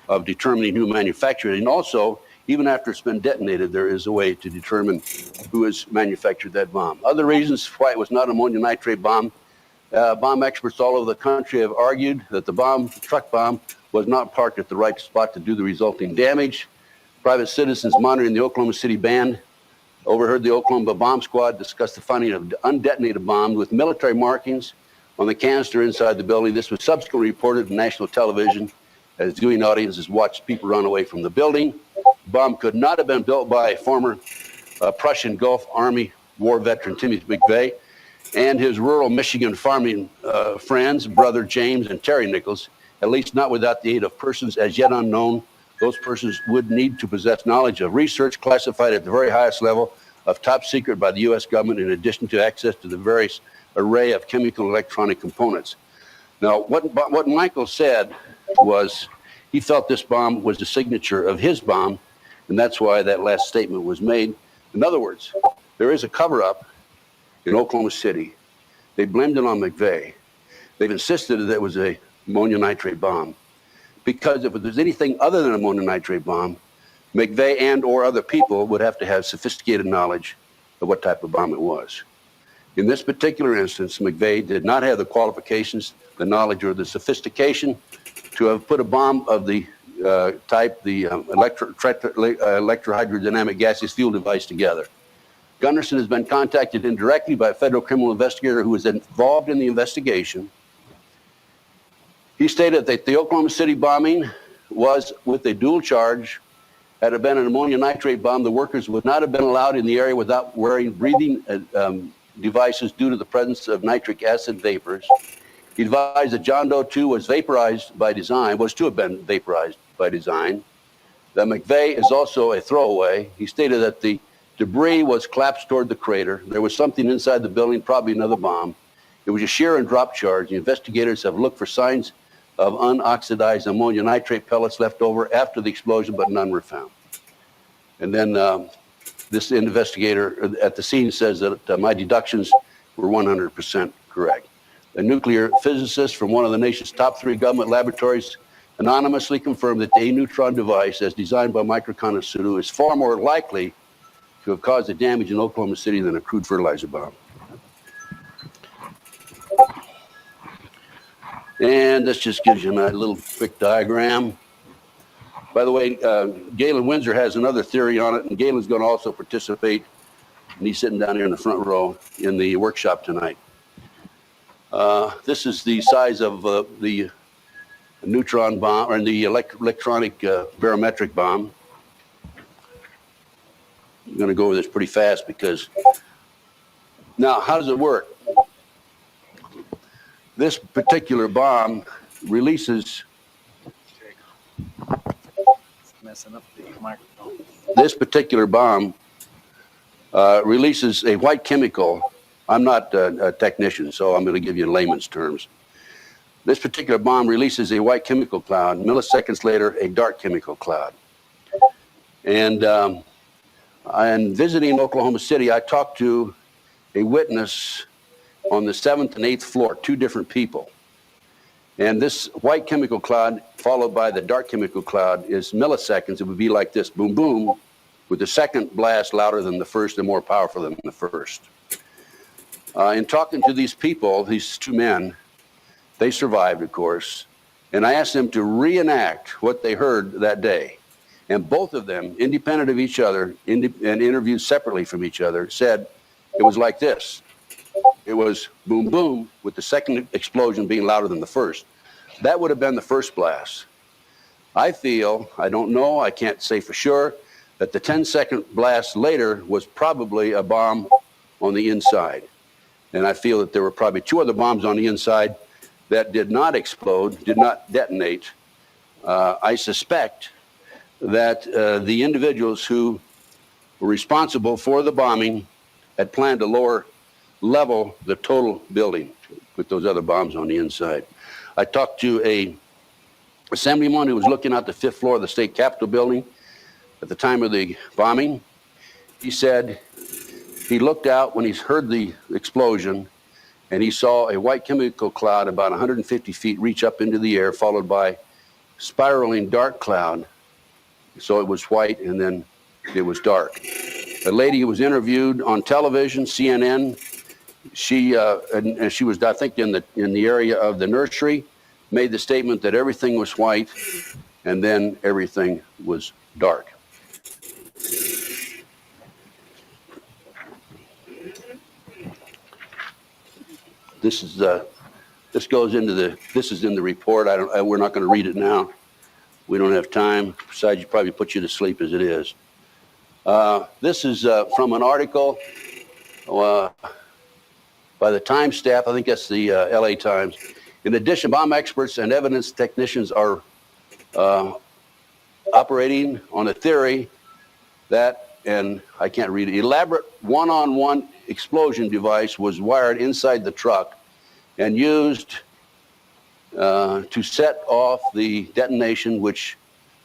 of determining who manufactured it. And also, even after it's been detonated, there is a way to determine who has manufactured that bomb. Other reasons why it was not an ammonium nitrate bomb. Bomb experts all over the country have argued that the bomb, truck bomb, was not parked at the right spot to do the resulting damage. Private citizens monitoring the Oklahoma City band overheard the Oklahoma bomb squad discuss the finding of undetonated bombs with military markings on the canister inside the building. This was subsequently reported on national television as viewing audiences watched people run away from the building. The bomb could not have been built by a former Prussian Gulf Army war veteran, Timothy McVeigh, and his rural Michigan farming friends, brother James and Terry Nichols, at least not without the aid of persons as yet unknown. Those persons would need to possess knowledge of research classified at the very highest level of top secret by the U.S. government, in addition to access to the various array of chemical and electronic components. Now, what Michael said was he felt this bomb was the signature of his bomb, and that's why that last statement was made. In other words, there is a cover-up in Oklahoma City. They blamed it on McVeigh. They've insisted that it was a ammonium nitrate bomb, because if there's anything other than an ammonium nitrate bomb, McVeigh and or other people would have to have sophisticated knowledge of what type of bomb it was. In this particular instance, McVeigh did not have the qualifications, the knowledge, or the sophistication to have put a bomb of the type, the electrohydrodynamic gaseous fuel device together. Gunderson has been contacted indirectly by a federal criminal investigator who was involved in the investigation. He stated that the Oklahoma City bombing was with a dual charge. Had it been an ammonium nitrate bomb, the workers would not have been allowed in the area without wearing breathing devices due to the presence of nitric acid vapors. He advised that John Doe 2 was vaporized by design, was to have been vaporized by design. That McVeigh is also a throwaway. He stated that the debris was collapsed toward the crater. There was something inside the building, probably another bomb. It was a shear and drop charge. The investigators have looked for signs of unoxidized ammonium nitrate pellets left over after the explosion, but none were found. And then this investigator at the scene says that my deductions were 100% correct. A nuclear physicist from one of the nation's top 3 government laboratories anonymously confirmed that the A-neutron device, as designed by Microcon and Sudo, is far more likely to have caused the damage in Oklahoma City than a crude fertilizer bomb. And this just gives you a little quick diagram. By the way, Galen Windsor has another theory on it, and Galen's going to also participate, and he's sitting down here in the front row in the workshop tonight. This is the size of the neutron bomb, or the electronic barometric bomb. I'm going to go over this pretty fast because, now, how does it work? This particular bomb releases, messing up the microphone. This particular bomb releases a white chemical. I'm not a technician, so I'm going to give you in layman's terms. This particular bomb releases a white chemical cloud. Milliseconds later, a dark chemical cloud. And visiting Oklahoma City, I talked to a witness on the 7th and 8th floor, 2 different people. And this white chemical cloud, followed by the dark chemical cloud, is milliseconds. It would be like this, boom, boom, with the second blast louder than the first and more powerful than the first. In talking to these people, these 2 men, they survived, of course, and I asked them to reenact what they heard that day. And both of them, independent of each other, and interviewed separately from each other, said it was like this. It was boom, boom, with the second explosion being louder than the first. That would have been the first blast. I feel, I don't know, I can't say for sure, that the 10-second blast later was probably a bomb on the inside. And I feel that there were probably 2 other bombs on the inside that did not explode, did not detonate. I suspect that the individuals who were responsible for the bombing had planned to lower level the total building with those other bombs on the inside. I talked to a assemblyman who was looking out the 5th floor of the state capitol building at the time of the bombing. He said he looked out when he heard the explosion, and he saw a white chemical cloud about 150 feet reach up into the air, followed by spiraling dark cloud. So it was white, and then it was dark. A lady who was interviewed on television, CNN, she was, I think, in the area of the nursery, made the statement that everything was white, and then everything was dark. This goes into this is in the report. We're not going to read it now. We don't have time. Besides, you probably put you to sleep as it is. This is from an article by the Times staff. I think that's the LA Times. In addition, bomb experts and evidence technicians are operating on a theory that, and I can't read it, elaborate one-on-one explosion device was wired inside the truck and used to set off the detonation, which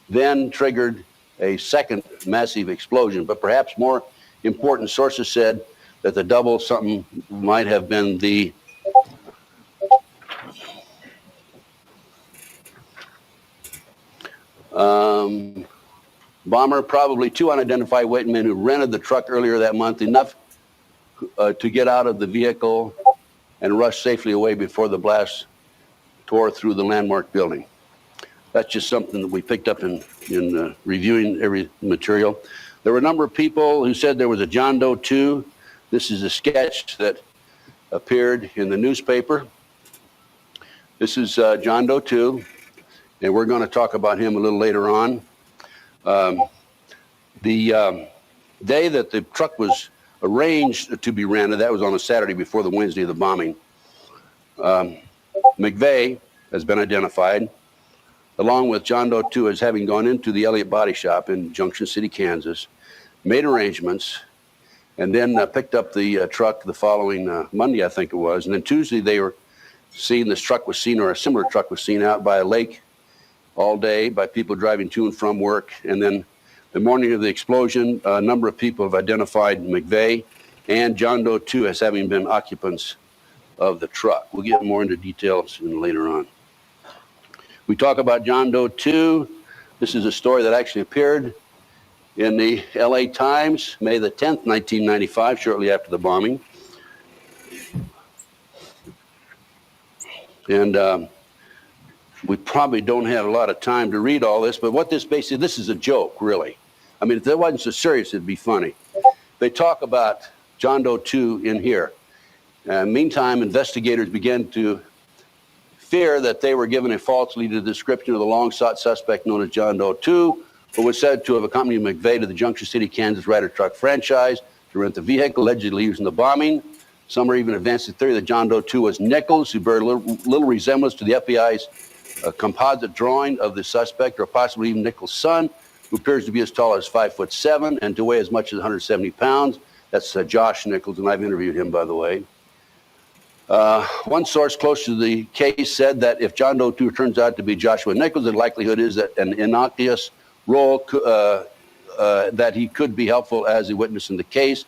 then triggered a second massive explosion. But perhaps more important, sources said that the double something might have been the bomber, probably two unidentified white men who rented the truck earlier that month, enough to get out of the vehicle and rush safely away before the blast tore through the landmark building. That's just something that we picked up in reviewing every material. There were a number of people who said there was a John Doe 2. This is a sketch that appeared in the newspaper. This is John Doe 2, and we're going to talk about him a little later on. The day that the truck was arranged to be rented, that was on a Saturday before the Wednesday of the bombing. McVeigh has been identified, along with John Doe 2, as having gone into the Elliott Body Shop in Junction City, Kansas, made arrangements, and then picked up the truck the following Monday, I think it was. And then Tuesday, they were seen, this truck was seen, or a similar truck was seen out by a lake all day by people driving to and from work. And then the morning of the explosion, a number of people have identified McVeigh and John Doe 2 as having been occupants of the truck. We'll get more into details later on. We talk about John Doe 2. This is a story that actually appeared in the LA Times, May the 10th, 1995, shortly after the bombing. And we probably don't have a lot of time to read all this, but what this basically, this is a joke, really. I mean, if it wasn't so serious, it'd be funny. They talk about John Doe 2 in here. Meantime, investigators began to fear that they were given a false lead to the description of the long-sought suspect known as John Doe 2, who was said to have accompanied McVeigh to the Junction City, Kansas Ryder truck franchise to rent the vehicle, allegedly used in the bombing. Some are even advanced the theory that John Doe 2 was Nichols, who bore little resemblance to the FBI's composite drawing of the suspect, or possibly even Nichols' son, who appears to be as tall as 5'7" and to weigh as much as 170 pounds. That's Josh Nichols, and I've interviewed him, by the way. One source close to the case said that if John Doe 2 turns out to be Joshua Nichols, the likelihood is that an innocuous role that he could be helpful as a witness in the case.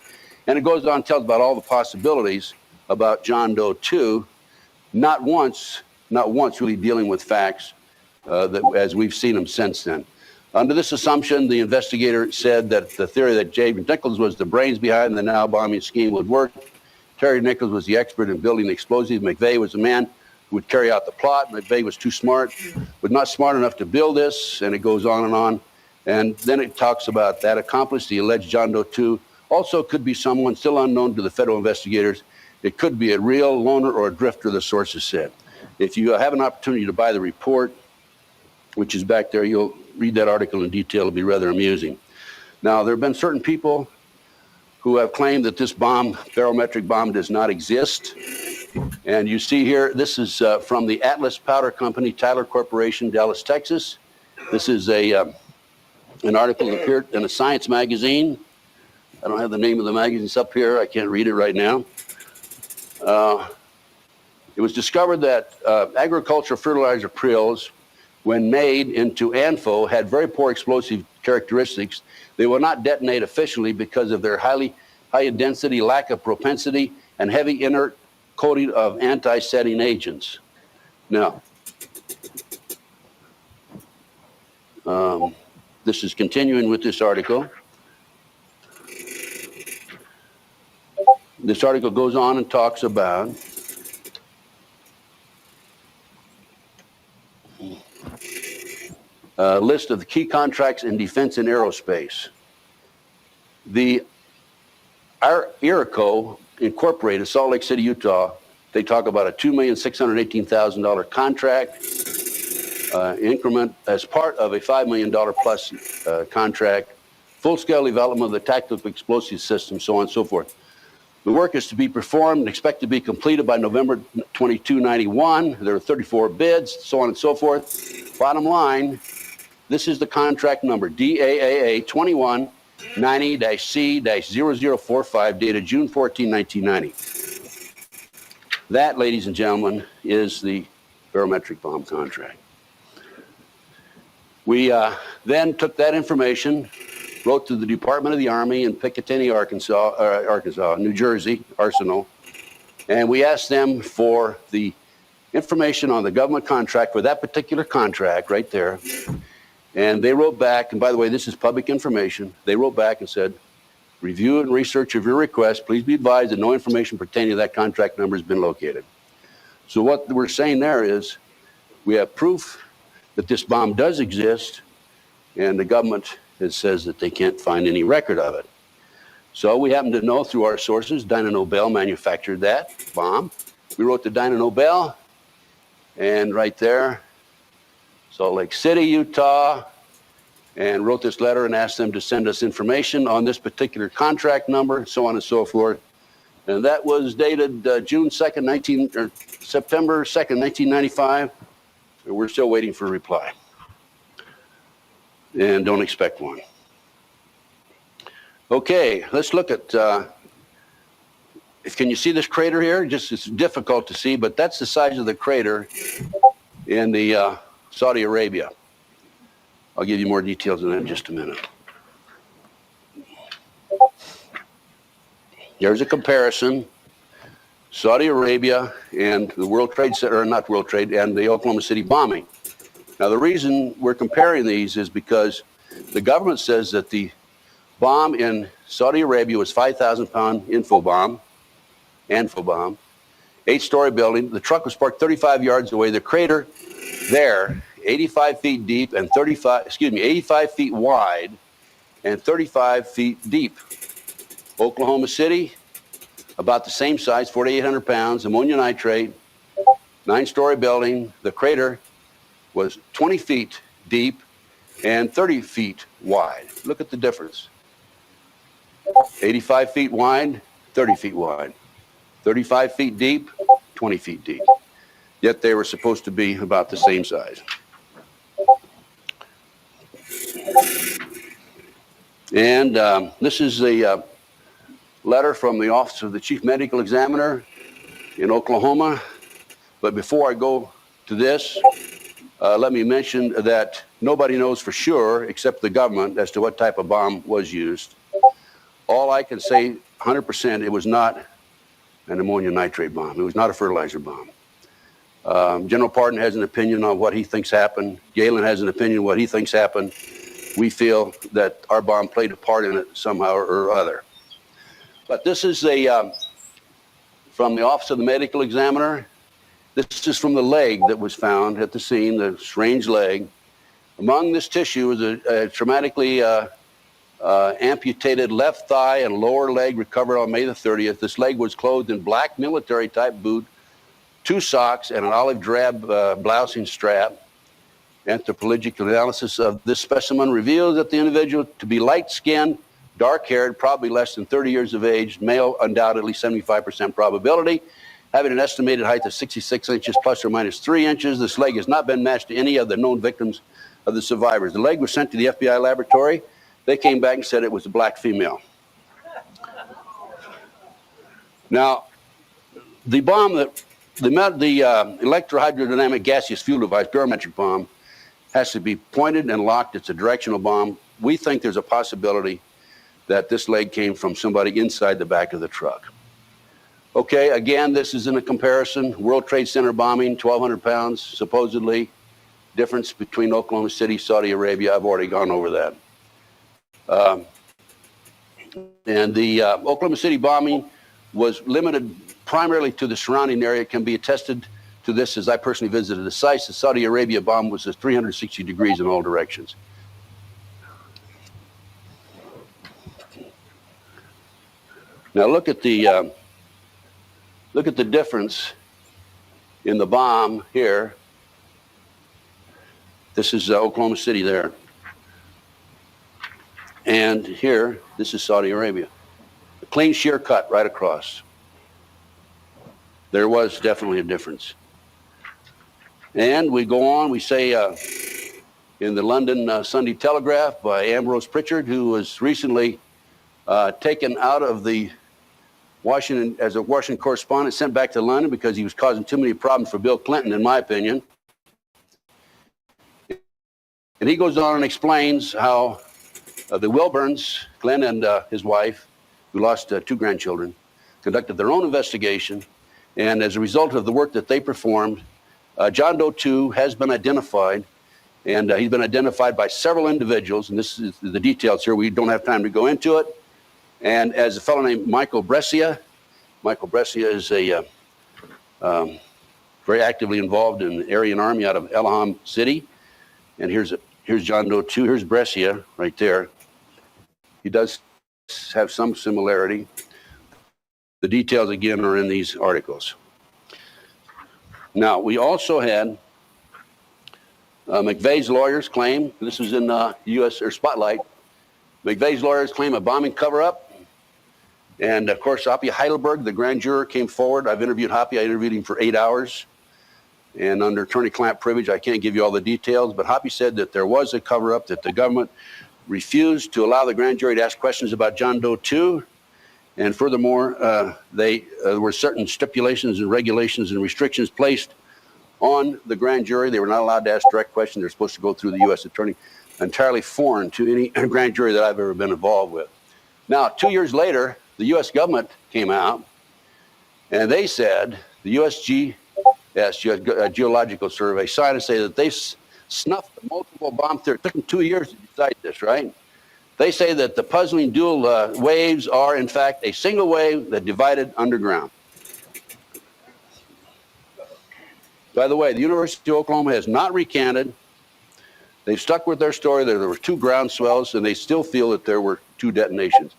And it goes on and tells about all the possibilities about John Doe 2, not once really dealing with facts as we've seen them since then. Under this assumption, the investigator said that the theory that James Nichols was the brains behind the now bombing scheme would work. Terry Nichols was the expert in building explosives. McVeigh was the man who would carry out the plot. McVeigh was too smart, was not smart enough to build this, and it goes on and on. And then it talks about that accomplice, the alleged John Doe 2, also could be someone still unknown to the federal investigators. It could be a real loner or a drifter, the sources said. If you have an opportunity to buy the report, which is back there, you'll read that article in detail. It'll be rather amusing. Now, there have been certain people who have claimed that this bomb, barometric bomb, does not exist. And you see here, this is from the Atlas Powder Company, Tyler Corporation, Dallas, Texas. This is an article that appeared in a science magazine. I don't have the name of the magazine. It's up here. I can't read it right now. It was discovered that agricultural fertilizer prills, when made into ANFO, had very poor explosive characteristics. They will not detonate efficiently because of their high density, lack of propensity, and heavy inert coating of anti-setting agents. Now, this is continuing with this article. This article goes on and talks about a list of the key contracts in defense and aerospace. The Iraco Incorporated, Salt Lake City, Utah, they talk about a $2,618,000 contract increment as part of a $5 million plus contract, full-scale development of the tactical explosive system, so on and so forth. The work is to be performed and expected to be completed by November 2291. There are 34 bids, so on and so forth. Bottom line, this is the contract number, DAAA 2190-C-0045, dated June 14, 1990. That, ladies and gentlemen, is the barometric bomb contract. We then took that information, wrote to the Department of the Army in Picatinny, Arkansas, New Jersey, Arsenal, and we asked them for the information on the government contract for that particular contract right there. And they wrote back, and by the way, this is public information. They wrote back and said, review and research of your request. Please be advised that no information pertaining to that contract number has been located. So what we're saying there is we have proof that this bomb does exist, and the government says that they can't find any record of it. So we happen to know through our sources, Dyna Nobel manufactured that bomb. We wrote to Dyna Nobel, and right there, Salt Lake City, Utah, and wrote this letter and asked them to send us information on this particular contract number, so on and so forth. And that was dated September 2nd, 1995. And we're still waiting for a reply. And don't expect one. Okay, let's look at, can you see this crater here? It's difficult to see, but that's the size of the crater in the Saudi Arabia. I'll give you more details on that in just a minute. There's a comparison. Saudi Arabia and the World Trade Center, or not World Trade, and the Oklahoma City bombing. Now, the reason we're comparing these is because the government says that the bomb in Saudi Arabia was 5,000-pound info bomb, 8-story building. The truck was parked 35 yards away. The crater there, 85 feet deep and 85 feet wide and 35 feet deep. Oklahoma City, about the same size, 4,800 pounds, ammonia nitrate, 9-story building. The crater was 20 feet deep and 30 feet wide. Look at the difference. 85 feet wide, 30 feet wide. 35 feet deep, 20 feet deep. Yet they were supposed to be about the same size. And this is the letter from the Office of the Chief Medical Examiner in Oklahoma. But before I go to this, let me mention that nobody knows for sure, except the government, as to what type of bomb was used. All I can say 100%, it was not an ammonia nitrate bomb. It was not a fertilizer bomb. General Pardon has an opinion on what he thinks happened. Galen has an opinion on what he thinks happened. We feel that our bomb played a part in it somehow or other. But this is from the Office of the Medical Examiner. This is from the leg that was found at the scene, the strange leg. Among this tissue was a traumatically amputated left thigh and lower leg recovered on May the 30th. This leg was clothed in black military-type boot, 2 socks, and an olive drab blousing strap. Anthropologic analysis of this specimen reveals that the individual to be light-skinned, dark-haired, probably less than 30 years of age, male, undoubtedly 75% probability, having an estimated height of 66 inches plus or minus 3 inches. This leg has not been matched to any of the known victims of the survivors. The leg was sent to the FBI laboratory. They came back and said it was a black female. Now, the bomb that the electrohydrodynamic gaseous fuel device, barometric bomb, has to be pointed and locked. It's a directional bomb. We think there's a possibility that this leg came from somebody inside the back of the truck. Okay, again, this is in a comparison. World Trade Center bombing, 1,200 pounds, supposedly. Difference between Oklahoma City, Saudi Arabia. I've already gone over that. And the Oklahoma City bombing was limited primarily to the surrounding area. It can be attested to this as I personally visited the sites. The Saudi Arabia bomb was at 360 degrees in all directions. Now look at the difference in the bomb here. This is Oklahoma City there. And here, this is Saudi Arabia. A clean shear cut right across. There was definitely a difference. And we go on, we say in the London Sunday Telegraph by Ambrose Pritchard, who was recently taken out of the Washington, as a Washington correspondent, sent back to London because he was causing too many problems for Bill Clinton, in my opinion. And he goes on and explains how the Wilburns, Glenn and his wife, who lost 2 grandchildren, conducted their own investigation. And as a result of the work that they performed, John Doe 2 has been identified. And he's been identified by several individuals. And this is the details here. We don't have time to go into it. And as a fellow named Michael Brescia is a very actively involved in the Aryan Army out of Elham City. And here's John Doe 2. Here's Brescia right there. He does have some similarity. The details, again, are in these articles. Now, we also had McVeigh's lawyers claim, this was in U.S. or Spotlight, McVeigh's lawyers claim a bombing cover-up. And, of course, Hoppy Heidelberg, the grand juror, came forward. I've interviewed Hoppy. I interviewed him for 8 hours. And under attorney-client privilege, I can't give you all the details, but Hoppy said that there was a cover-up, that the government refused to allow the grand jury to ask questions about John Doe 2. And furthermore, there were certain stipulations and regulations and restrictions placed on the grand jury. They were not allowed to ask direct questions. They're supposed to go through the U.S. attorney, entirely foreign to any grand jury that I've ever been involved with. Now, 2 years later, the U.S. government came out, and they said, the USG, Geological Survey, signed and say that they snuffed multiple bomb theories. It took them 2 years to decide this, right? They say that the puzzling dual waves are, in fact, a single wave that divided underground. By the way, the University of Oklahoma has not recanted. They've stuck with their story that there were 2 ground swells, and they still feel that there were 2 detonations.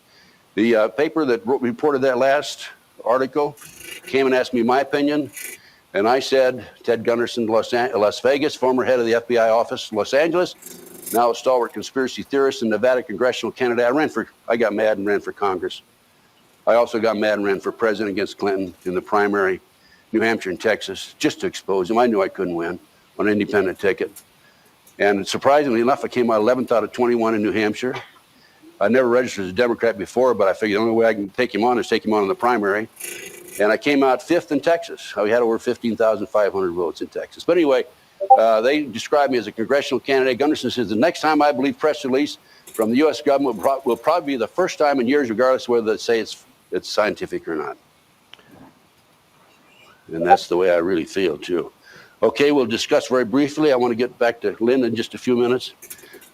The paper that reported that last article came and asked me my opinion, and I said, Ted Gunderson, Las Vegas, former head of the FBI office, Los Angeles, now a stalwart conspiracy theorist in Nevada congressional candidate. I got mad and ran for Congress. I also got mad and ran for president against Clinton in the primary, New Hampshire and Texas, just to expose him. I knew I couldn't win on an independent ticket. And surprisingly enough, I came out 11th out of 21 in New Hampshire. I never registered as a Democrat before, but I figured the only way I can take him on is take him on in the primary. And I came out 5th in Texas. We had over 15,500 votes in Texas. But anyway, they described me as a congressional candidate. Gunderson says the next time I believe press release from the U.S. government will probably be the first time in years, regardless of whether they say it's scientific or not. And that's the way I really feel, too. Okay, we'll discuss very briefly. I want to get back to Lynn in just a few minutes.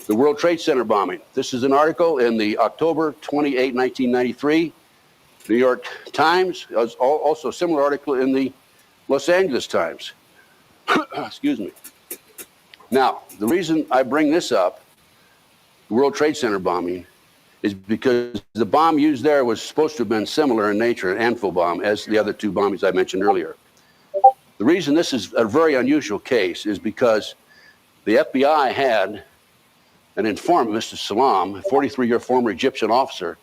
The World Trade Center bombing. This is an article in the October 28, 1993, New York Times. Also a similar article in the Los Angeles Times. Excuse me. Now, the reason I bring this up, the World Trade Center bombing, is because the bomb used there was supposed to have been similar in nature, an Anvil bomb, as the other 2 bombings I mentioned earlier. The reason this is a very unusual case is because the FBI had an informant, Mr. Salam, a 43-year former Egyptian officer,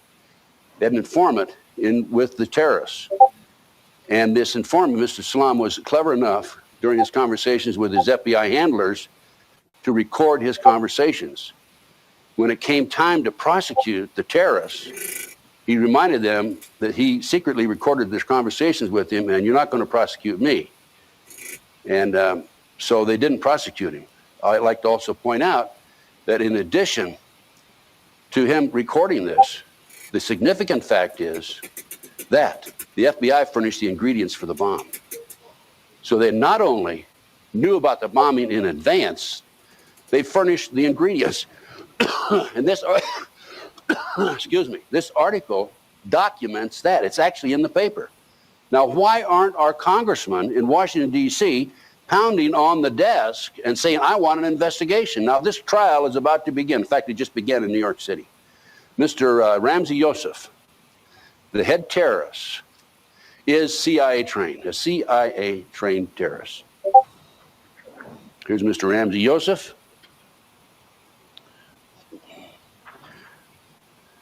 had an informant with the terrorists. And this informant, Mr. Salam, was clever enough during his conversations with his FBI handlers to record his conversations. When it came time to prosecute the terrorists, he reminded them that he secretly recorded their conversations with him, and you're not going to prosecute me. And so they didn't prosecute him. I'd like to also point out that in addition to him recording this, the significant fact is that the FBI furnished the ingredients for the bomb. So they not only knew about the bombing in advance, they furnished the ingredients. And this, excuse me, this article documents that. It's actually in the paper. Now, why aren't our congressmen in Washington, D.C. pounding on the desk and saying, I want an investigation? Now, this trial is about to begin. In fact, it just began in New York City. Mr. Ramzi Youssef, the head terrorist, is CIA trained, a CIA trained terrorist. Here's Mr. Ramzi Youssef.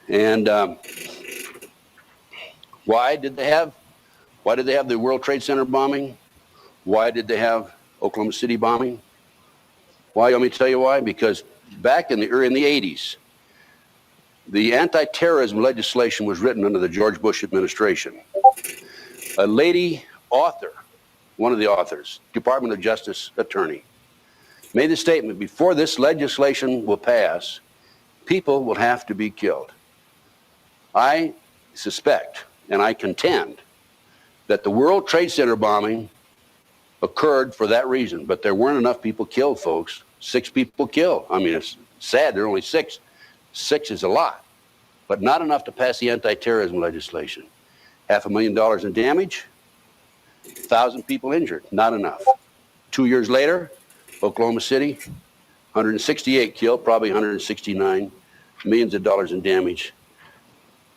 And why did they have the World Trade Center bombing? Why did they have Oklahoma City bombing? Why? Let me tell you why. Because back in the 80s, the anti-terrorism legislation was written under the George Bush administration. A lady author, one of the authors, Department of Justice attorney, made the statement, before this legislation will pass, people will have to be killed. I suspect, and I contend, that the World Trade Center bombing occurred for that reason, but there weren't enough people killed, folks. 6 people killed. I mean, it's sad there are only 6. 6 is a lot, but not enough to pass the anti-terrorism legislation. $500,000 in damage, 1,000 people injured, not enough. 2 years later, Oklahoma City, 168 killed, probably 169, millions of dollars in damage.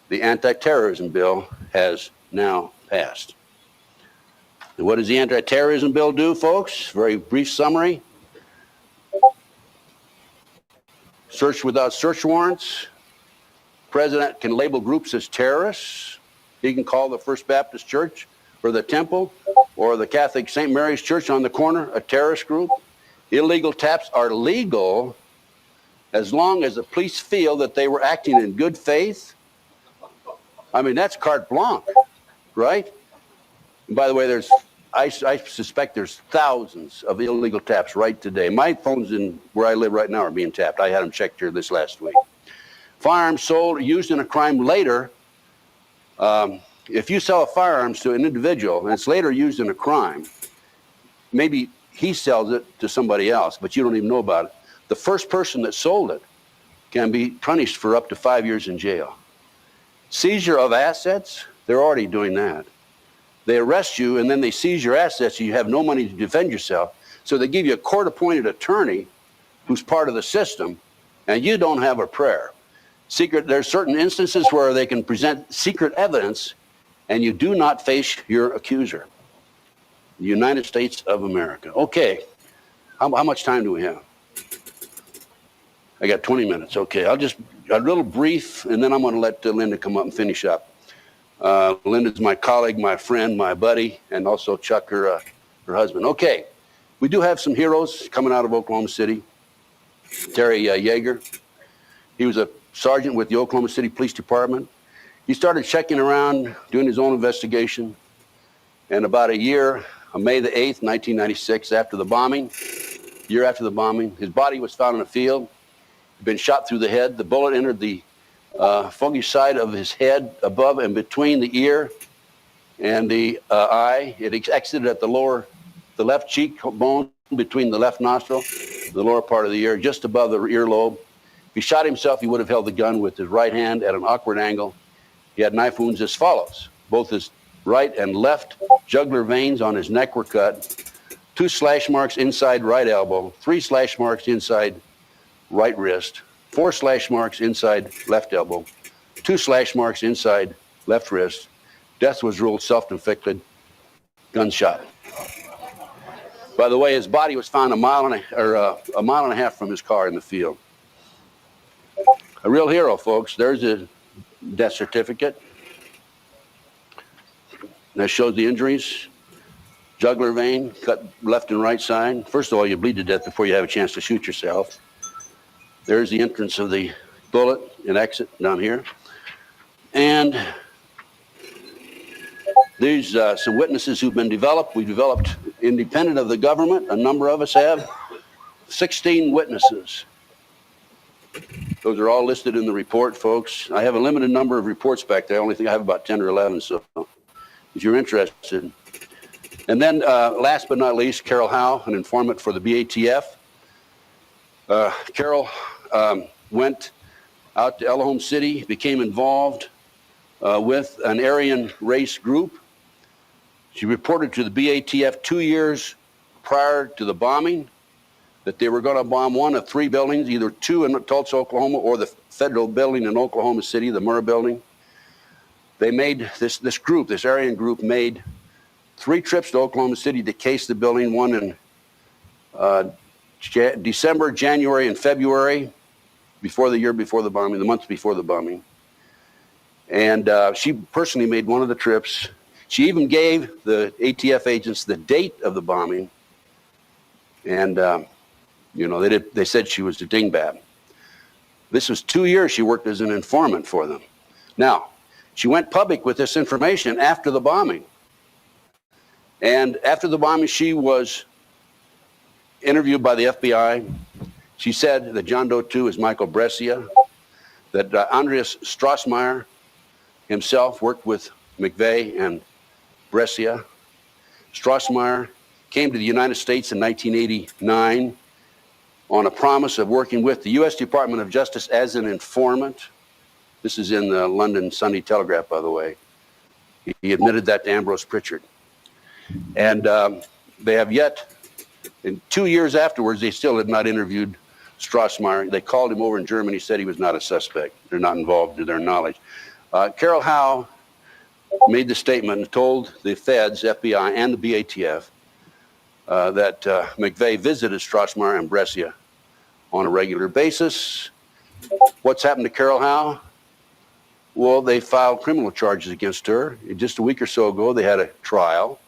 The anti-terrorism bill has now passed. And what does the anti-terrorism bill do, folks? Very brief summary. Search without search warrants. President can label groups as terrorists. He can call the First Baptist Church or the Temple or the Catholic St. Mary's Church on the corner a terrorist group. Illegal taps are legal as long as the police feel that they were acting in good faith. I mean, that's carte blanche, right? And by the way, I suspect there's thousands of illegal taps right today. My phones in where I live right now are being tapped. I had them checked here this last week. Firearms sold, used in a crime later. If you sell a firearms to an individual and it's later used in a crime, maybe he sells it to somebody else, but you don't even know about it. The first person that sold it can be punished for up to 5 years in jail. Seizure of assets, they're already doing that. They arrest you and then they seize your assets and you have no money to defend yourself. So they give you a court-appointed attorney who's part of the system and you don't have a prayer. There's certain instances where they can present secret evidence and you do not face your accuser. The United States of America. Okay, how much time do we have? I got 20 minutes. Okay, I'll just, a little brief, and then I'm going to let Linda come up and finish up. Linda's my colleague, my friend, my buddy, and also Chuck, her husband. Okay, we do have some heroes coming out of Oklahoma City. Terry Yeager, he was a sergeant with the Oklahoma City Police Department. He started checking around, doing his own investigation, and about a year, on May the 8th, 1996, after the bombing, year after the bombing, his body was found in a field. He'd been shot through the head. The bullet entered the funky side of his head above and between the ear and the eye. It exited at the left cheek bone between the left nostril, the lower part of the ear, just above the earlobe. If he shot himself, he would have held the gun with his right hand at an awkward angle. He had knife wounds as follows. Both his right and left jugular veins on his neck were cut. 2 slash marks inside right elbow. 3 slash marks inside right wrist. 4 slash marks inside left elbow. 2 slash marks inside left wrist. Death was ruled self-inflicted gunshot. By the way, his body was found a mile and a half from his car in the field. A real hero, folks. There's a death certificate. That shows the injuries. Jugular vein, cut left and right side. First of all, you bleed to death before you have a chance to shoot yourself. There's the entrance of the bullet and exit down here. And these some witnesses who've been developed. We developed independent of the government. A number of us have 16 witnesses. Those are all listed in the report, folks. I have a limited number of reports back there. I only think I have about 10 or 11. So if you're interested. And then last but not least, Carol Howe, an informant for the BATF. Carol went out to Oklahoma City, became involved with an Aryan race group. She reported to the BATF 2 years prior to the bombing that they were going to bomb one of 3 buildings, either 2 in Tulsa, Oklahoma, or the federal building in Oklahoma City, the Murrah building. They made, this group, this Aryan group, made 3 trips to Oklahoma City to case the building, one in December, January, and February, before the year before the bombing, the months before the bombing. And she personally made one of the trips. She even gave the ATF agents the date of the bombing. And, you know, they said she was a dingbat. This was 2 years she worked as an informant for them. Now, she went public with this information after the bombing. And after the bombing, she was interviewed by the FBI. She said that John Doe 2 is Michael Brescia, that Andreas Strassmeyer himself worked with McVeigh and Brescia. Strassmeyer came to the United States in 1989 on a promise of working with the U.S. Department of Justice as an informant. This is in the London Sunday Telegraph, by the way. He admitted that to Ambrose Pritchard. And they have yet, in 2 years afterwards, they still had not interviewed Strassmeyer. They called him over in Germany, said he was not a suspect. They're not involved to their knowledge. Carol Howe made the statement and told the feds, FBI, and the BATF that McVeigh visited Strassmeyer and Brescia on a regular basis. What's happened to Carol Howe? Well, they filed criminal charges against her. Just a week or so ago, they had a trial,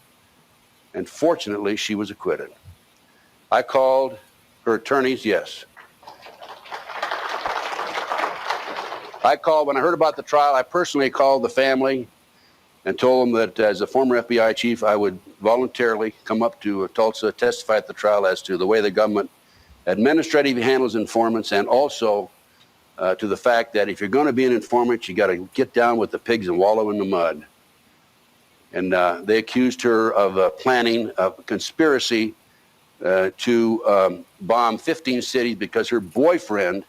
and fortunately, she was acquitted. I called her attorneys, yes. I called, when I heard about the trial, I personally called the family and told them that as a former FBI chief, I would voluntarily come up to Tulsa, testify at the trial as to the way the government administratively handles informants, and also to the fact that if you're going to be an informant, you got to get down with the pigs and wallow in the mud. And they accused her of planning a conspiracy to bomb 15 cities because her boyfriend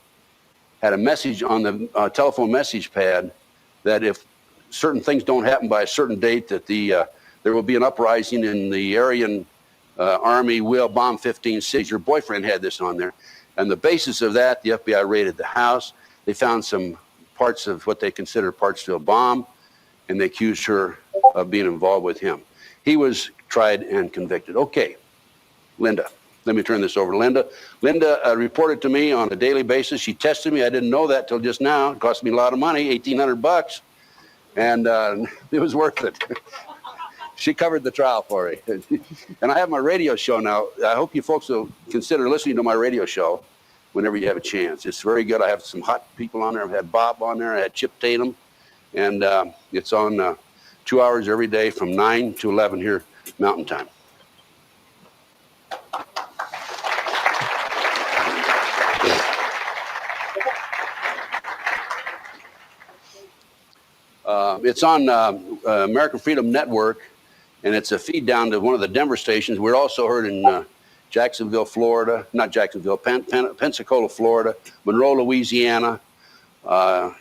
had a message on the telephone message pad that if certain things don't happen by a certain date, that there will be an uprising in the Aryan army will bomb 15 cities. Her boyfriend had this on there. And the basis of that, the FBI raided the house. They found some parts of what they consider parts to a bomb, and they accused her of being involved with him. He was tried and convicted. Okay, Linda. Let me turn this over to Linda. Linda reported to me on a daily basis. She tested me. I didn't know that till just now. It cost me a lot of money, $1,800, and it was worth it. She covered the trial for me. And I have my radio show now. I hope you folks will consider listening to my radio show whenever you have a chance. It's very good. I have some hot people on there. I've had Bob on there. I had Chip Tatum. And it's on 2 hours every day from 9 to 11 here Mountain Time. It's on American Freedom Network, and it's a feed down to one of the Denver stations. We're also heard in Jacksonville, Florida, not Jacksonville, Pensacola, Florida, Monroe, Louisiana,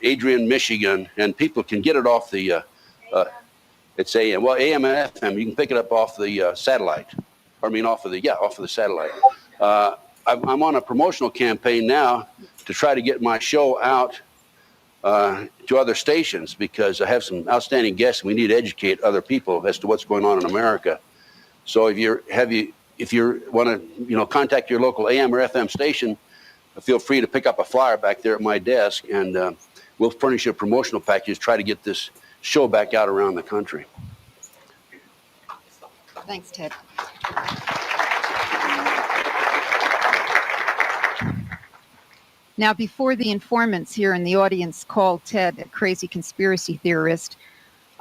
Adrian, Michigan, and people can get it off the, it's AM, well, AM and FM. You can pick it up off the satellite. I mean, off of the satellite. I'm on a promotional campaign now to try to get my show out to other stations, because I have some outstanding guests and we need to educate other people as to what's going on in America. So if you want to contact your local AM or FM station, feel free to pick up a flyer back there at my desk, and we'll furnish you a promotional package, try to get this show back out around the country. Thanks, Ted. Now, before the informants here in the audience call Ted a crazy conspiracy theorist,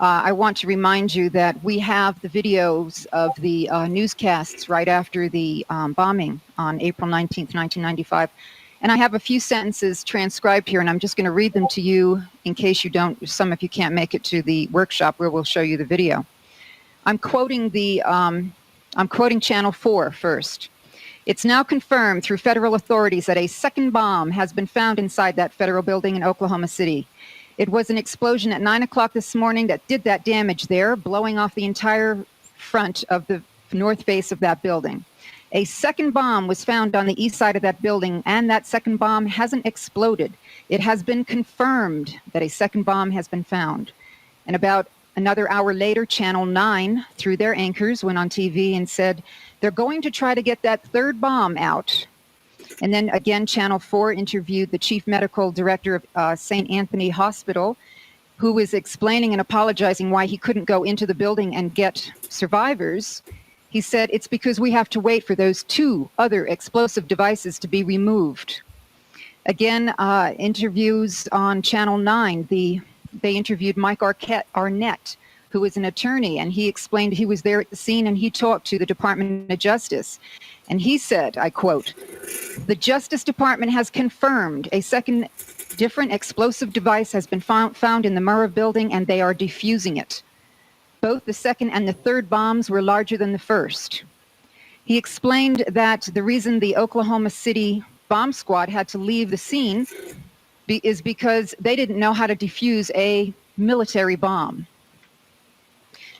I want to remind you that we have the videos of the newscasts right after the bombing on April 19th, 1995. And I have a few sentences transcribed here, and I'm just going to read them to you in case some of you can't make it to the workshop where we'll show you the video. I'm quoting Channel 4 first. It's now confirmed through federal authorities that a second bomb has been found inside that federal building in Oklahoma City. It was an explosion at 9 o'clock this morning that did that damage there, blowing off the entire front of the north face of that building. A second bomb was found on the east side of that building, and that second bomb hasn't exploded. It has been confirmed that a second bomb has been found. And about another hour later, Channel 9, through their anchors, went on TV and said they're going to try to get that third bomb out. And then again, Channel 4 interviewed the chief medical director of St. Anthony Hospital, who was explaining and apologizing why he couldn't go into the building and get survivors. He said, it's because we have to wait for those 2 other explosive devices to be removed. Again, interviews on Channel 9, they interviewed Mike Arnett, who is an attorney, and he explained he was there at the scene and he talked to the Department of Justice. And he said, I quote, "The Justice Department has confirmed a second different explosive device has been found in the Murrah building, and they are defusing it. Both the second and the third bombs were larger than the first." He explained that the reason the Oklahoma City bomb squad had to leave the scene is because they didn't know how to defuse a military bomb.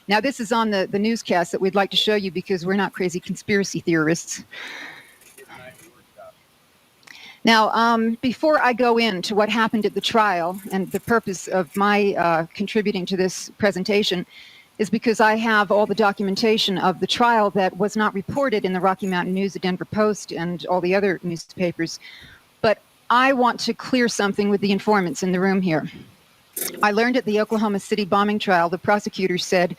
Now, this is on the newscast that we'd like to show you because we're not crazy conspiracy theorists. Now, before I go into what happened at the trial, and the purpose of my contributing to this presentation is because I have all the documentation of the trial that was not reported in the Rocky Mountain News, the Denver Post, and all the other newspapers. But I want to clear something with the informants in the room here. I learned at the Oklahoma City bombing trial, the prosecutor said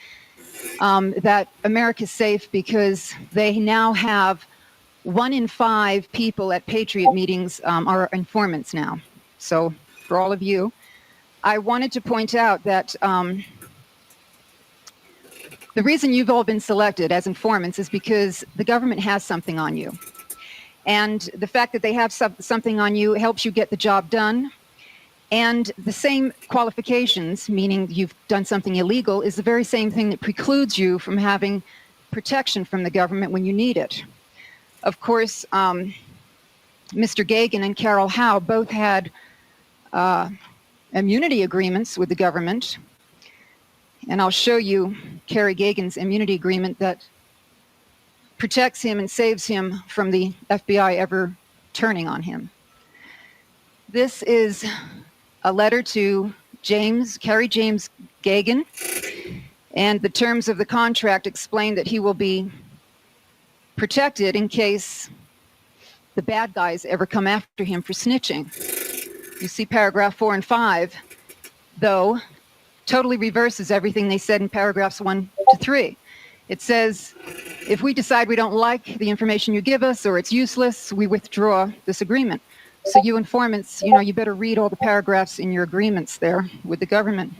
that America's safe because they now have 1 in 5 people at Patriot meetings are informants now. So for all of you, I wanted to point out that the reason you've all been selected as informants is because the government has something on you. And the fact that they have something on you helps you get the job done. And the same qualifications, meaning you've done something illegal, is the very same thing that precludes you from having protection from the government when you need it. Of course, Mr. Gagan and Carol Howe both had immunity agreements with the government. And I'll show you Kerry Gagan's immunity agreement that protects him and saves him from the FBI ever turning on him. This is a letter to Kerry James Gagan, and the terms of the contract explain that he will be protected in case the bad guys ever come after him for snitching. You see paragraph 4 and 5, though, totally reverses everything they said in paragraphs 1 to 3. It says, if we decide we don't like the information you give us or it's useless, we withdraw this agreement. So you informants, you better read all the paragraphs in your agreements there with the government.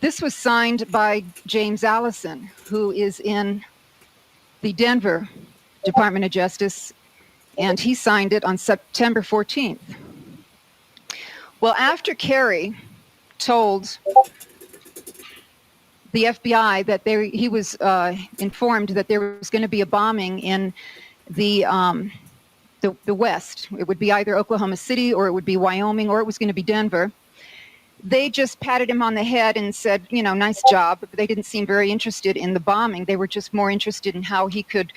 This was signed by James Allison, who is in the Denver Department of Justice, and he signed it on September 14th. Well, after Kerry told the FBI that he was informed that there was going to be a bombing in the West. It would be either Oklahoma City or it would be Wyoming or it was going to be Denver. They just patted him on the head and said, nice job. But they didn't seem very interested in the bombing. They were just more interested in how he could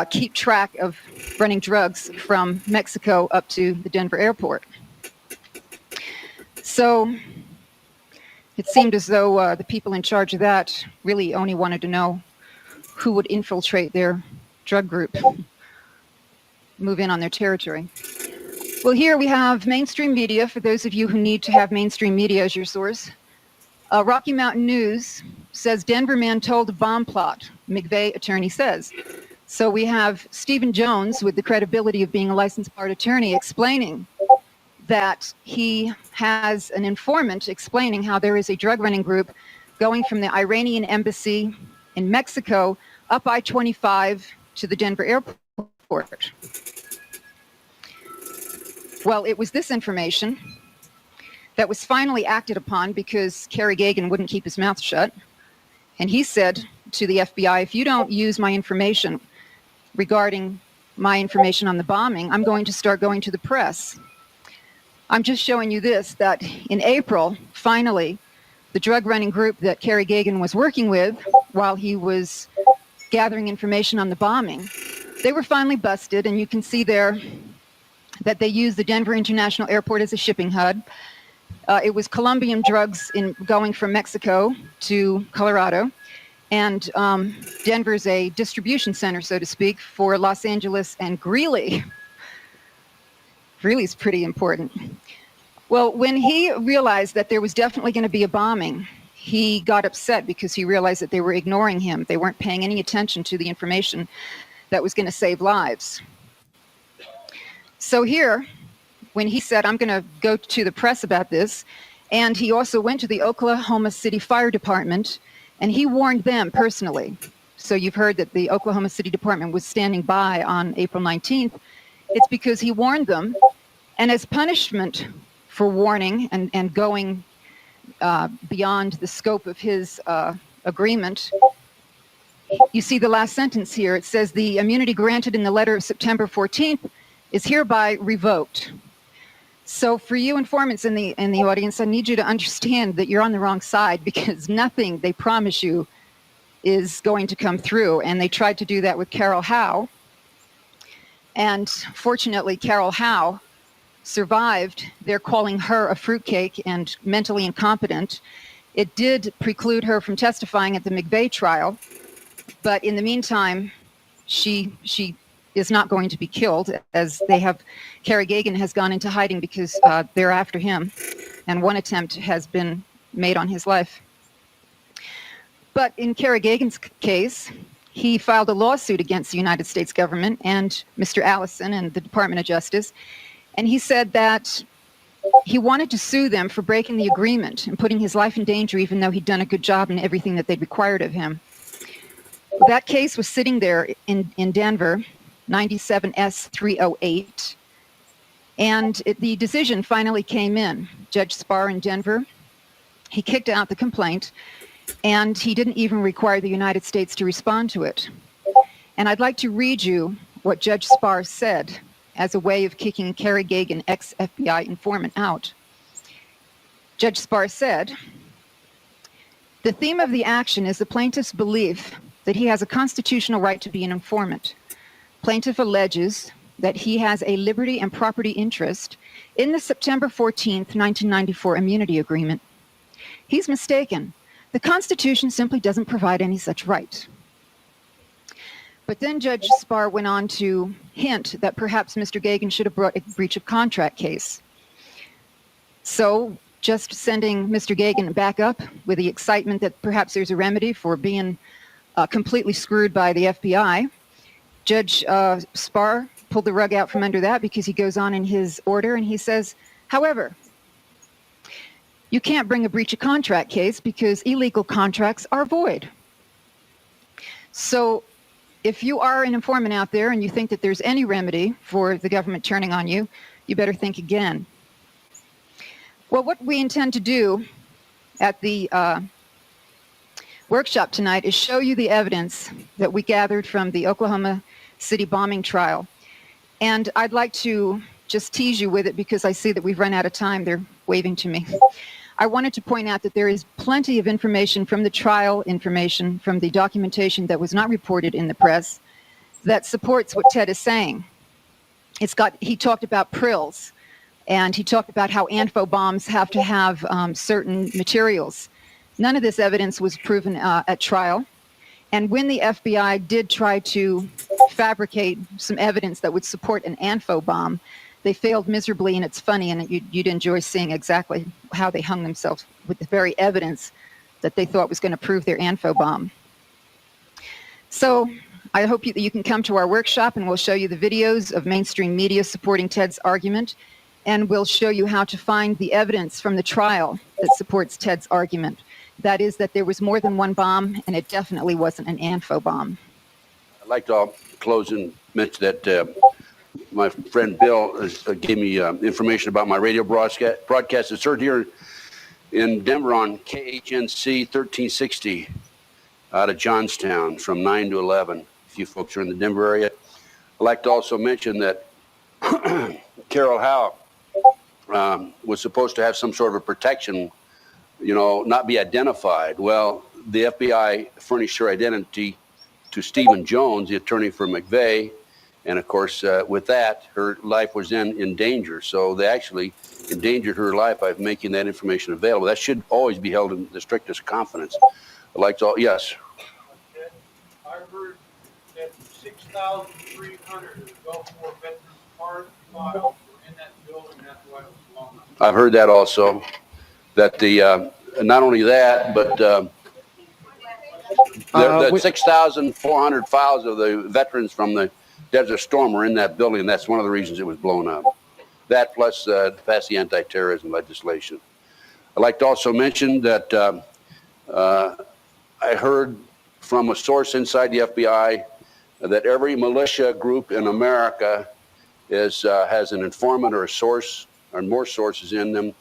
keep track of running drugs from Mexico up to the Denver airport. So it seemed as though the people in charge of that really only wanted to know who would infiltrate their drug group, move in on their territory. Well, here we have mainstream media, for those of you who need to have mainstream media as your source. Rocky Mountain News says Denver man told of bomb plot, McVeigh attorney says. So we have Stephen Jones, with the credibility of being a licensed bar attorney, explaining that he has an informant explaining how there is a drug running group going from the Iranian embassy in Mexico up I-25 to the Denver airport. Well, it was this information that was finally acted upon because Kerry Gagan wouldn't keep his mouth shut. And he said, to the FBI, if you don't use my information regarding my information on the bombing, I'm going to start going to the press. I'm just showing you this, that in April, finally, the drug-running group that Kerry Gagan was working with while he was gathering information on the bombing, they were finally busted, and you can see there that they used the Denver International Airport as a shipping hub. It was Colombian drugs going from Mexico to Colorado, and Denver's a distribution center, so to speak, for Los Angeles and Greeley. Greeley's pretty important. Well, when he realized that there was definitely going to be a bombing, he got upset because he realized that they were ignoring him. They weren't paying any attention to the information that was going to save lives. So here, when he said, I'm going to go to the press about this, and he also went to the Oklahoma City Fire Department, and he warned them personally. So you've heard that the Oklahoma City Department was standing by on April 19th. It's because he warned them, and as punishment for warning and going beyond the scope of his agreement, you see the last sentence here. It says, the immunity granted in the letter of September 14th is hereby revoked. So for you informants in the audience, I need you to understand that you're on the wrong side, because nothing they promise you is going to come through. And they tried to do that with Carol Howe. And fortunately, Carol Howe survived. They're calling her a fruitcake and mentally incompetent. It did preclude her from testifying at the McVeigh trial. But in the meantime, she is not going to be killed, as they have. Kerry Gagan has gone into hiding because they're after him, and one attempt has been made on his life. But in Kerry Gagan's case, he filed a lawsuit against the United States government and Mr. Allison and the Department of Justice, and he said that he wanted to sue them for breaking the agreement and putting his life in danger, even though he'd done a good job in everything that they'd required of him. That case was sitting there in Denver, 97S308, and the decision finally came in. Judge Spar in Denver, he kicked out the complaint, and he didn't even require the United States to respond to it. And I'd like to read you what Judge Spar said as a way of kicking Kerry Gagan, ex-FBI informant, out. Judge Spar said, the theme of the action is the plaintiff's belief that he has a constitutional right to be an informant. Plaintiff alleges that he has a liberty and property interest in the September 14th, 1994 immunity agreement. He's mistaken. The Constitution simply doesn't provide any such right. But then Judge Spar went on to hint that perhaps Mr. Gagan should have brought a breach of contract case. So just sending Mr. Gagan back up with the excitement that perhaps there's a remedy for being completely screwed by the FBI, Judge Spar pulled the rug out from under that, because he goes on in his order and he says, however, you can't bring a breach of contract case because illegal contracts are void. So if you are an informant out there and you think that there's any remedy for the government turning on you, you better think again. Well, what we intend to do at the workshop tonight is show you the evidence that we gathered from the Oklahoma City bombing trial. And I'd like to just tease you with it, because I see that we've run out of time. They're waving to me. I wanted to point out that there is plenty of information from the trial, information from the documentation that was not reported in the press, that supports what Ted is saying. He talked about prills, and he talked about how ANFO bombs have to have certain materials. None of this evidence was proven at trial. And when the FBI did try to fabricate some evidence that would support an ANFO bomb, they failed miserably, and it's funny, and you'd enjoy seeing exactly how they hung themselves with the very evidence that they thought was going to prove their ANFO bomb. So I hope that you can come to our workshop, and we'll show you the videos of mainstream media supporting Ted's argument, and we'll show you how to find the evidence from the trial that supports Ted's argument. That is, that there was more than one bomb, and it definitely wasn't an ANFO bomb. I'd like to close and mention that my friend Bill gave me information about my radio broadcast. It's heard here in Denver on KHNC 1360 out of Johnstown from 9 to 11. If you folks are in the Denver area. I'd like to also mention that Carol Howe was supposed to have some sort of a protection, you know, not be identified. Well, the FBI furnished her identity to Stephen Jones, the attorney for McVeigh. And of course, with that, her life was then in danger. So they actually endangered her life by making that information available. That should always be held in the strictest confidence. I'd like to, yes. I heard that 6,300 Gulf War veterans' hard files were in that building. That's why it was blown up. I've heard that also. That the not only that, but the 6,400 files of the veterans from the Desert Storm were in that building. And that's one of the reasons it was blown up. That plus pass the anti-terrorism legislation. I'd like to also mention that I heard from a source inside the FBI that every militia group in America has an informant or a source or more sources in them.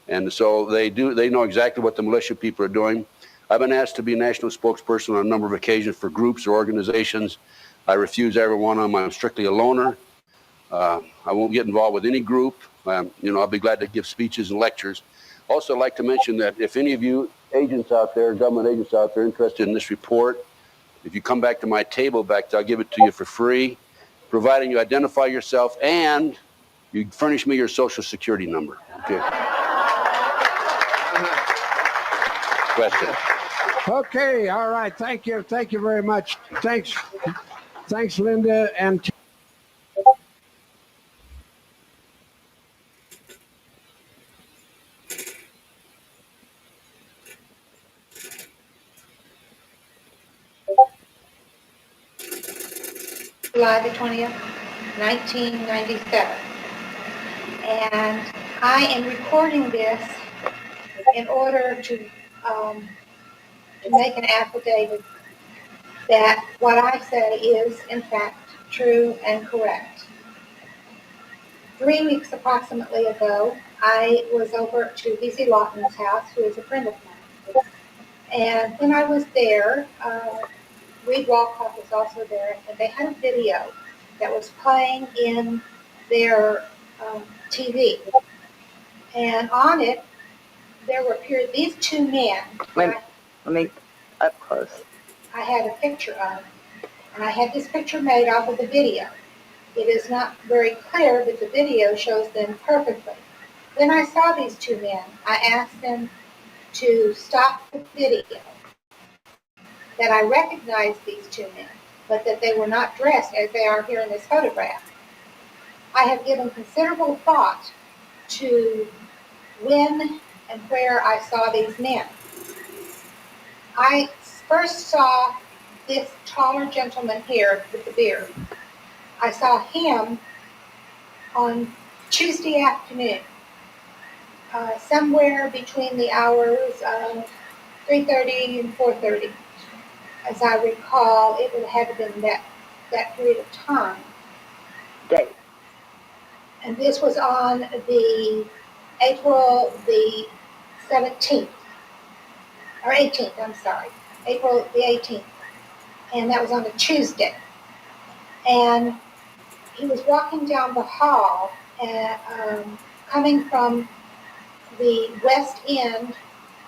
And so they know exactly what the militia people are doing. I've been asked to be national spokesperson on a number of occasions for groups or organizations. I refuse every one of them. I'm strictly a loner. I won't get involved with any group. You know, I'll be glad to give speeches and lectures. Also, I'd like to mention that if any of you agents out there, government agents out there interested in this report, if you come back to my table back there, I'll give it to you for free, providing you identify yourself and you furnish me your social security number. Okay. Question. Okay, all right. Thank you. Thank you very much. Thanks. Thanks, Linda. And July the 20th, 1997. And I am recording this in order to make an affidavit that what I say is, in fact, true and correct. 3 weeks approximately ago, I was over to V.C. Lawton's house, who is a friend of mine. And when I was there, Reed Walcott was also there, and they had a video that was playing in their TV. And on it, there appeared these two men. Let me up close. I had a picture of, and I had this picture made off of the video. It is not very clear, but the video shows them perfectly. When I saw these two men, I asked them to stop the video, that I recognized these two men, but that they were not dressed as they are here in this photograph. I have given considerable thought to when and where I saw these men. I first saw this taller gentleman here with the beard. I saw him on Tuesday afternoon, somewhere between the hours of 3:30 and 4:30. As I recall, it would have been that period of time. Date. And this was on the April the 17th, or 18th, I'm sorry, April the 18th. And that was on a Tuesday. And he was walking down the hall, coming from the west end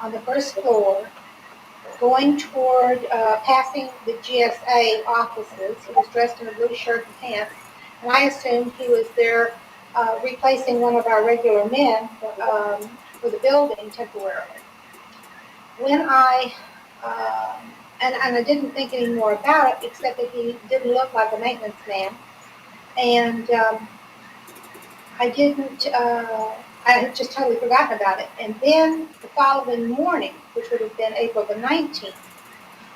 on the first floor, going toward, passing the GSA offices. He was dressed in a blue shirt and pants, and I assumed he was there replacing one of our regular men for the building temporarily. When I, and I didn't think any more about it, except that he didn't look like a maintenance man, and I didn't, I had just totally forgotten about it. And then the following morning, which would have been April the 19th,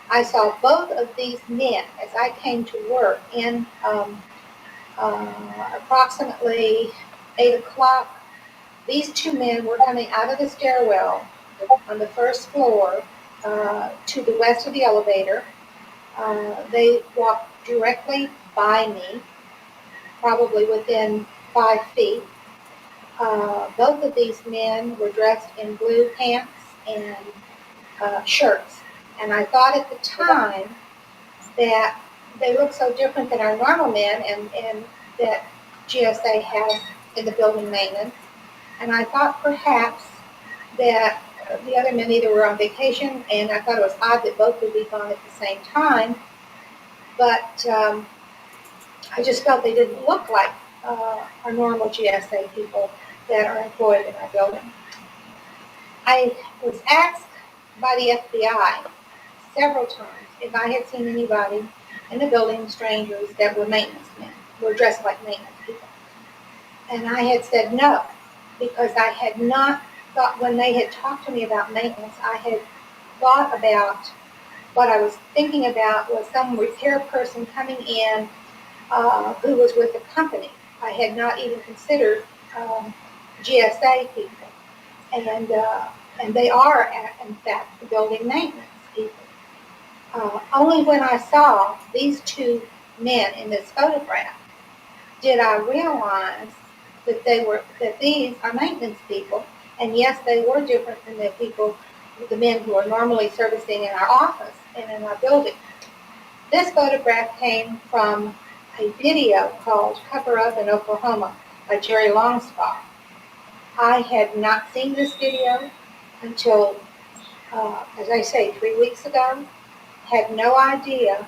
I saw both of these men as I came to work in approximately 8 o'clock. These two men were coming out of the stairwell on the first floor to the west of the elevator. They walked directly by me, probably within 5 feet. Both of these men were dressed in blue pants and shirts, And I thought at the time that they looked so different than our normal men and that GSA has in the building maintenance. And I thought perhaps that the other men either were on vacation, and I thought it was odd that both would be gone at the same time. But I just felt they didn't look like our normal GSA people that are employed in our building. I was asked by the FBI several times if I had seen anybody in the building, strangers, that were maintenance men, were dressed like maintenance people. And I had said no, because I had not thought, when they had talked to me about maintenance, I had thought about, what I was thinking about was some repair person coming in who was with the company. I had not even considered GSA people. And they are, in fact, the building maintenance people. Only when I saw these two men in this photograph did I realize that these are maintenance people. And yes, they were different than the men who are normally servicing in our office and in our building. This photograph came from a video called Cover Up in Oklahoma by Jerry Longspot. I had not seen this video until, as I say, 3 weeks ago. Had no idea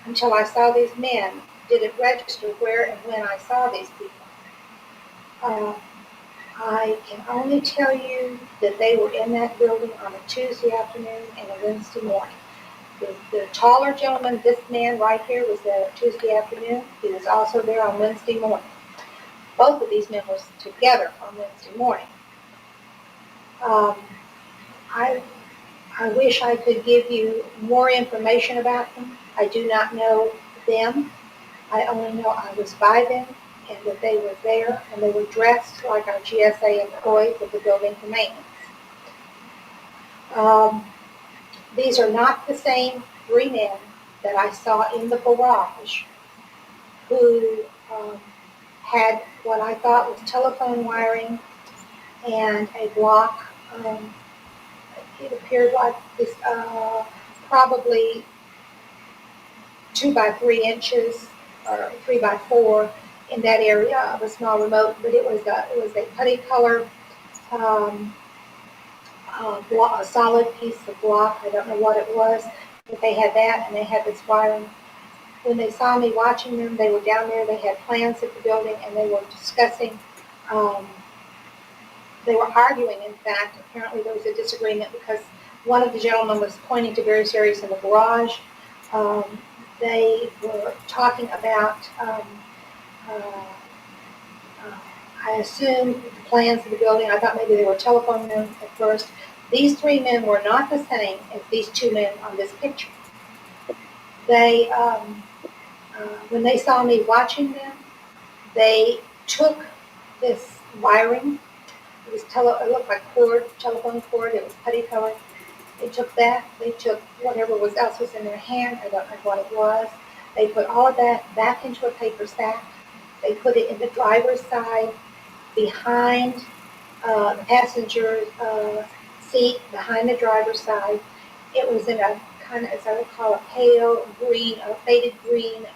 until I saw these men. Didn't register where and when I saw these people. I can only tell you that they were in that building on a Tuesday afternoon and a Wednesday morning. The taller gentleman, this man right here, was there Tuesday afternoon. He was also there on Wednesday morning. Both of these men were together on Wednesday morning. I wish I could give you more information about them. I do not know them. I only know I was by them and that they were there and they were dressed like our GSA employees of the building for maintenance. These are not the same three men that I saw in the garage who had what I thought was telephone wiring and a block. It appeared like this, probably 2 by 3 inches or 3 by 4 in that area of a small remote, but it was a putty color, a solid piece of block. I don't know what it was, but they had that and they had this wiring. When they saw me watching them, they were down there. They had plans at the building and they were discussing. They were arguing, in fact. Apparently there was a disagreement because one of the gentlemen was pointing to various areas in the garage. They were talking about, I assumed, the plans of the building. I thought maybe they were telephone men at first. These three men were not the same as these two men on this picture. They, when they saw me watching them, they took this wiring. It looked like telephone cord. It was putty colored. They took that. They took whatever else was in their hand. I don't know what it was. They put all of that back into a paper sack. They put it in the driver's side behind the passenger seat, behind the driver's side. It was in a kind of, as I would call, a pale green, a faded green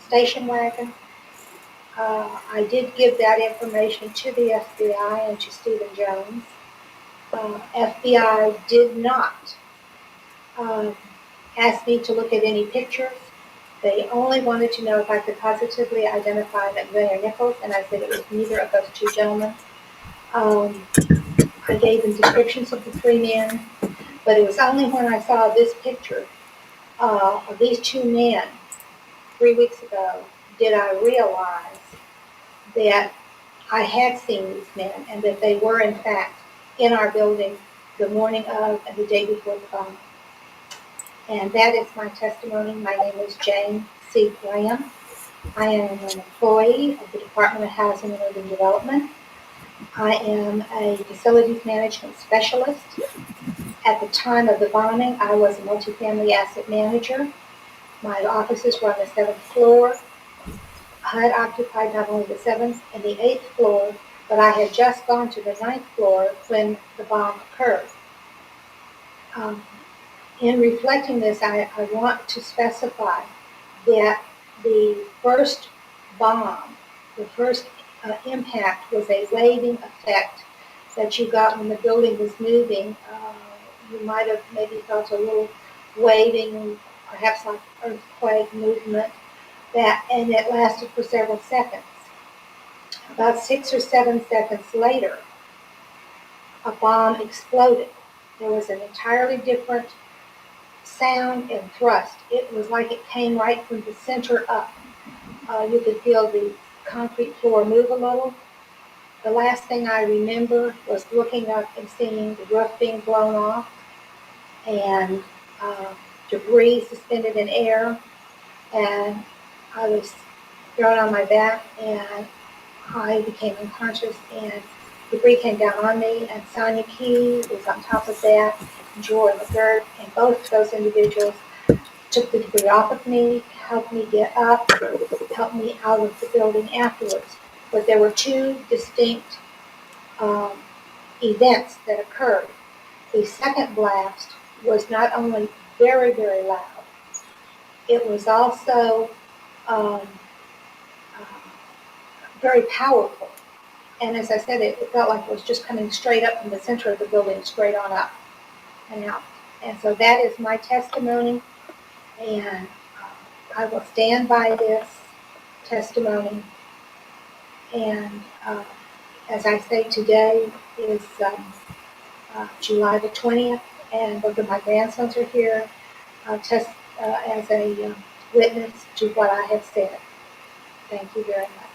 station wagon. I did give that information to the FBI and to Stephen Jones. FBI did not ask me to look at any pictures. They only wanted to know if I could positively identify McVeigh or Nichols, and I said it was neither of those two gentlemen. I gave them descriptions of the three men, but it was only when I saw this picture of these two men 3 weeks ago did I realize that I had seen these men and that they were, in fact, in our building the morning of and the day before the bombing. And that is my testimony. My name is Jane C. Graham. I am an employee of the Department of Housing and Urban Development. I am a facilities management specialist. At the time of the bombing, I was a multifamily asset manager. My offices were on the 7th floor. I had occupied not only the 7th and the 8th floor, but I had just gone to the 9th floor when the bomb occurred. in reflecting this, I want to specify that the first bomb, the first impact was a waving effect that you got when the building was moving. You might have maybe felt a little waving, perhaps like earthquake movement, and it lasted for several seconds. About 6 or 7 seconds later, a bomb exploded. There was an entirely different sound and thrust. It was like it came right from the center up. You could feel the concrete floor move a little. The last thing I remember was looking up and seeing the roof being blown off and debris suspended in air. And I was thrown on my back and I became unconscious and debris came down on me, and Sonia Key was on top of that, and Joy McGirt, and both of those individuals took the debris off of me, helped me get up, helped me out of the building afterwards. But there were two distinct events that occurred. The second blast was not only very, very loud, it was also very powerful. And as I said, it felt like it was just coming straight up from the center of the building, straight on up and out. And so that is my testimony, and I will stand by this testimony. And as I say, today is July the 20th, and both of my grandsons are here as a witness to what I have said. Thank you very much.